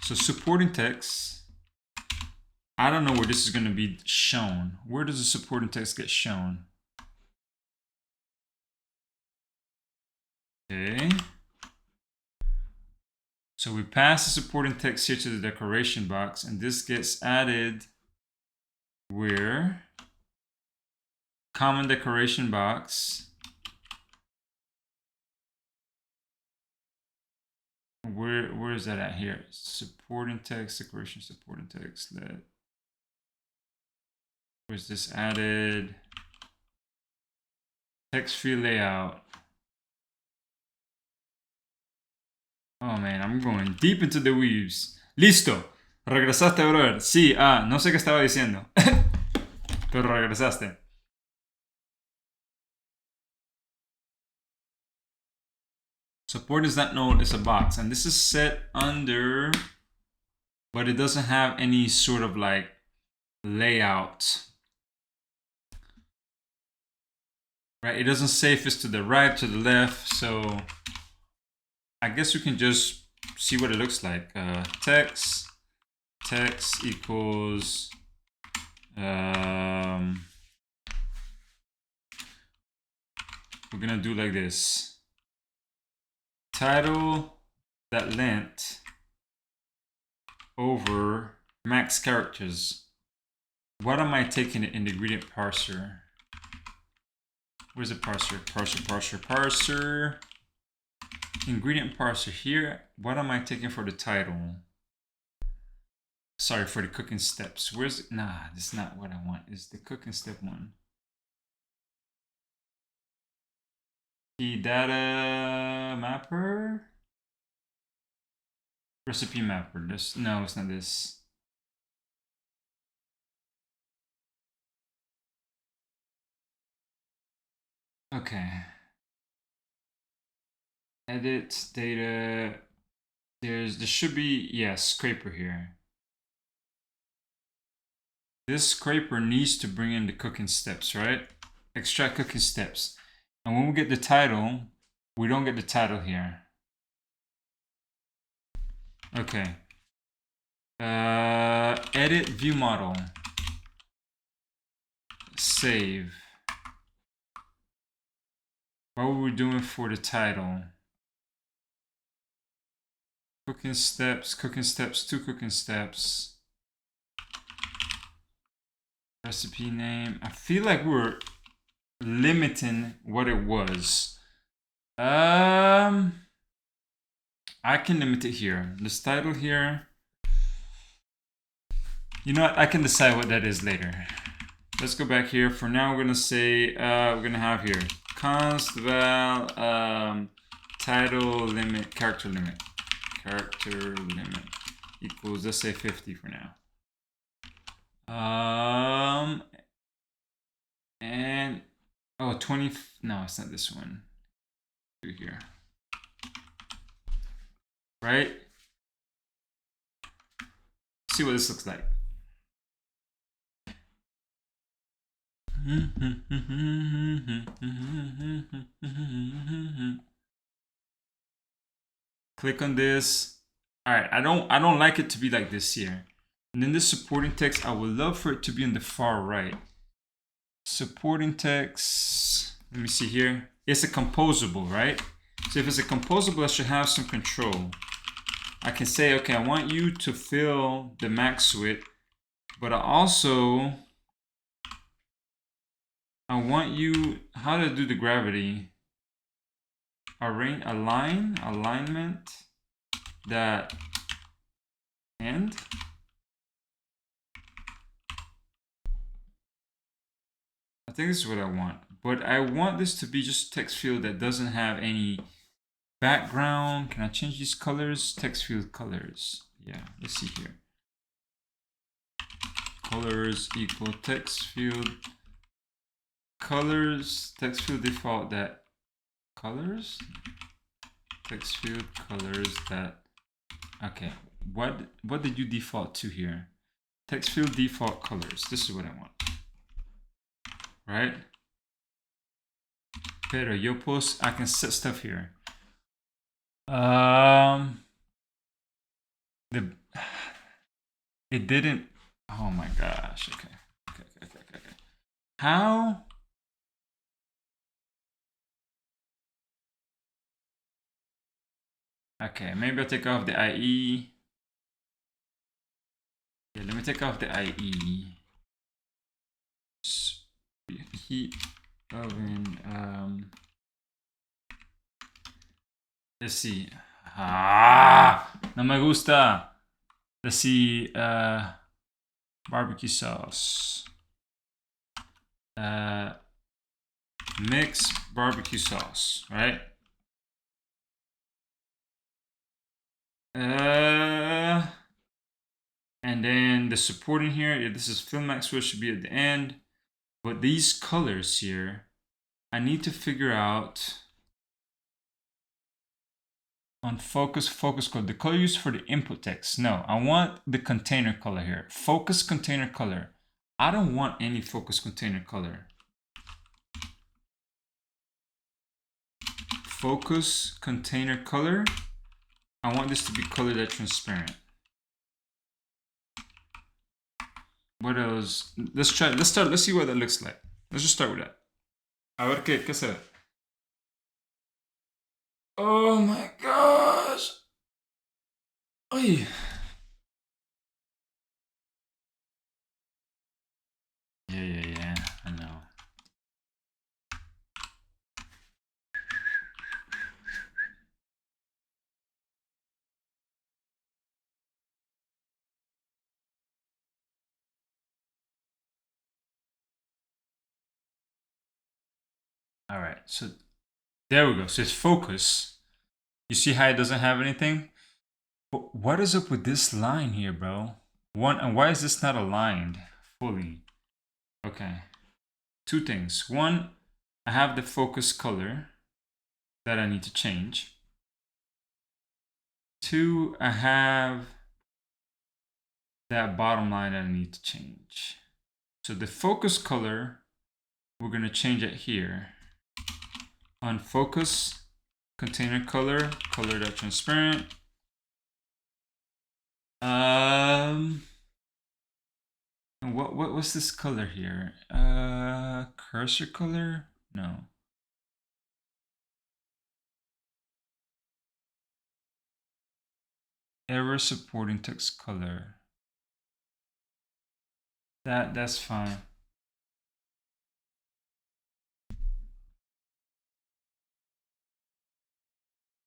So supporting text, I don't know where this is going to be shown. Where does the supporting text get shown? Okay. So we pass the supporting text here to the decoration box, and this gets added where? Common decoration box. Where is that at here? Supporting text, decoration, supporting text. Where's this added? Text field layout. Oh man, I'm going deep into the weaves. Listo. Regresaste, brother. Sí, no sé qué estaba diciendo. Pero regresaste. Support is not known as a box, and this is set under, but it doesn't have any sort of like layout. Right? It doesn't say if it's to the right, to the left, so I guess we can just see what it looks like. Text equals we're gonna do like this. Title that length over max characters. What am I taking it in the ingredient parser? Where's the parser? Parser. Ingredient parser here. What am I taking for the title? Sorry, for the cooking steps. Where's it? Nah, this is not what I want. It's the cooking step one. Key data mapper. Recipe mapper. This, no, it's not this. Okay. Edit data. There should be, yeah, scraper here. This scraper needs to bring in the cooking steps, right? Extract cooking steps. And when we get the title, we don't get the title here. Okay. Edit ViewModel. Save. What were we doing for the title? Cooking steps, 2 cooking steps. Recipe name. I feel like we're limiting what it was. I can limit it here. This title here. You know what? I can decide what that is later. Let's go back here. For now, we're gonna say we're gonna have here const val title limit character limit equals, let's say 50 for now. And oh, 20. No, it's not this one. Do here. Right? See what this looks like. Click on this. All right, I don't like it to be like this here. And then this supporting text, I would love for it to be on the far right. Supporting text, let me see here. It's a composable, right? So if it's a composable, I should have some control. I can say, okay, I want you to fill the max width, but I want you how to do the gravity. Alignment that end. I think this is what I want, but I want this to be just text field that doesn't have any background. Can I change these colors? Text field colors. Yeah, let's see here. Colors equal text field colors. Text field default that colors. Text field colors that. Okay, what did you default to here? Text field default colors. This is what I want. Right? Pero yo post, I can set stuff here. It didn't. Oh my gosh. Okay. How? Okay, maybe I'll take off the IE. Yeah, let me take off the IE. Heat oven. Let's see. No me gusta. Let's see. Barbecue sauce. Mix barbecue sauce, right? And then the support in here, yeah, this is fill max width should be at the end. But these colors here, I need to figure out on focus code, the color used for the input text. No, I want the container color here. Focus container color. I don't want any focus container color. Focus container color. I want this to be colored at transparent. What else? Let's see what that looks like. Let's just start with that. A ver qué se ve. Oh my gosh. Ay. Yeah, I know. All right, so there we go. So it's focus. You see how it doesn't have anything? But what is up with this line here, bro? And why is this not aligned fully? Okay, two things. One, I have the focus color that I need to change. Two, I have that bottom line that I need to change. So the focus color, we're gonna change it here. On focus, container color, color that transparent. What's this color here? Cursor color? No. Error supporting text color. That's fine.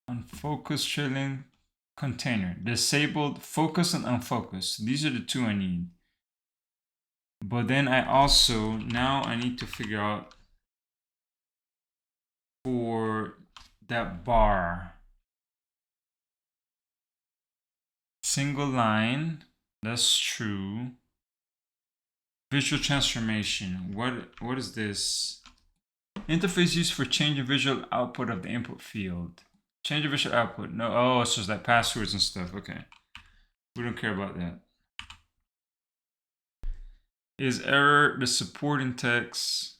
Unfocused trailing container. Disabled focus and unfocused. These are the two I need. But then now I need to figure out for that bar. Single line, that's true. Visual transformation, what is this? Interface used for changing visual output of the input field. Change the visual output, no, oh, it's just like passwords and stuff, okay. We don't care about that. Is error the supporting text?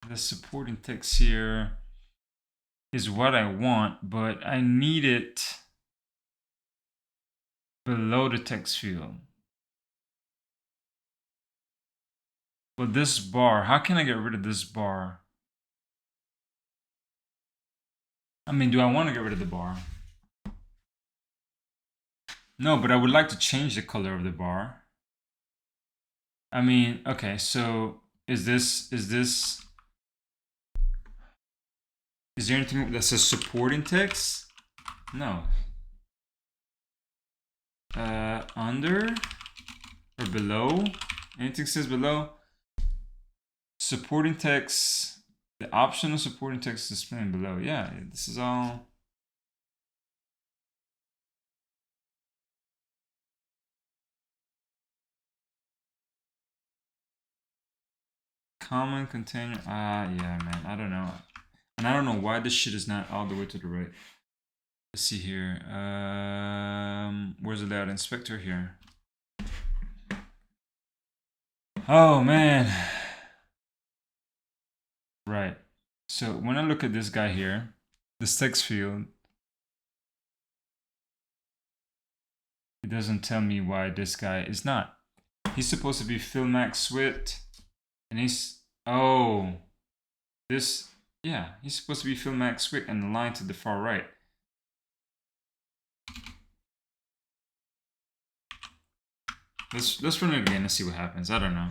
The supporting text here is what I want, but I need it below the text field. But this bar, how can I get rid of this bar? I mean, do I want to get rid of the bar? No, but I would like to change the color of the bar. I mean, okay, so is there anything that says supporting text? No. Under or below? Anything says below? Supporting text. The optional supporting text is displaying below. Yeah, this is all. Common container. Yeah, man. I don't know. And I don't know why this shit is not all the way to the right. Let's see here. Where's the layout inspector here? Oh, man. Right. So when I look at this guy here, this text field, it doesn't tell me why this guy is not. He's supposed to be fill max width, and he's, oh, this, yeah, he's supposed to be fill max width and aligned to the far right. Let's run it again and see what happens. I don't know.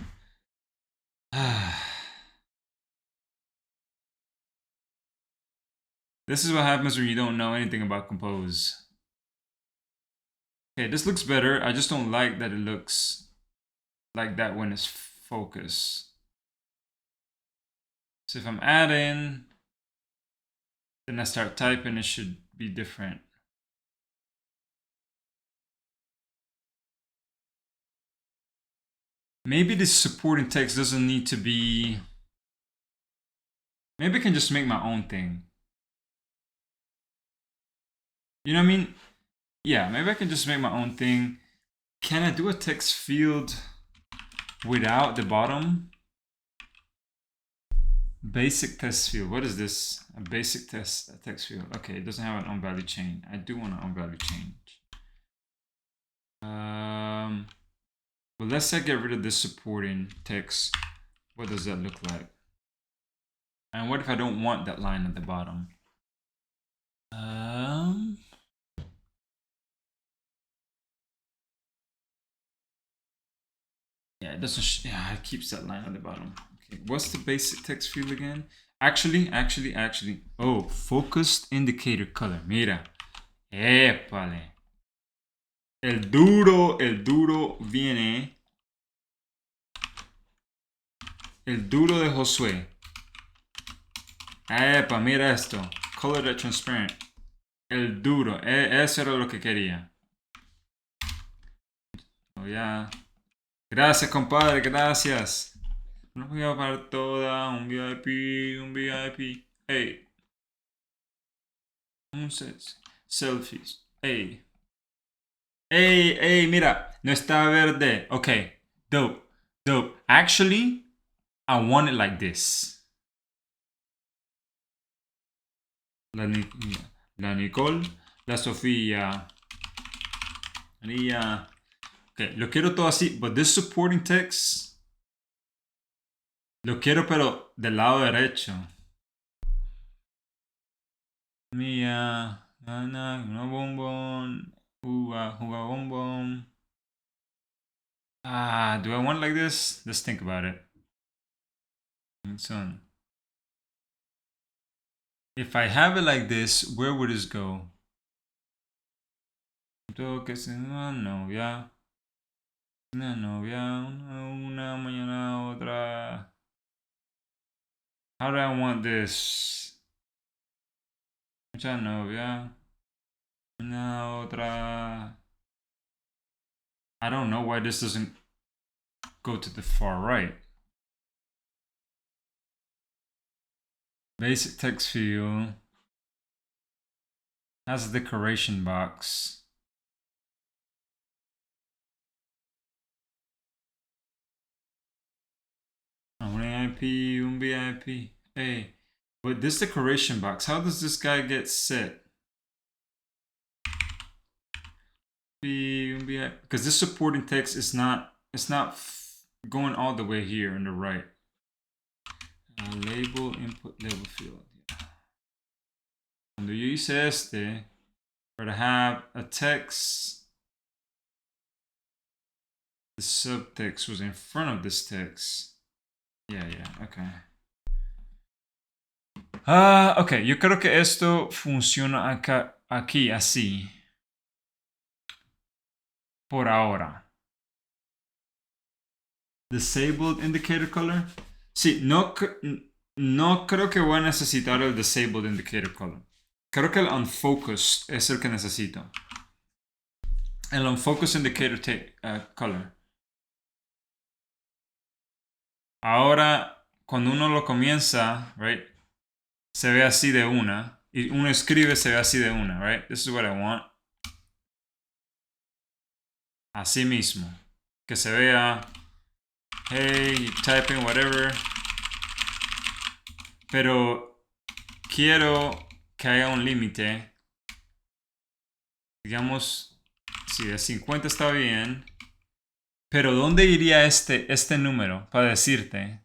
This is what happens when you don't know anything about compose. Okay, this looks better. I just don't like that it looks like that when it's focused. So if I'm adding, then I start typing, it should be different. Maybe this supporting text doesn't need to be... Maybe I can just make my own thing. You know what I mean? Yeah, maybe I can just make my own thing. Can I do a text field without the bottom? Basic text field. What is this? A basic text field. Okay, it doesn't have an on-value chain. I do want an on-value change. Well, let's say I get rid of this supporting text. What does that look like? And what if I don't want that line at the bottom? Yeah, it doesn't. Yeah, it keeps that line at the bottom. Okay, what's the basic text field again? Actually. Oh, focused indicator color. Mira. Épale. El duro viene. El duro de Josué. Epa, mira esto. Color transparent. El duro. Eso era lo que quería. Oh, ya. Gracias, compadre, gracias. No voy a pagar toda. Un VIP. Hey. Selfies. Hey. Hey, mira. No está verde. Okay. Dope. Actually, I want it like this. La Nicole. La Sofía. María. Okay, lo quiero todo así. But this supporting text. Lo quiero pero del lado derecho. Mía. Ana. Una bombón. Juga bombón. Do I want it like this? Let's think about it. If I have it like this, where would this go? Una novia, una mañana otra. How do I want this? Mucha novia, una otra. I don't know why this doesn't go to the far right. Basic text field has a decoration box. Un VIP. Hey, but this decoration box, how does this guy get set? Because this supporting text is not, it's not going all the way here on the right. Label input label field. Cuando yo hice este, but I have a text, the subtext was in front of this text. Yeah, okay. Ok, yo creo que esto funciona acá, aquí así. Por ahora. Disabled indicator color. Sí, no creo que voy a necesitar el disabled indicator color. Creo que el unfocused es el que necesito. El unfocused indicator color. Ahora, cuando uno lo comienza, right, se ve así de una. Y uno escribe, se ve así de una, right? This is what I want. Así mismo. Que se vea, hey, typing, whatever. Pero quiero que haya un límite. Digamos, si de 50 está bien. Pero ¿dónde iría este número para decirte?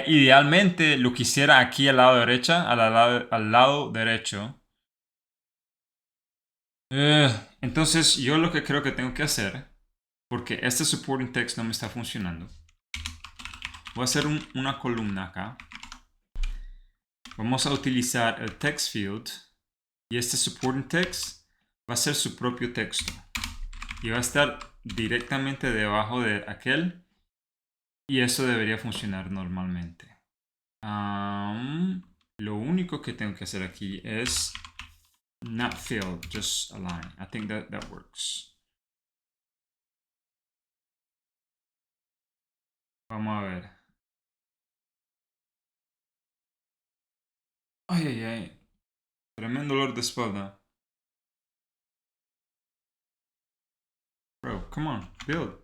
Idealmente lo quisiera aquí al lado derecha, al lado derecho. Entonces yo lo que creo que tengo que hacer, porque este supporting text no me está funcionando, voy a hacer una columna acá. Vamos a utilizar el text field y este supporting text va a ser su propio texto y va a estar directamente debajo de aquel y eso debería funcionar normalmente. Lo único que tengo que hacer aquí es not filled, just align. I think that works. Vamos a ver. Ay. Tremendo dolor de espalda. Bro, come on, build.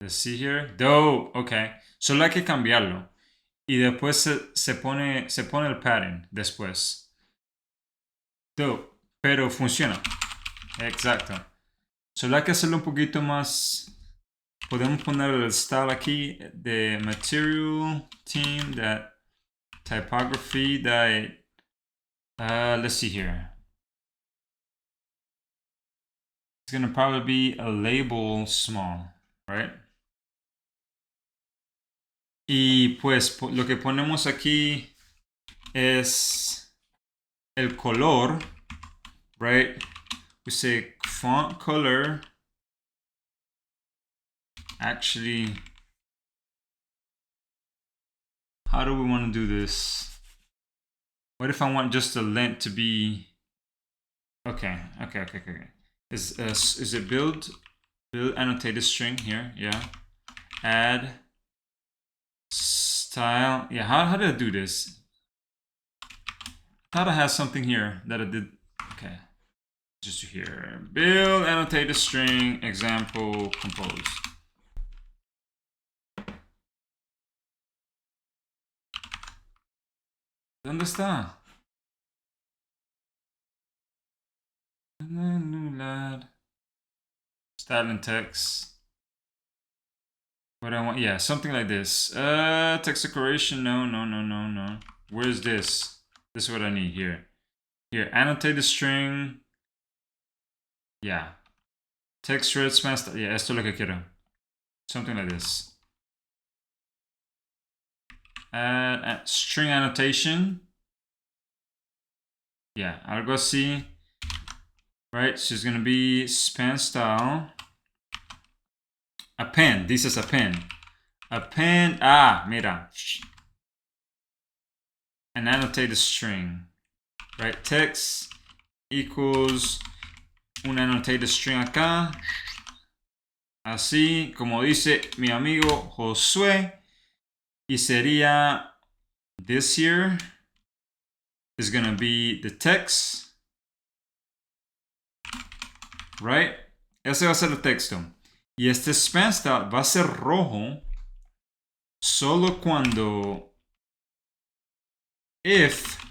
Let's see here. Dope, ok. Solo hay que cambiarlo. Y después se pone el padding después. Dope, pero funciona. Exacto. Solo hay que hacerlo un poquito más. Podemos poner el style aquí de material team, that typography, that let's see here. It's gonna probably be a label small, right? Y pues lo que ponemos aquí es el color, right? We say font color. Actually, how do we want to do this? What if I want just the length to be? Okay. Is it build annotated string here? Yeah. Add style. Yeah. How did I do this? I thought I had something here that I did. Okay. Just here. Build annotated string example compose. ¿Dónde está? Style and text. What I want, yeah, something like this. Text decoration, no. Where's this? This is what I need here. Here, annotate the string. Yeah. Text red smash. Yeah, esto es lo que quiero. Something like this. Add string annotation. Yeah, algo así. Right, so it's gonna be span style. Append, this is append. Append, mira. An annotated string. Right, text equals un annotated string acá. Así, como dice mi amigo Josué. Y sería, this here is gonna be the text. Right? Ese va a ser el texto. Y este span style va a ser rojo solo cuando if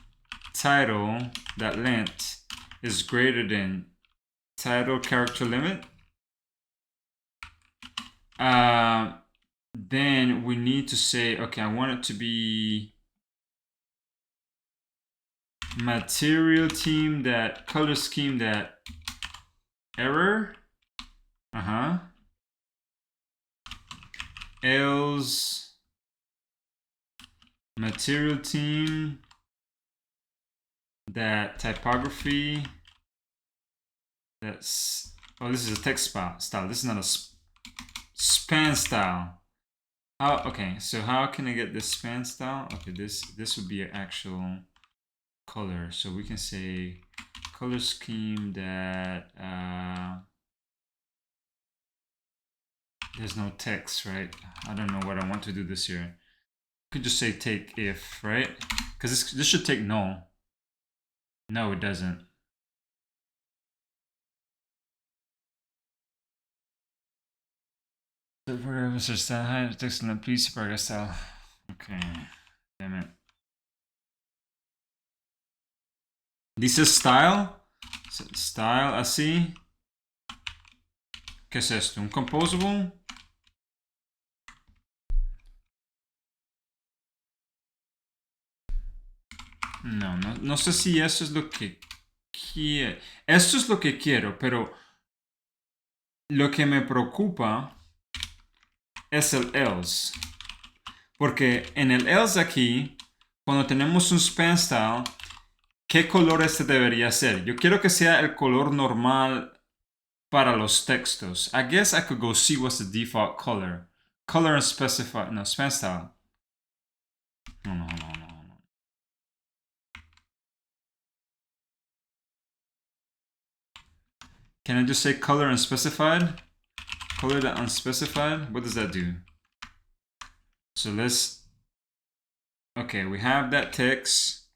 title that length is greater than title character limit, then we need to say, okay, I want it to be material team that color scheme that error. Else material team that typography that's, oh, this is a text style. This is not a span style. Okay, so how can I get this span style? Okay, this would be an actual color. So we can say color scheme that there's no text, right? I don't know what I want to do this year. Could just say take if, right? Because this should take null. No, it doesn't. Text in a piece paragraph style. Okay, damn it. Dice style. Style así. ¿Qué es esto? ¿Un composable? No sé si eso es lo que quiero. Esto es lo que quiero, pero lo que me preocupa es el else. Porque en el else aquí, cuando tenemos un span style, ¿qué color este debería ser? Yo quiero que sea el color normal para los textos. I guess I could go see what's the default color. Color and specify, no, span style. No. Can I just say color unspecified? Color that unspecified? What does that do? So let's, okay, we have that text.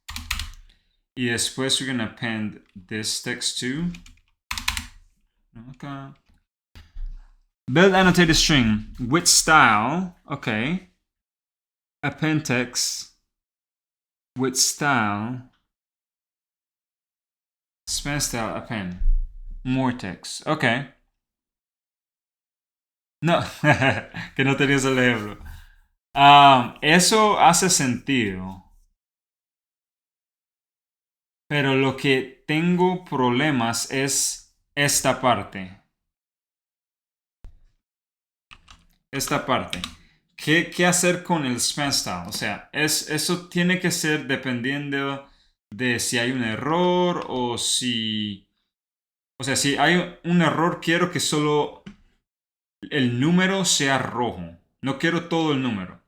Y después we're gonna append this text too. Okay. Build annotated string with style. Okay. Append text with style. Span style append. More text. Okay. No, que no tenías el ejemplo. Eso hace sentido. Pero lo que tengo problemas es esta parte. Esta parte. ¿Qué hacer con el span style? O sea, eso tiene que ser dependiendo de si hay un error o si... O sea, si hay un error, quiero que solo el número sea rojo. No quiero todo el número.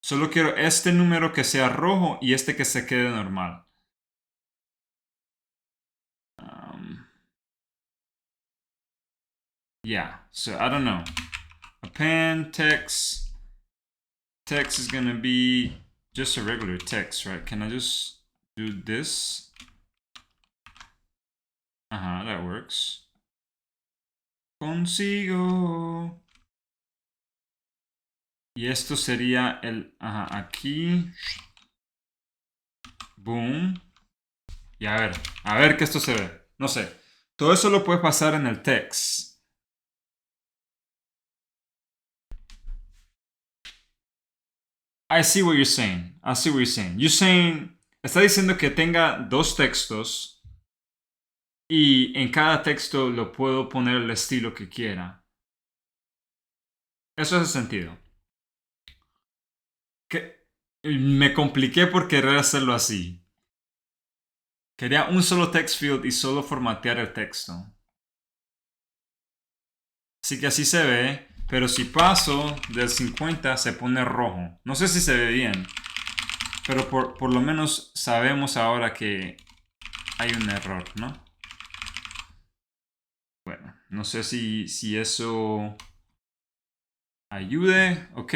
Solo quiero este número que sea rojo y este que se quede normal. Yeah, so I don't know. Append text. Text is gonna be just a regular text, right? Can I just do this? That works. Consigo. Y esto sería el, aquí. Boom. Y a ver que esto se ve. No sé. Todo eso lo puedes pasar en el text. I see what you're saying. I see what you're saying. You're saying, está diciendo que tenga dos textos y en cada texto lo puedo poner el estilo que quiera. Eso hace sentido. Que me compliqué por querer hacerlo así. Quería un solo text field y solo formatear el texto. Así que así se ve, pero si paso del 50 se pone rojo. No sé si se ve bien, pero por lo menos sabemos ahora que hay un error, ¿no? Bueno, no sé si eso ayude, ok.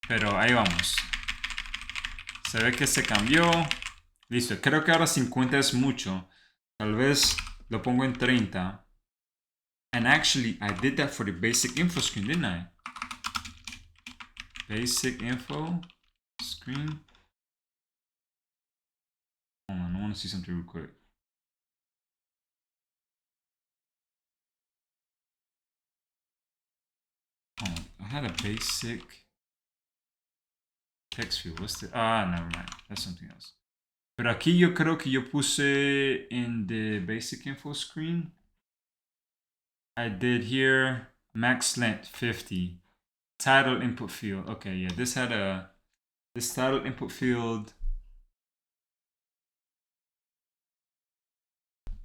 Pero ahí vamos. Se ve que se cambió. Listo, creo que ahora 50 es mucho. Tal vez lo pongo en 30. And actually, I did that for the basic info screen, didn't I? Basic info screen. Hold on want to see something real quick. Oh, I had a basic text field. What's the... never mind. That's something else. Pero aquí yo creo que yo puse in the basic info screen. I did here max length 50. Title input field. Okay, yeah, this title input field.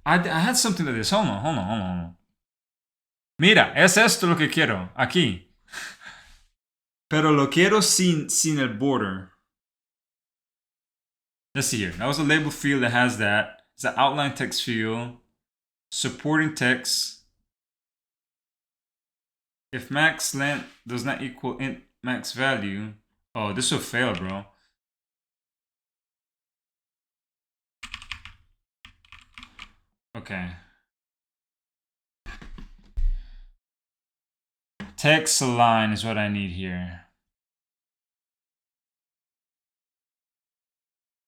I had something like this. Hold on. Mira, es esto lo que quiero. Aquí. Pero lo quiero sin el border. Let's see here. That was a label field that has that. It's an outline text field. Supporting text. If max length does not equal int max value. Oh, this will fail, bro. Okay. Text align is what I need here.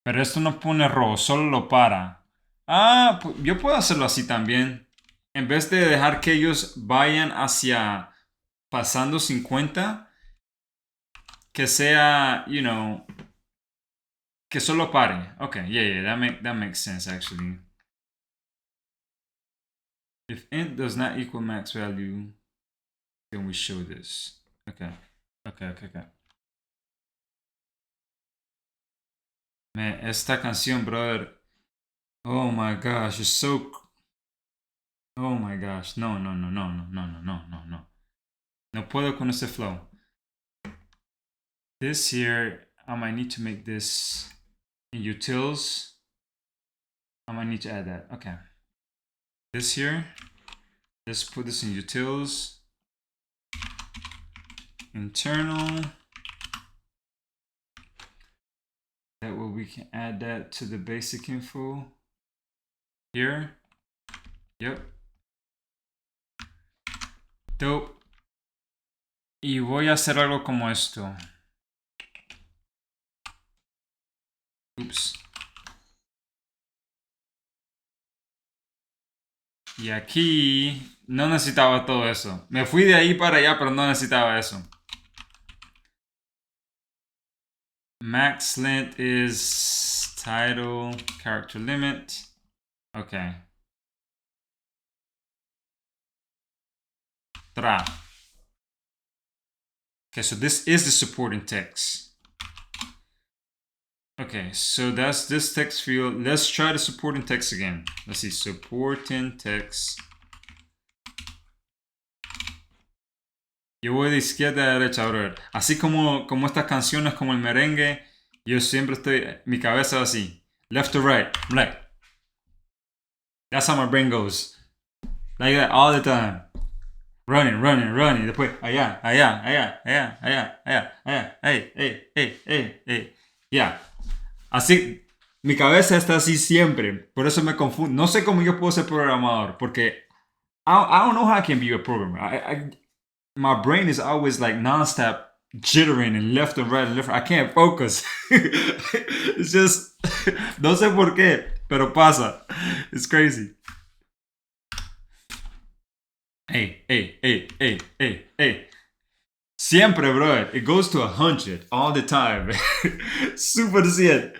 Pero esto no pone row, solo lo para. Ah, pues yo puedo hacerlo así también. En vez de dejar que ellos vayan hacia pasando 50, que sea, you know, que solo pare. Okay, yeah, that makes sense actually. If int does not equal max value, then we show this. Okay. Man, esta canción, brother. Oh my gosh, it's so... Oh my gosh, no. No puedo con ese flow. This here, I might need to make this in utils. I might need to add that. Okay. This here, let's put this in utils. Internal. That way we can add that to the basic info here. Yep. Dope. Y voy a hacer algo como esto. Oops. Y aquí no necesitaba todo eso. Me fui de ahí para allá, pero no necesitaba eso. Max length is title character limit. Okay. Tra. Okay, so this is the supporting text. Okay, so that's this text field. Let's try the supporting text again. Let's see, supporting text. Yo voy de izquierda a derecha, brother. Así como estas canciones, como el merengue, yo siempre estoy, mi cabeza así. Left to right. I'm like, that's how my brain goes. Like that all the time. Running. Después, allá. Hey. Yeah. Así, mi cabeza está así siempre. Por eso me confundo. No sé cómo yo puedo ser programador. Porque I don't know how I can be a programmer. My brain is always like non-stop jittering and left and right. I can't focus. It's just, no sé por qué, pero pasa. It's crazy. Hey. Siempre, bro. It goes to 100 all the time. Super 100.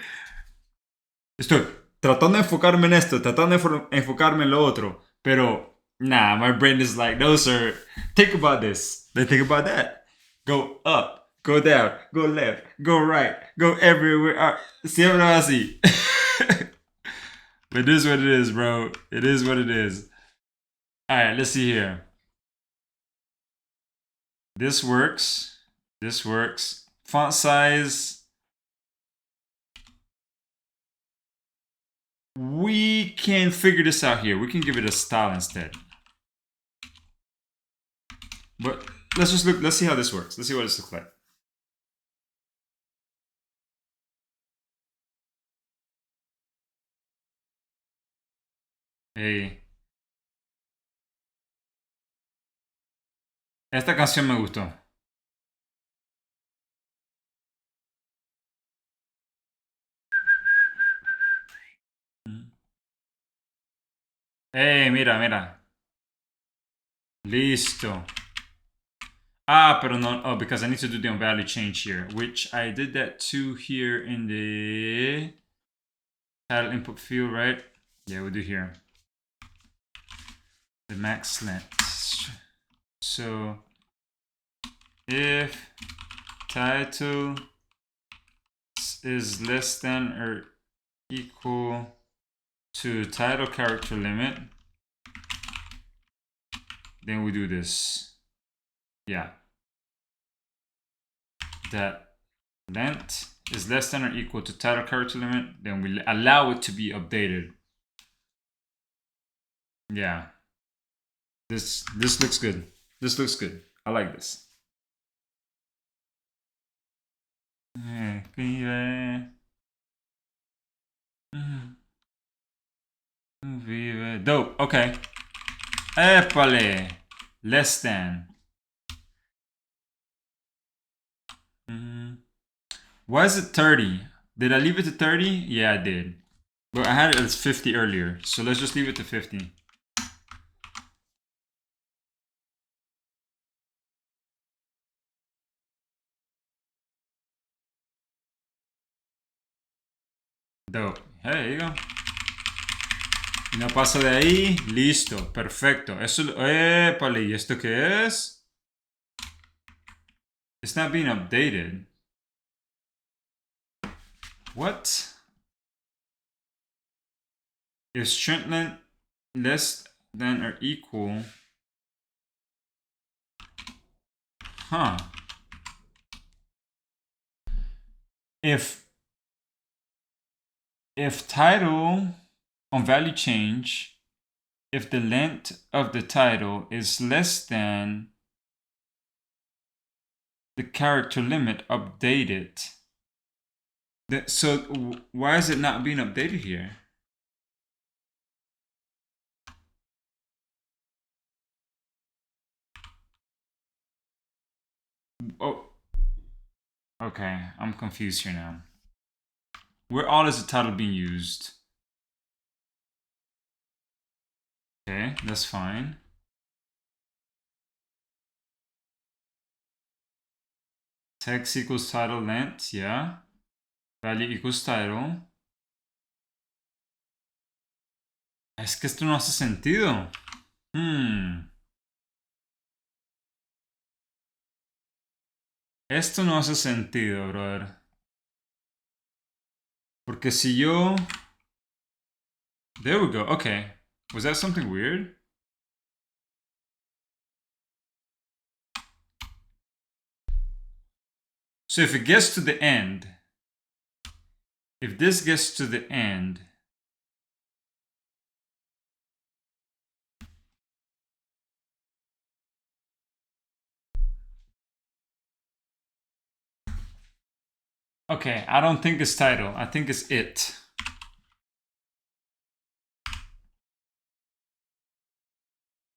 Estoy tratando de enfocarme en esto, tratando de enfocarme en lo otro, pero nah, my brain is like, no, sir. Think about this. Then think about that. Go up, go down, go left, go right, go everywhere. Siempre así. But it is what it is, bro. It is what it is. All right, let's see here. This works. Font size. We can figure this out here. We can give it a style instead. But let's just look. Let's see how this works. Let's see what this looks like. Hey. Esta canción me gustó. Mira, mira. Listo. Ah, pero no. Oh, because I need to do the on-value change here, which I did that too here in the title input field, right? Yeah, we'll do here. The max length. So if title is less than or equal to title character limit, then we do this. Yeah. That length is less than or equal to title character limit, then we allow it to be updated. Yeah. This looks good. This looks good. I like this. Dope. Okay. Épale. Less than. Why is it 30? Did I leave it to 30? Yeah, I did. But I had it as 50 earlier. So let's just leave it to 50. Dope. Hey, there you go. Y no pasa de ahí. Listo. Perfecto. Eso. Épale. ¿Y esto qué es? It's not being updated. What? If strength length less than or equal. Huh. If title on value change, if the length of the title is less than the character limit updated. So why is it not being updated here? Oh, okay. I'm confused here now. Where all is the title being used? Okay, that's fine. Text equals title length, yeah. Value equals title. Es que esto no hace sentido. Esto no hace sentido, brother. Porque si yo... There we go. Okay. Was that something weird? So if it gets to the end, if this gets to the end, okay, I don't think it's title. I think it's it.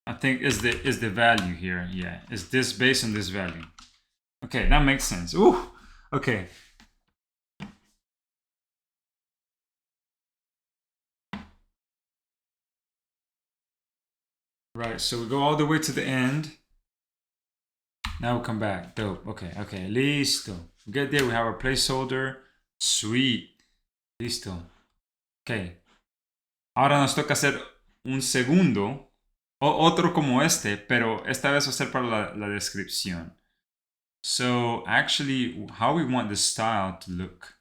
I think is the value here. Yeah, is this based on this value? Okay, that makes sense. Ooh, okay. Right, so we go all the way to the end. Now we'll come back. Dope. Okay, okay. Listo. We get there. We have our placeholder. Sweet. Listo. Ok. Ahora nos toca hacer un segundo. Otro como este, pero esta vez va a ser para la descripción. So actually, how we want this style to look.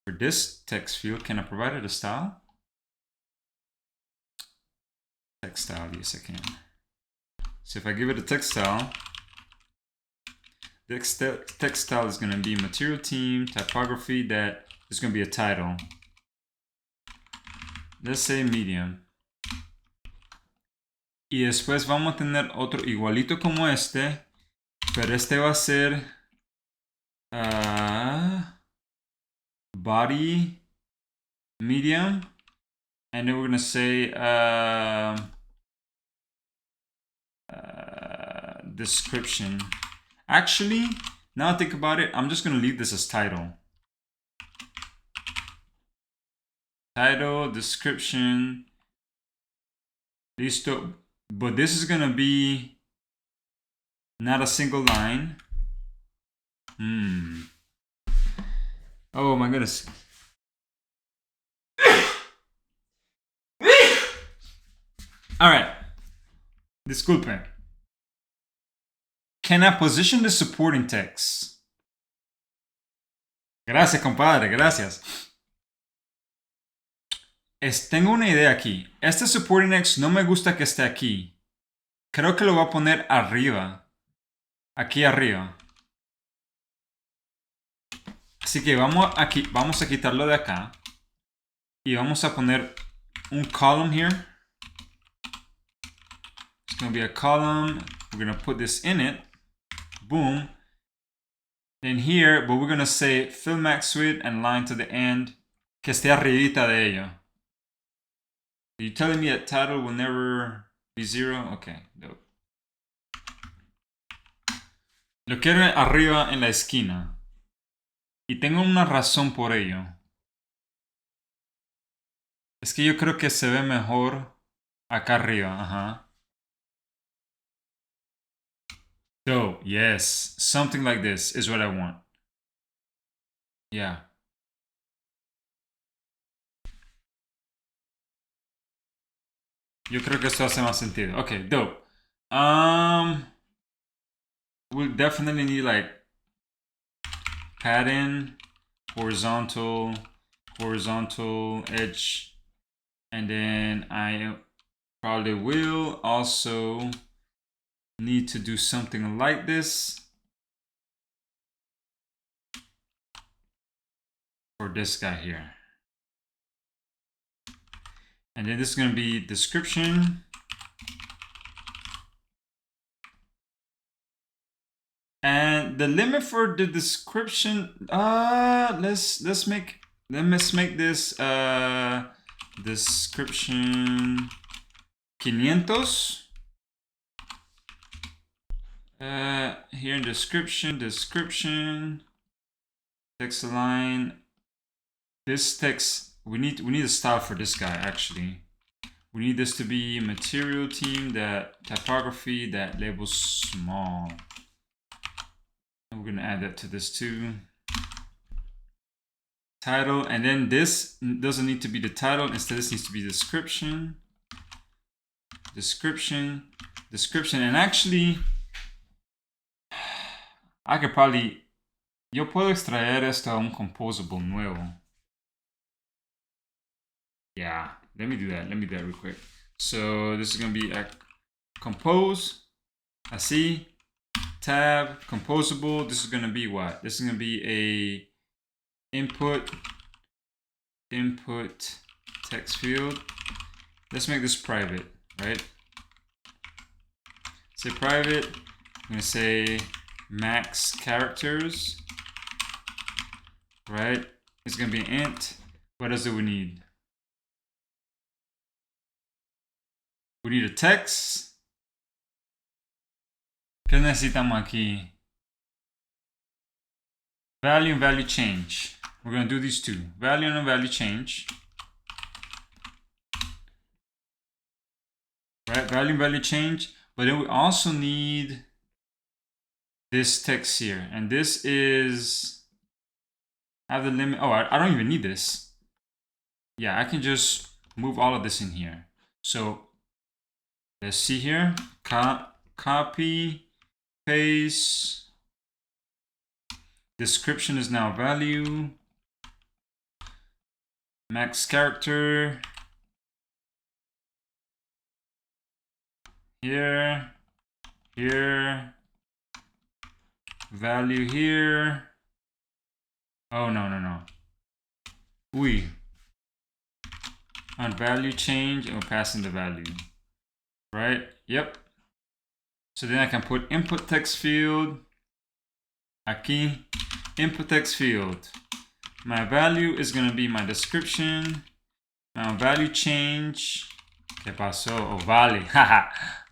For this text field, can I provide it a style? Text style, yes I can. So if I give it a text style, the text style is going to be material team, typography, that is going to be a title. Let's say medium. Y después vamos a tener otro igualito como este, pero este va a ser body medium, and then we're going to say description. Actually, now I think about it, I'm just going to leave this as title. Title, description, Listo. But this is gonna be not a single line. Oh my goodness. All right. Disculpe. Can I position the supporting text? Gracias, compadre. Gracias. Tengo una idea aquí. Este supporting text no me gusta que esté aquí. Creo que lo voy a poner arriba. Aquí arriba. Así que vamos a quitarlo de acá. Y vamos a poner un column here. It's going to be a column. We're going to put this in it. Boom. Then here, but we're going to say fill max width and line to the end. Que esté arribita de ello. Are you telling me that title will never be 0? Okay, no. Lo quiero arriba en la esquina. Y tengo una razón por ello. Es que yo creo que se ve mejor acá arriba. Ajá. So, yes. Something like this is what I want. Yeah. Yo creo que esto hace más sentido. Okay, dope. We'll definitely need like padding, horizontal edge, and then I probably will also need to do something like this for this guy here. And then this is going to be description. And the limit for the description, let's make this description 500. Here in description, text align. This text, we need a style for this guy actually. We need this to be material team, that typography, that label small. And we're gonna add that to this too. Title, and then this doesn't need to be the title, instead this needs to be description. And actually, I could probably, yo puedo extraer esto a un composable nuevo. Yeah, let me do that real quick. So this is gonna be a compose, así, tab, composable. This is gonna be what? This is gonna be a input text field. Let's make this private, right? Say private. I'm gonna say max characters, right? It's gonna be an int. What else do we need? We need a text. ¿Qué necesitamos aquí? Value and value change. We're going to do these two. Value and value change. Right? Value and value change. But then we also need this text here. And this is... have the limit. Oh, I don't even need this. Yeah, I can just move all of this in here. So let's see here. Copy, paste. Description is now value. Max character. Here. Value here. Oh, no. We. On value change, and we're passing the value. Right? Yep. So then I can put input text field. Aquí, input text field. My value is going to be my description. Now value change. ¿Qué pasó? Oh, vale.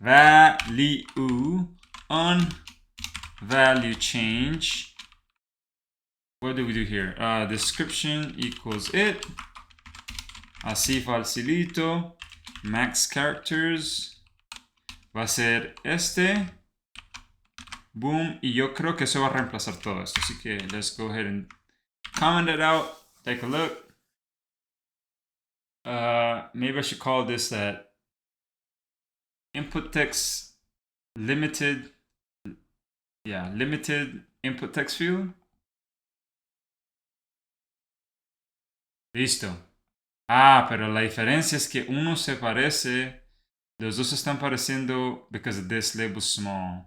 Value on value change. What do we do here? Description equals it. Así facilito. max characters va a ser este. Boom. Y yo creo que eso va a reemplazar todo esto. Así que let's go ahead and comment it out. Take a look. Maybe I should call this that input text limited. Yeah, limited input text field. Listo. Ah, pero la diferencia es que uno se parece. Los dos están pareciendo because of this label small.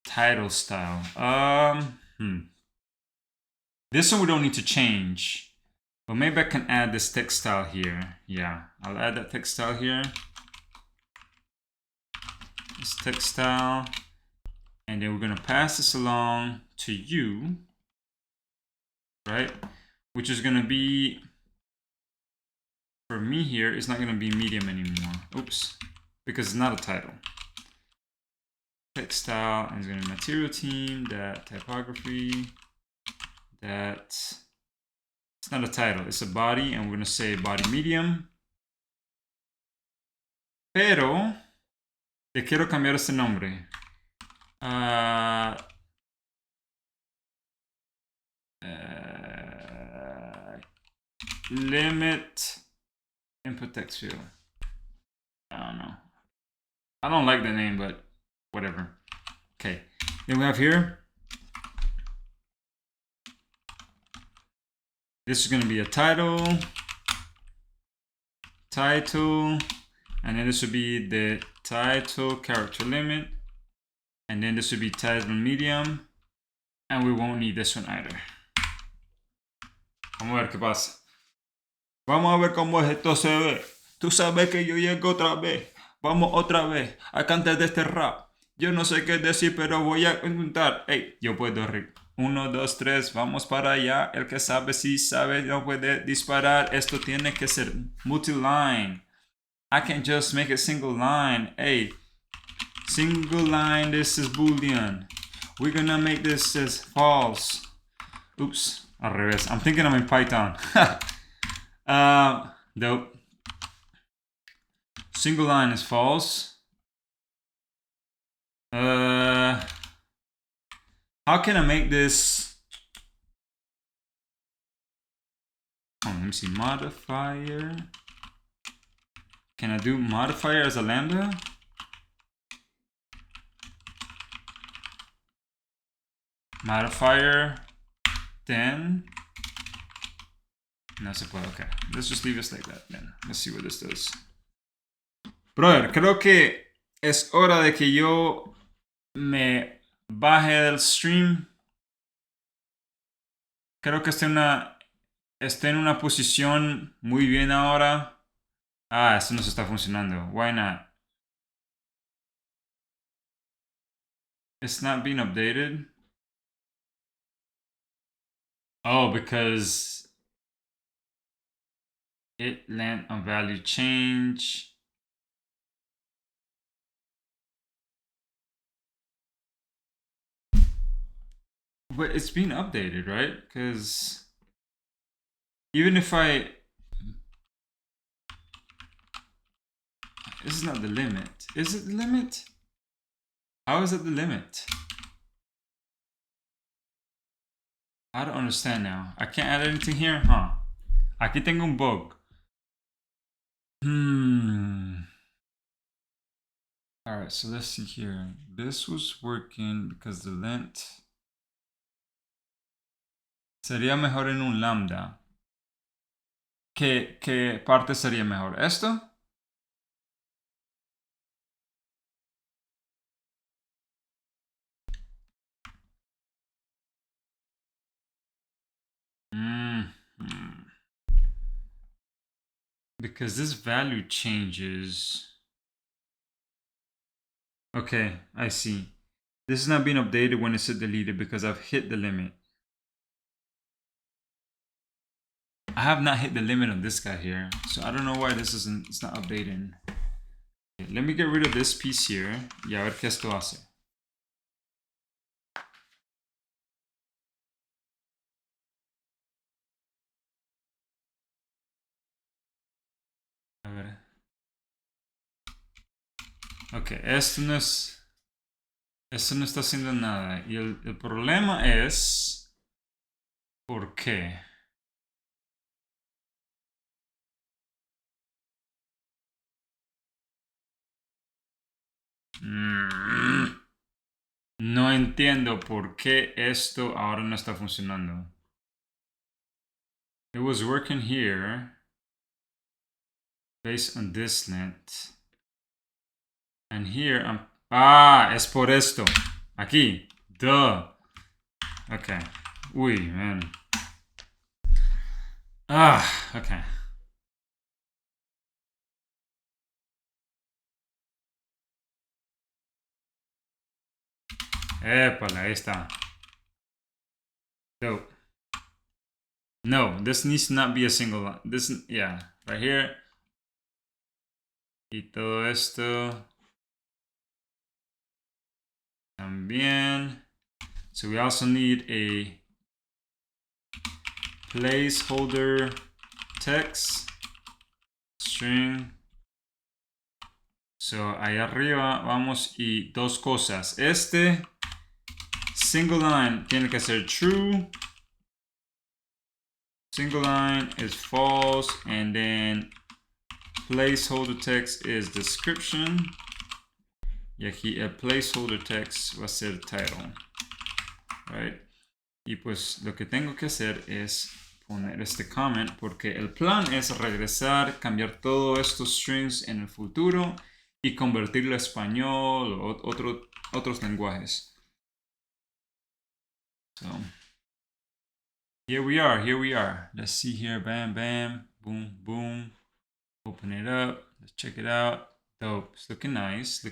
Title style. This one we don't need to change. But maybe I can add this text style here. Yeah, I'll add that text style here. This text style. And then we're going to pass this along to you. Right? Which is going to be, for me here, it's not going to be medium anymore. Oops. Because it's not a title. Text style, and it's going to be material team, that typography, that, it's not a title, it's a body, and we're going to say body medium. Pero, le quiero cambiar este nombre. Limit input text field. I don't know. I don't like the name, but whatever. Okay. Then we have here. This is going to be a title. And then this would be the title character limit. And then this would be title medium. And we won't need this one either. Vamos a ver qué pasa. Vamos a ver cómo esto se ve. Tú sabes que yo llego otra vez. Vamos otra vez a cantar de este rap. Yo no sé qué decir, pero voy a intentar. Hey, yo puedo reír. 1, 2, 3, vamos para allá. El que sabe, sí sabe, no puede disparar. Esto tiene que ser multi-line. I can't just make it single line. Hey, single line, this is Boolean. We're gonna make this as false. Oops, al revés. I'm thinking I'm in Python. Dope. Single line is false. How can I make this? Oh, let me see. Modifier. Can I do modifier as a lambda? Modifier. Then. No se puede. Okay. Let's just leave this like that then. Let's see what this does. Brother, creo que es hora de que yo me baje del stream. Creo que estoy en una posición muy bien ahora. Ah, esto no se está funcionando. Why not? It's not being updated. Oh, because it land on value change. But it's being updated, right? Because even if this is not the limit. Is it the limit? How is it the limit? I don't understand now. I can't add anything here, huh? Aquí tengo un bug. Alright, so let's see here. This was working because the length. Sería mejor en un lambda. ¿Qué parte sería mejor? ¿Esto? Because this value changes. Okay, I see. This is not being updated when it's deleted because I've hit the limit. I have not hit the limit on this guy here, so I don't know why it's not updating. Okay, let me get rid of this piece here. Y a ver qué esto hace. A ver. Ok, esto no está haciendo nada. Y el problema es... ¿Por qué? No entiendo por qué esto ahora no está funcionando. It was working here based on this length. And here I'm... Ah, es por esto. Aquí. Duh. Okay. Uy, man. Ah, okay. Épale, ahí está. Dope. No, this needs to not be a single line. This, yeah, right here. Y todo esto. También. So we also need a placeholder text string. So ahí arriba vamos y dos cosas. Este single line tiene que ser true. Single line is false, and then placeholder text is description. Y aquí el placeholder text va a ser title. Right? Y pues lo que tengo que hacer es poner este comment porque el plan es regresar, cambiar todos estos strings en el futuro y convertirlo a español o otros lenguajes. So, here we are. Let's see here. Bam, bam, boom, boom. Open it up. Let's check it out. Dope. It's looking nice.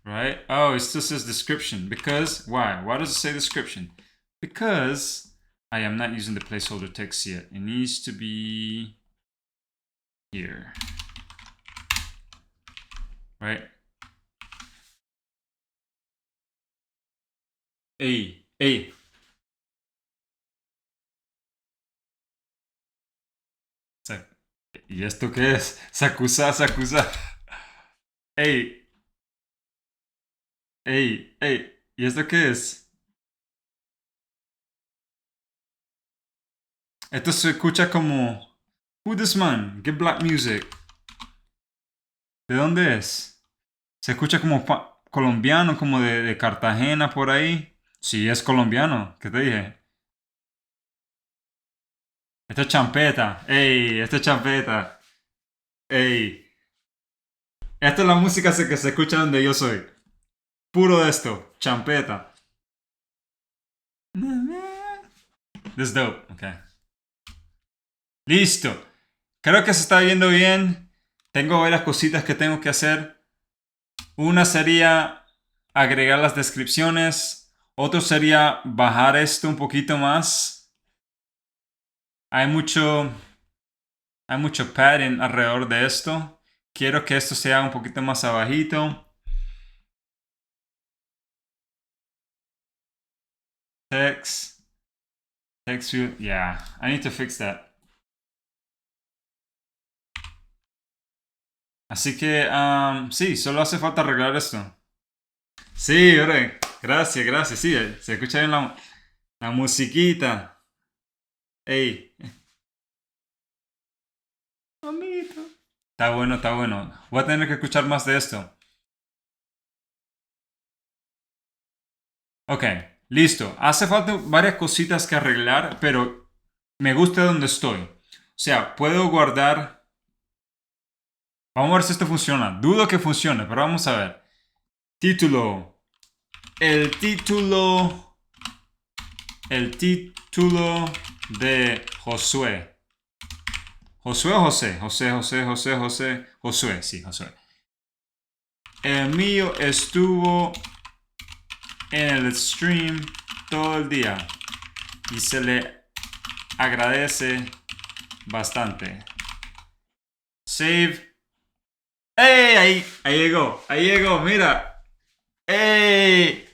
Right? Oh, it still says description. Because, why? Why does it say description? Because I am not using the placeholder text yet. It needs to be here. Right? Hey. ¿Y esto qué es? Sakusa. Hey. ¿Y esto qué es? Esto se escucha como... Who this man? Get black music. ¿De dónde es? Se escucha como colombiano, como de Cartagena por ahí. Sí, es colombiano. ¿Qué te dije? Esto es champeta. Ey, esto es champeta. Ey. Esta es la música que se escucha donde yo soy. Puro de esto. Champeta. This is dope. Okay. Listo. Creo que se está viendo bien. Tengo varias cositas que tengo que hacer. Una sería agregar las descripciones. Otro sería bajar esto un poquito más. Hay mucho padding alrededor de esto. Quiero que esto sea un poquito más abajito. Text view. Yeah, I need to fix that. Así que, sí, solo hace falta arreglar esto. Sí, hombre. Gracias. Sí, se escucha bien la musiquita. Ey. Bonito. Está bueno. Voy a tener que escuchar más de esto. Ok, listo. Hace falta varias cositas que arreglar, pero me gusta donde estoy. O sea, puedo guardar... Vamos a ver si esto funciona. Dudo que funcione, pero vamos a ver. Título. El título de Josué. ¿Josué o José? Josué, sí, Josué. El mío estuvo en el stream todo el día y se le agradece bastante. Save. ¡Ey! Ahí llegó, mira. ¡Ey!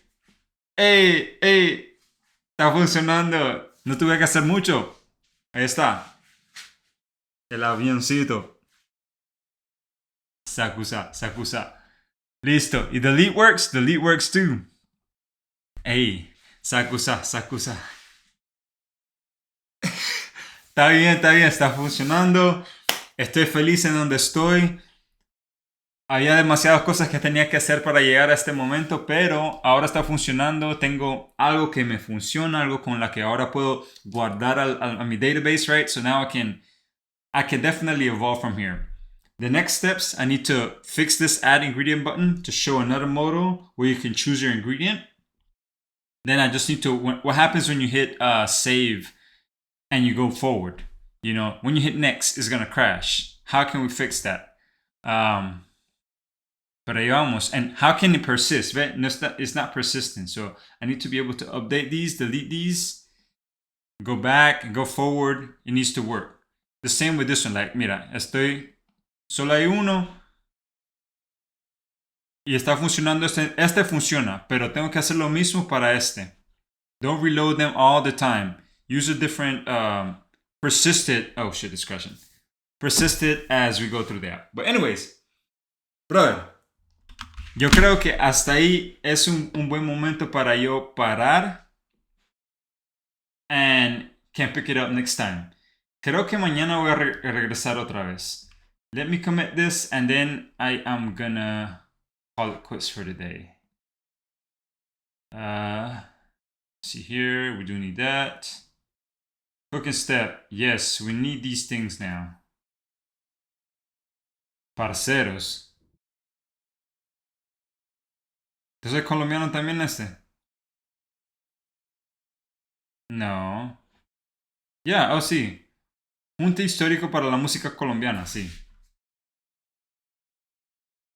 Está funcionando. No tuve que hacer mucho. Ahí está. El avioncito. Sakusa, Sakusa. Listo. Y delete works too. Ey, Sakusa, Sakusa. Está bien, está funcionando. Estoy feliz en donde estoy. Había demasiadas cosas que tenía que hacer para llegar a este momento, pero ahora está funcionando. Tengo algo que me funciona, algo con la que ahora puedo guardar a mi database, right? So now I can definitely evolve from here. The next steps, I need to fix this add ingredient button to show another modal where you can choose your ingredient. Then I just need to, what happens when you hit save and you go forward? You know, when you hit next, it's gonna crash. How can we fix that? But ahí vamos. And how can it persist? Right? No, it's not persistent. So I need to be able to update these, delete these, go back, and go forward. It needs to work. The same with this one. Like, mira, solo hay uno. Y está funcionando. Este funciona, pero tengo que hacer lo mismo para este. Don't reload them all the time. Use a different persisted. Oh shit, it's crashing. Persisted as we go through the app. But anyways, brother. Yo creo que hasta ahí es un buen momento para yo parar and can pick it up next time. Creo que mañana voy a regresar otra vez. Let me commit this and then I am gonna call it quits for today. See here, we do need that. Cooking step, yes, we need these things now. Parceros. ¿Entonces es colombiano también este? No. Ya, oh sí. Junta histórico para la música colombiana, sí.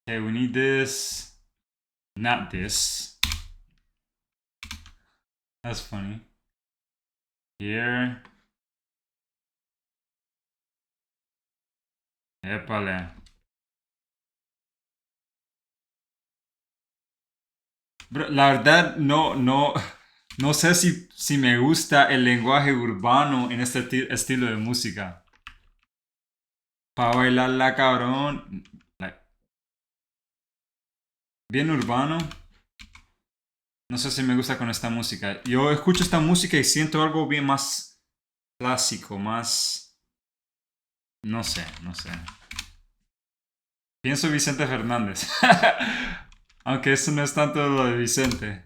Okay, we need this. Not this. That's funny. Here. Épale. Bro, la verdad, no sé si me gusta el lenguaje urbano en este estilo de música. Para bailarla, cabrón. Bien urbano. No sé si me gusta con esta música. Yo escucho esta música y siento algo bien más clásico, más... No sé. Pienso Vicente Fernández. Aunque eso no es tanto lo de Vicente.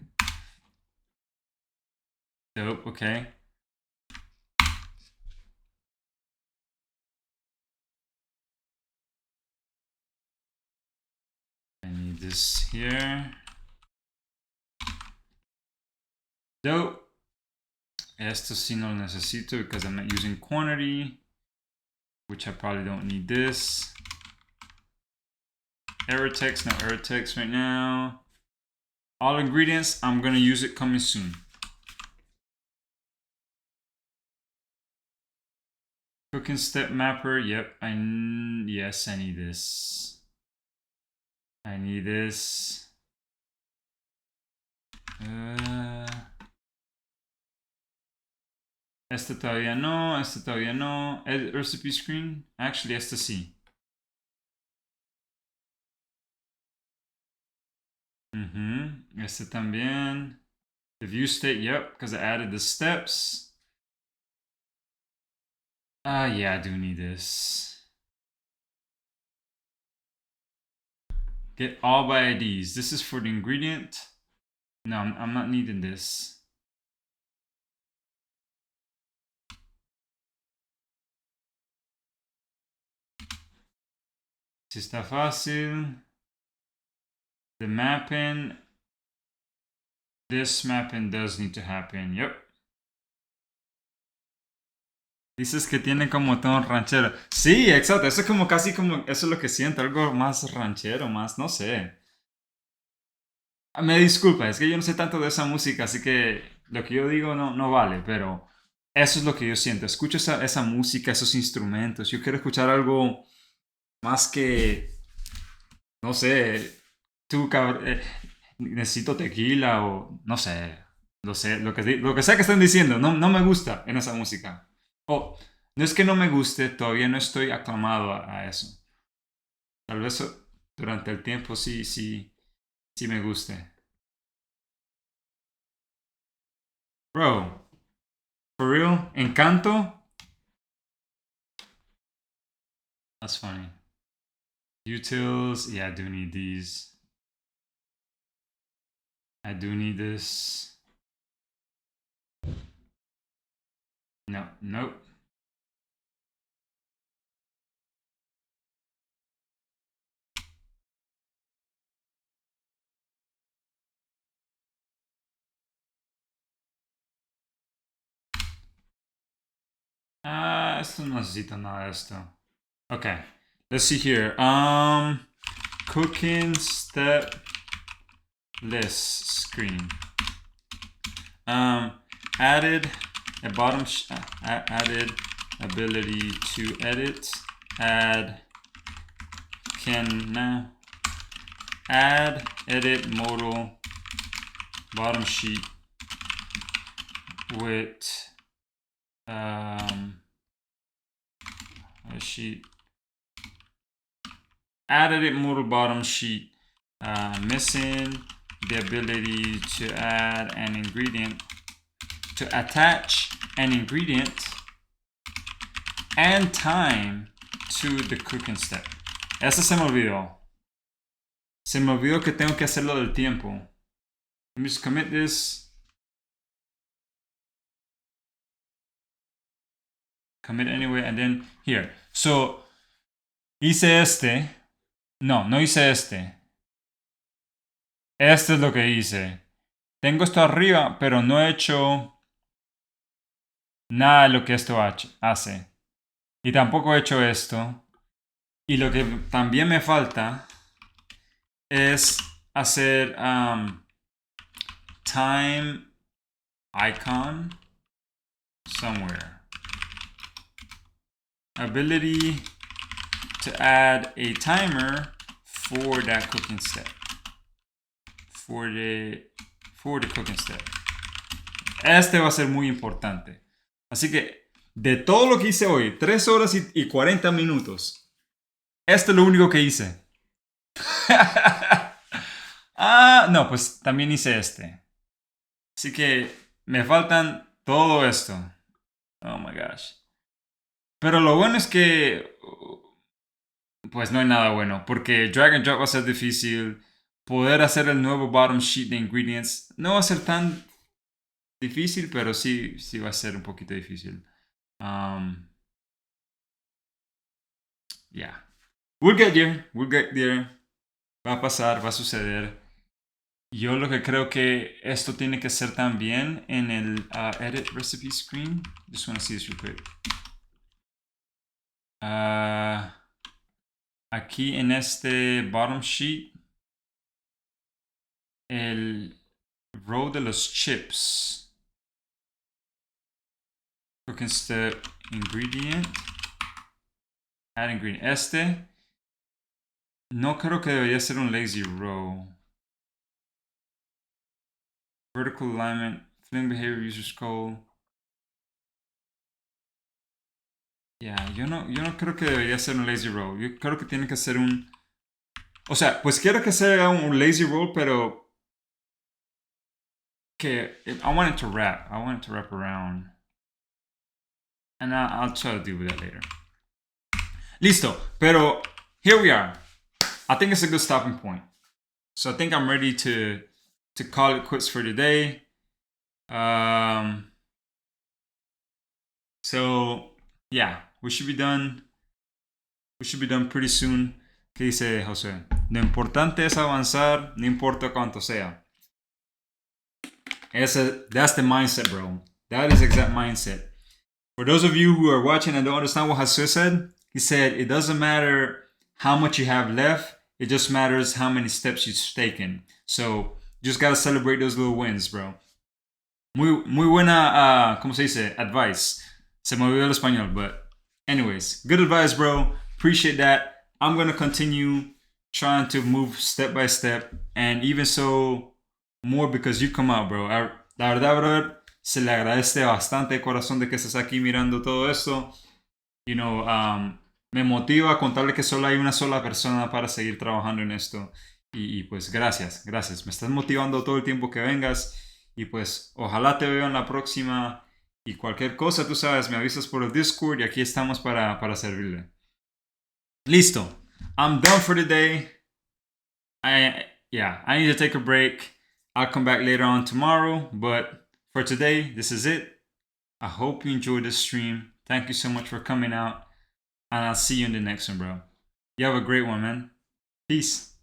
Dope, okay. I need this here. Dope. Esto sí no lo necesito because I'm not using quantity, which I probably don't need this. Error text, no error text right now. All ingredients, I'm gonna use it coming soon. Cooking step mapper, yep, yes, I need this. I need this. Este todavía no, este todavía no. Edit recipe screen, actually este sí. Este también. The view state, yep, because I added the steps. Yeah, I do need this. Get all by IDs. This is for the ingredient. No, I'm not needing this. Si está fácil. The mapping. This mapping does need to happen. Yep. Dices que tiene como tono ranchero. Sí, exacto. Eso es como casi como... Eso es lo que siento. Algo más ranchero, más... No sé. Me disculpa, es que yo no sé tanto de esa música, así que lo que yo digo no vale, pero eso es lo que yo siento. Escucho esa música, esos instrumentos. Yo quiero escuchar algo más que... No sé. Tú, necesito tequila o... No sé. Lo que sea que estén diciendo. No me gusta en esa música. Oh, No es que no me guste, todavía no estoy aclamado a eso. Tal vez durante el tiempo sí me guste. Bro, for real, Encanto? That's funny. Utils, yeah, I do need these. I do need this. No, nope. Esto no necesita nada de esto. Okay, let's see here. Cooking step list screen. Added a bottom added ability to edit. Add edit modal bottom sheet with add edit modal bottom sheet missing the ability to add an ingredient, to attach an ingredient and time to the cooking step. Esa se me olvidó. Se me olvidó que tengo que hacerlo del tiempo. Let me just commit this. Commit anyway, and then here. So, hice este. No hice este. Este es lo que hice. Tengo esto arriba, pero no he hecho nada de lo que esto hace. Y tampoco he hecho esto. Y lo que también me falta es hacer time icon somewhere. Ability to add a timer for that cooking step. For the cooking step. Este va a ser muy importante. Así que de todo lo que hice hoy, 3 horas y 40 minutos, esto es lo único que hice. No, pues también hice este. Así que me faltan todo esto. Oh my gosh. Pero lo bueno es que pues no hay nada bueno, porque drag and drop va a ser difícil. Poder hacer el nuevo bottom sheet de ingredients no va a ser tan difícil, pero sí va a ser un poquito difícil. Yeah. We'll get there. Va a pasar, va a suceder. Yo lo que creo que esto tiene que ser también en el edit recipe screen. Just want to see this real quick. Aquí en este bottom sheet, el row de los chips. Cooking step ingredient. Add ingredient. Este no creo que debería ser un lazy row. Vertical alignment, fling behavior, user's code. Yeah, yo no creo que debería ser un lazy row. Yo creo que tiene que ser un... O sea, pues quiero que sea un lazy row, pero... que... I want it to wrap. I want it to wrap around. And I'll try to deal with that later. Listo. Pero here we are. I think it's a good stopping point. So I think I'm ready to call it quits for today. So yeah, we should be done. We should be done pretty soon. ¿Qué dice José? Lo importante es avanzar, no importa cuánto sea. That's the mindset, bro. That is exact mindset. For those of you who are watching and don't understand what José said, he said it doesn't matter how much you have left. It just matters how many steps you've taken. So you just gotta celebrate those little wins, bro. Muy buena, ¿cómo se dice? Advice. Se me olvidó el español, but anyways, good advice, bro. Appreciate that. I'm gonna continue trying to move step by step, and even so, more because you come out, bro. La verdad, brother, se le agradece bastante de corazón de que estés aquí mirando todo esto. you know, me motiva a contarle que solo hay una sola persona para seguir trabajando en esto. Y pues gracias. Me estás motivando todo el tiempo que vengas. Y pues ojalá te veo en la próxima. Y cualquier cosa, tú sabes, me avisas por el Discord y aquí estamos para servirle. Listo. I'm done for the day. I need to take a break. I'll come back later on tomorrow. But for today, this is it. I hope you enjoyed this stream. Thank you so much for coming out. And I'll see you in the next one, bro. You have a great one, man. Peace.